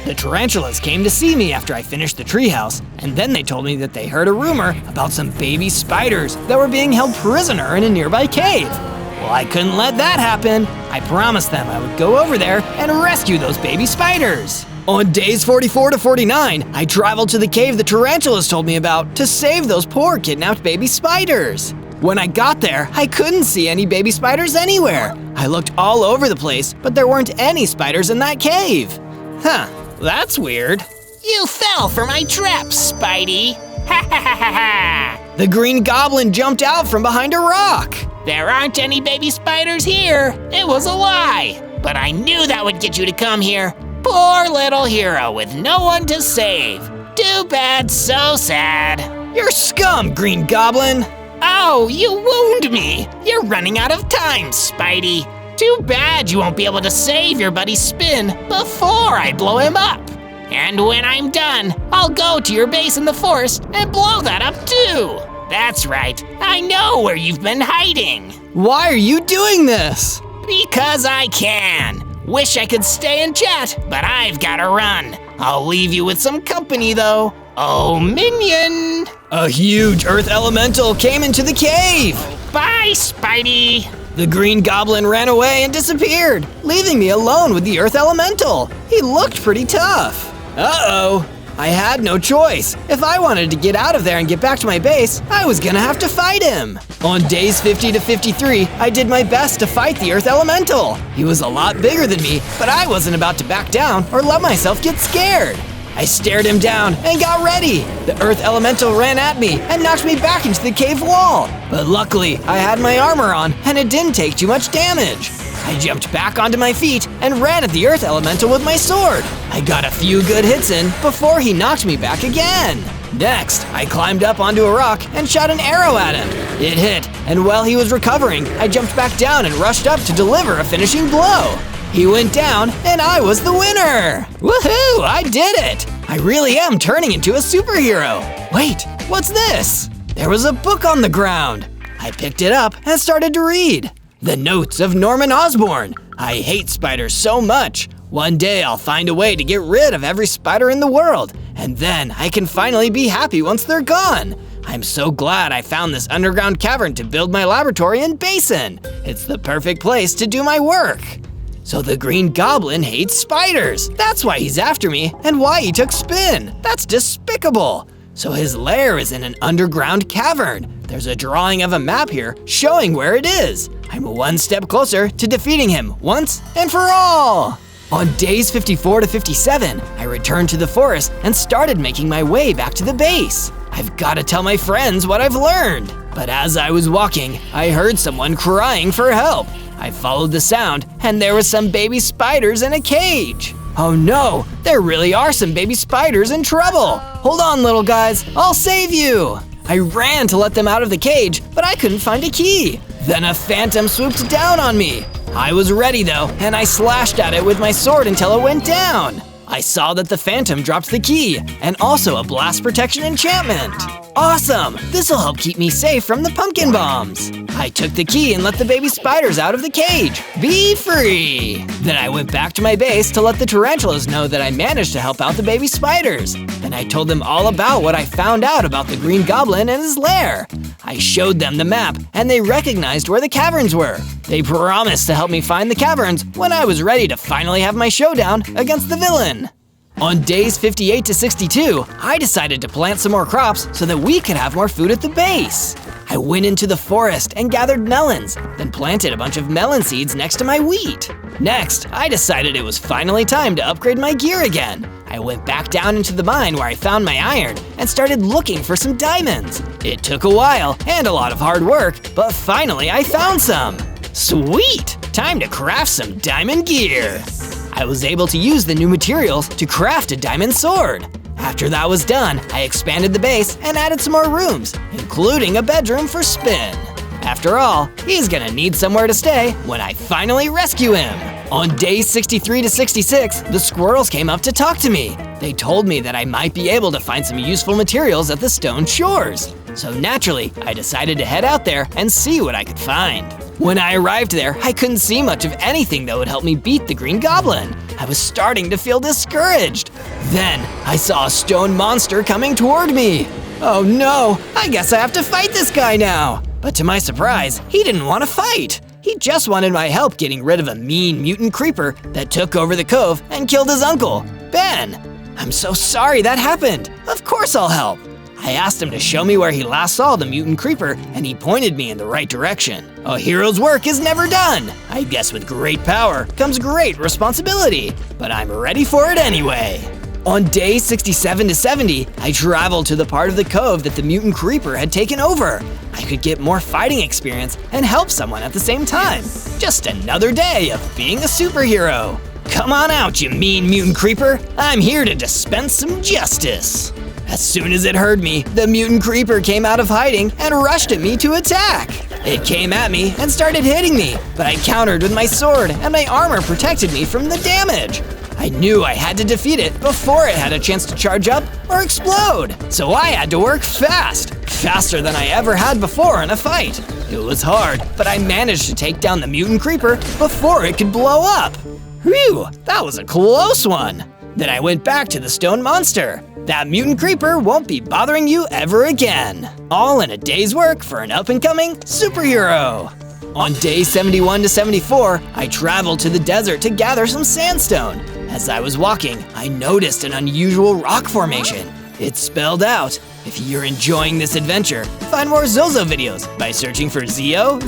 The tarantulas came to see me after I finished the treehouse, and then they told me that they heard a rumor about some baby spiders that were being held prisoner in a nearby cave. Well, I couldn't let that happen. I promised them I would go over there and rescue those baby spiders. On days 44 to 49, I traveled to the cave the tarantulas told me about to save those poor kidnapped baby spiders. When I got there, I couldn't see any baby spiders anywhere. I looked all over the place, but there weren't any spiders in that cave. Huh, that's weird. You fell for my trap, Spidey. Ha ha ha ha ha. The Green Goblin jumped out from behind a rock. There aren't any baby spiders here. It was a lie. But I knew that would get you to come here. Poor little hero with no one to save. Too bad, so sad. You're scum, Green Goblin. Oh, you wound me! You're running out of time, Spidey. Too bad you won't be able to save your buddy Spin before I blow him up. And when I'm done, I'll go to your base in the forest and blow that up too. That's right, I know where you've been hiding. Why are you doing this? Because I can. Wish I could stay and chat, but I've gotta run. I'll leave you with some company though. Oh, minion! A huge earth elemental came into the cave. Bye, Spidey. The green goblin ran away and disappeared, leaving me alone with the earth elemental. He looked pretty tough. Uh-oh. I had no choice. If I wanted to get out of there and get back to my base, I was gonna have to fight him. On days 50 to 53, I did my best to fight the earth elemental. He was a lot bigger than me, but I wasn't about to back down or let myself get scared. I stared him down and got ready. The earth elemental ran at me and knocked me back into the cave wall. But luckily, I had my armor on and it didn't take too much damage. I jumped back onto my feet and ran at the earth elemental with my sword. I got a few good hits in before he knocked me back again. Next, I climbed up onto a rock and shot an arrow at him. It hit, and while he was recovering, I jumped back down and rushed up to deliver a finishing blow. He went down, and I was the winner! Woohoo! I did it! I really am turning into a superhero. Wait, what's this? There was a book on the ground. I picked it up and started to read. The Notes of Norman Osborn. I hate spiders so much. One day I'll find a way to get rid of every spider in the world, and then I can finally be happy once they're gone. I'm so glad I found this underground cavern to build my laboratory and base in. It's the perfect place to do my work. So the Green Goblin hates spiders. That's why he's after me and why he took Spin. That's despicable. So his lair is in an underground cavern. There's a drawing of a map here showing where it is. I'm one step closer to defeating him once and for all. On days 54 to 57, I returned to the forest and started making my way back to the base. I've got to tell my friends what I've learned. But as I was walking, I heard someone crying for help. I followed the sound, and there was some baby spiders in a cage. Oh no, there really are some baby spiders in trouble. Hold on, little guys, I'll save you. I ran to let them out of the cage, but I couldn't find a key. Then a phantom swooped down on me. I was ready though, and I slashed at it with my sword until it went down. I saw that the phantom dropped the key, and also a blast protection enchantment. Awesome! This'll help keep me safe from the pumpkin bombs. I took the key and let the baby spiders out of the cage. Be free! Then I went back to my base to let the tarantulas know that I managed to help out the baby spiders. Then I told them all about what I found out about the Green Goblin and his lair. I showed them the map, and they recognized where the caverns were. They promised to help me find the caverns when I was ready to finally have my showdown against the villain. On days 58 to 62, I decided to plant some more crops so that we could have more food at the base. I went into the forest and gathered melons, then planted a bunch of melon seeds next to my wheat. Next, I decided it was finally time to upgrade my gear again. I went back down into the mine where I found my iron and started looking for some diamonds. It took a while and a lot of hard work, but finally I found some. Sweet! Time to craft some diamond gear. I was able to use the new materials to craft a diamond sword. After that was done, I expanded the base and added some more rooms, including a bedroom for Spin. After all, he's gonna need somewhere to stay when I finally rescue him. On days 63 to 66, the squirrels came up to talk to me. They told me that I might be able to find some useful materials at the stone shores. So naturally, I decided to head out there and see what I could find. When I arrived there, I couldn't see much of anything that would help me beat the Green Goblin. I was starting to feel discouraged. Then, I saw a stone monster coming toward me. Oh no, I guess I have to fight this guy now. But to my surprise, he didn't want to fight. He just wanted my help getting rid of a mean mutant creeper that took over the cove and killed his uncle, Ben. I'm so sorry that happened. Of course I'll help. I asked him to show me where he last saw the mutant creeper, and he pointed me in the right direction. A hero's work is never done. I guess with great power comes great responsibility, but I'm ready for it anyway. On day 67 to 70, I traveled to the part of the cove that the mutant creeper had taken over. I could get more fighting experience and help someone at the same time. Just another day of being a superhero. Come on out, you mean mutant creeper. I'm here to dispense some justice. As soon as it heard me, the mutant creeper came out of hiding and rushed at me to attack. It came at me and started hitting me, but I countered with my sword and my armor protected me from the damage. I knew I had to defeat it before it had a chance to charge up or explode. So I had to work fast, faster than I ever had before in a fight. It was hard, but I managed to take down the mutant creeper before it could blow up. Whew, that was a close one. Then I went back to the stone monster. That mutant creeper won't be bothering you ever again. All in a day's work for an up-and-coming superhero. On day 71 to 74, I traveled to the desert to gather some sandstone. As I was walking, I noticed an unusual rock formation. It spelled out, if you're enjoying this adventure, find more Zozo videos by searching for ZO.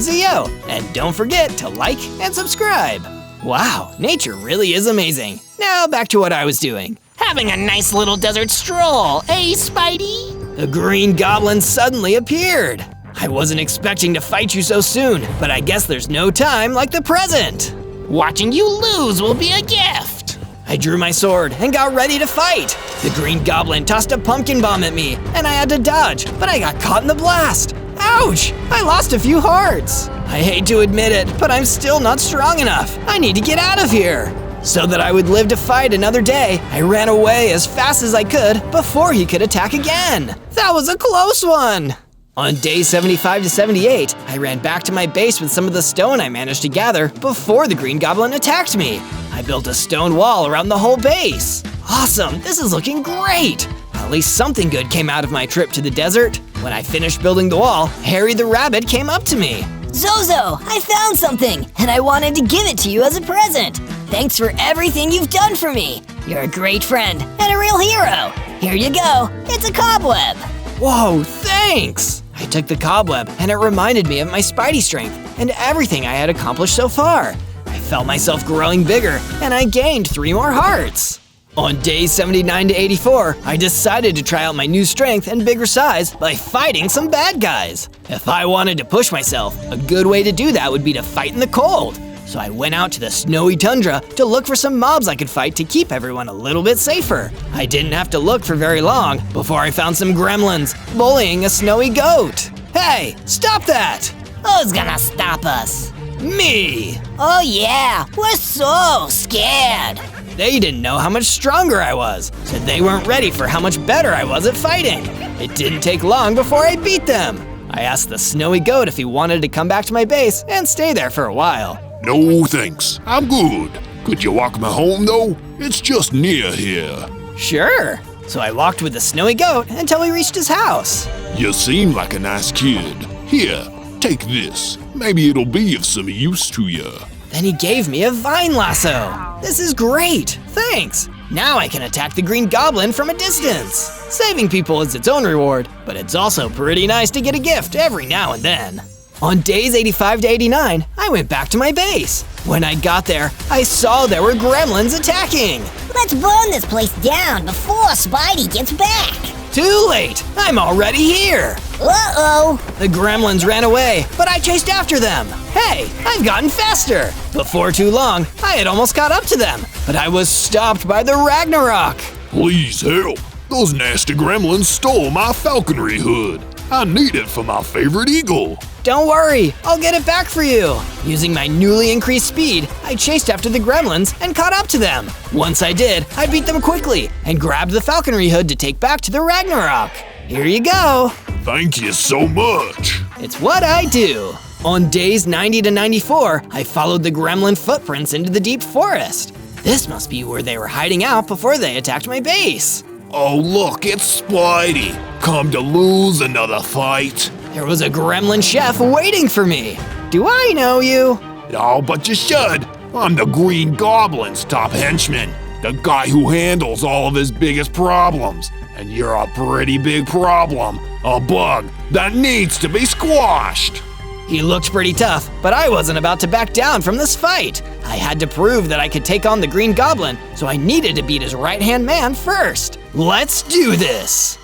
And don't forget to like and subscribe. Wow, nature really is amazing. Now back to what I was doing. Having a nice little desert stroll, eh, Spidey? The green goblin suddenly appeared. I wasn't expecting to fight you so soon, but I guess there's no time like the present. Watching you lose will be a gift. I drew my sword and got ready to fight. The green goblin tossed a pumpkin bomb at me, and I had to dodge, but I got caught in the blast. Ouch! I lost a few hearts. I hate to admit it, but I'm still not strong enough. I need to get out of here. So that I would live to fight another day, I ran away as fast as I could before he could attack again. That was a close one. On day 75 to 78, I ran back to my base with some of the stone I managed to gather before the green goblin attacked me. I built a stone wall around the whole base. Awesome, this is looking great. At least something good came out of my trip to the desert. When I finished building the wall, Harry the rabbit came up to me. Zozo, I found something, and I wanted to give it to you as a present. Thanks for everything you've done for me. You're a great friend and a real hero. Here you go, it's a cobweb. Whoa, thanks! I took the cobweb and it reminded me of my Spidey strength and everything I had accomplished so far. I felt myself growing bigger and I gained 3 more hearts. On days 79 to 84, I decided to try out my new strength and bigger size by fighting some bad guys. If I wanted to push myself, a good way to do that would be to fight in the cold. So I went out to the snowy tundra to look for some mobs I could fight to keep everyone a little bit safer. I didn't have to look for very long before I found some gremlins bullying a snowy goat. Hey, stop that! Who's gonna stop us? Me! Oh yeah, we're so scared. They didn't know how much stronger I was, so they weren't ready for how much better I was at fighting. It didn't take long before I beat them. I asked the snowy goat if he wanted to come back to my base and stay there for a while. No thanks, I'm good. Could you walk me home though? It's just near here. Sure. So I walked with the snowy goat until we reached his house. You seem like a nice kid. Here, take this. Maybe it'll be of some use to you. Then he gave me a vine lasso. This is great, thanks. Now I can attack the green goblin from a distance. Saving people is its own reward, but it's also pretty nice to get a gift every now and then. On days 85 to 89, I went back to my base. When I got there, I saw there were gremlins attacking. Let's burn this place down before Spidey gets back. Too late, I'm already here. Uh-oh. The gremlins ran away, but I chased after them. Hey, I've gotten faster. Before too long, I had almost caught up to them, but I was stopped by the Ragnarok. Please help. Those nasty gremlins stole my falconry hood. I need it for my favorite eagle. Don't worry, I'll get it back for you. Using my newly increased speed, I chased after the gremlins and caught up to them. Once I did, I beat them quickly and grabbed the falconry hood to take back to the Ragnarok. Here you go. Thank you so much. It's what I do. On days 90 to 94, I followed the gremlin footprints into the deep forest. This must be where they were hiding out before they attacked my base. Oh look, it's Spidey. Come to lose another fight. There was a gremlin chef waiting for me. Do I know you? Oh, but you should. I'm the Green Goblin's top henchman. The guy who handles all of his biggest problems. And you're a pretty big problem. A bug that needs to be squashed. He looked pretty tough, but I wasn't about to back down from this fight. I had to prove that I could take on the Green Goblin, so I needed to beat his right-hand man first. Let's do this!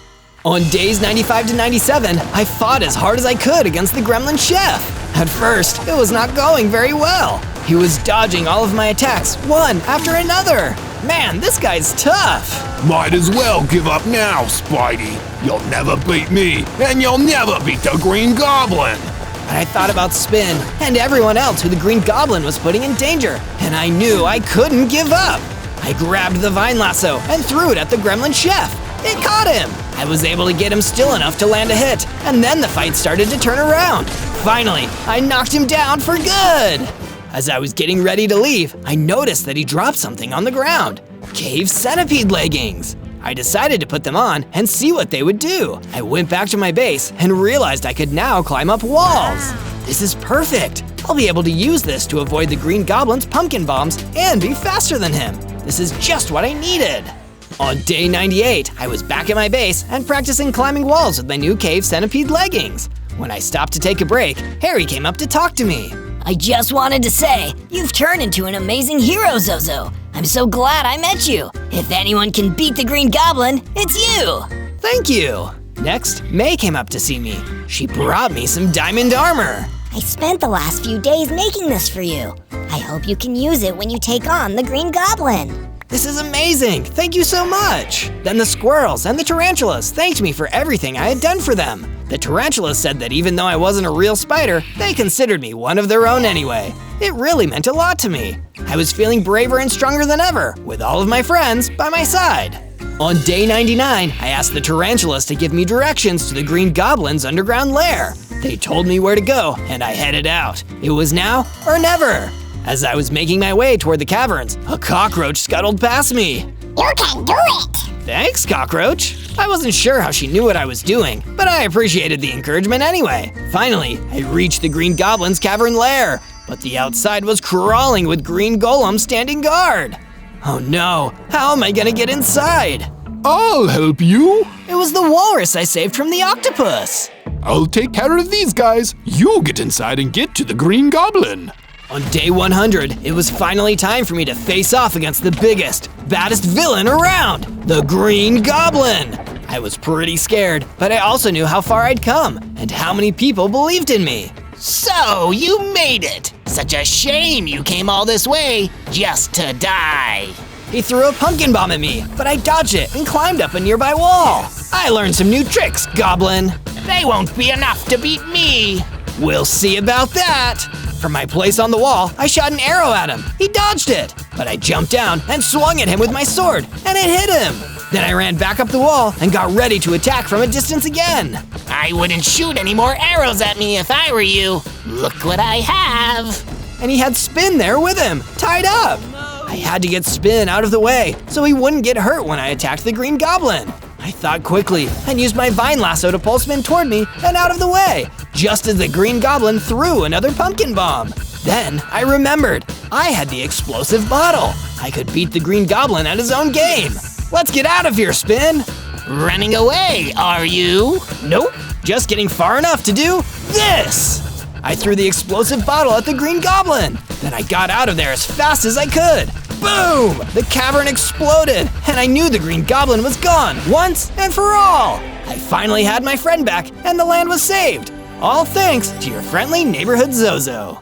On days 95 to 97, I fought as hard as I could against the Gremlin Chef. At first, it was not going very well. He was dodging all of my attacks, one after another. Man, this guy's tough. Might as well give up now, Spidey. You'll never beat me, and you'll never beat the Green Goblin. but I thought about Spin and everyone else who the Green Goblin was putting in danger, and I knew I couldn't give up. I grabbed the vine lasso and threw it at the gremlin chef. It caught him. I was able to get him still enough to land a hit, and then the fight started to turn around. Finally, I knocked him down for good. As I was getting ready to leave, I noticed that he dropped something on the ground. Cave centipede leggings. I decided to put them on and see what they would do. I went back to my base and realized I could now climb up walls. This is perfect. I'll be able to use this to avoid the Green Goblin's pumpkin bombs and be faster than him. This is just what I needed. On day 98, I was back at my base and practicing climbing walls with my new cave centipede leggings. When I stopped to take a break, Harry came up to talk to me. I just wanted to say, you've turned into an amazing hero, Zozo. I'm so glad I met you. If anyone can beat the Green Goblin, it's you. Thank you. Next, May came up to see me. She brought me some diamond armor. I spent the last few days making this for you. I hope you can use it when you take on the Green Goblin. This is amazing! Thank you so much! Then the squirrels and the tarantulas thanked me for everything I had done for them. The tarantulas said that even though I wasn't a real spider, they considered me one of their own anyway. It really meant a lot to me. I was feeling braver and stronger than ever, with all of my friends by my side. On day 99, I asked the tarantulas to give me directions to the Green Goblin's underground lair. They told me where to go, and I headed out. It was now or never. As I was making my way toward the caverns, a cockroach scuttled past me. You can do it! Thanks, cockroach. I wasn't sure how she knew what I was doing, but I appreciated the encouragement anyway. Finally, I reached the Green Goblin's cavern lair, but the outside was crawling with green golems standing guard. Oh no, how am I gonna get inside? I'll help you. It was the walrus I saved from the octopus. I'll take care of these guys. You get inside and get to the Green Goblin. On day 100, it was finally time for me to face off against the biggest, baddest villain around, the Green Goblin. I was pretty scared, but I also knew how far I'd come and how many people believed in me. So, you made it! Such a shame you came all this way just to die. He threw a pumpkin bomb at me, but I dodged it and climbed up a nearby wall. I learned some new tricks, Goblin. They won't be enough to beat me. We'll see about that. From my place on the wall, I shot an arrow at him. He dodged it, but I jumped down and swung at him with my sword, and it hit him. Then I ran back up the wall and got ready to attack from a distance again. I wouldn't shoot any more arrows at me if I were you. Look what I have. And he had Spin there with him, tied up. I had to get Spin out of the way so he wouldn't get hurt when I attacked the Green Goblin. I thought quickly and used my vine lasso to pull Spin toward me and out of the way, just as the Green Goblin threw another pumpkin bomb. Then I remembered, I had the explosive bottle. I could beat the Green Goblin at his own game. Let's get out of here, Spin. Running away, are you? Nope, just getting far enough to do this. I threw the explosive bottle at the Green Goblin. Then I got out of there as fast as I could. Boom! The cavern exploded, and I knew the Green Goblin was gone once and for all. I finally had my friend back, and the land was saved. All thanks to your friendly neighborhood Zozo.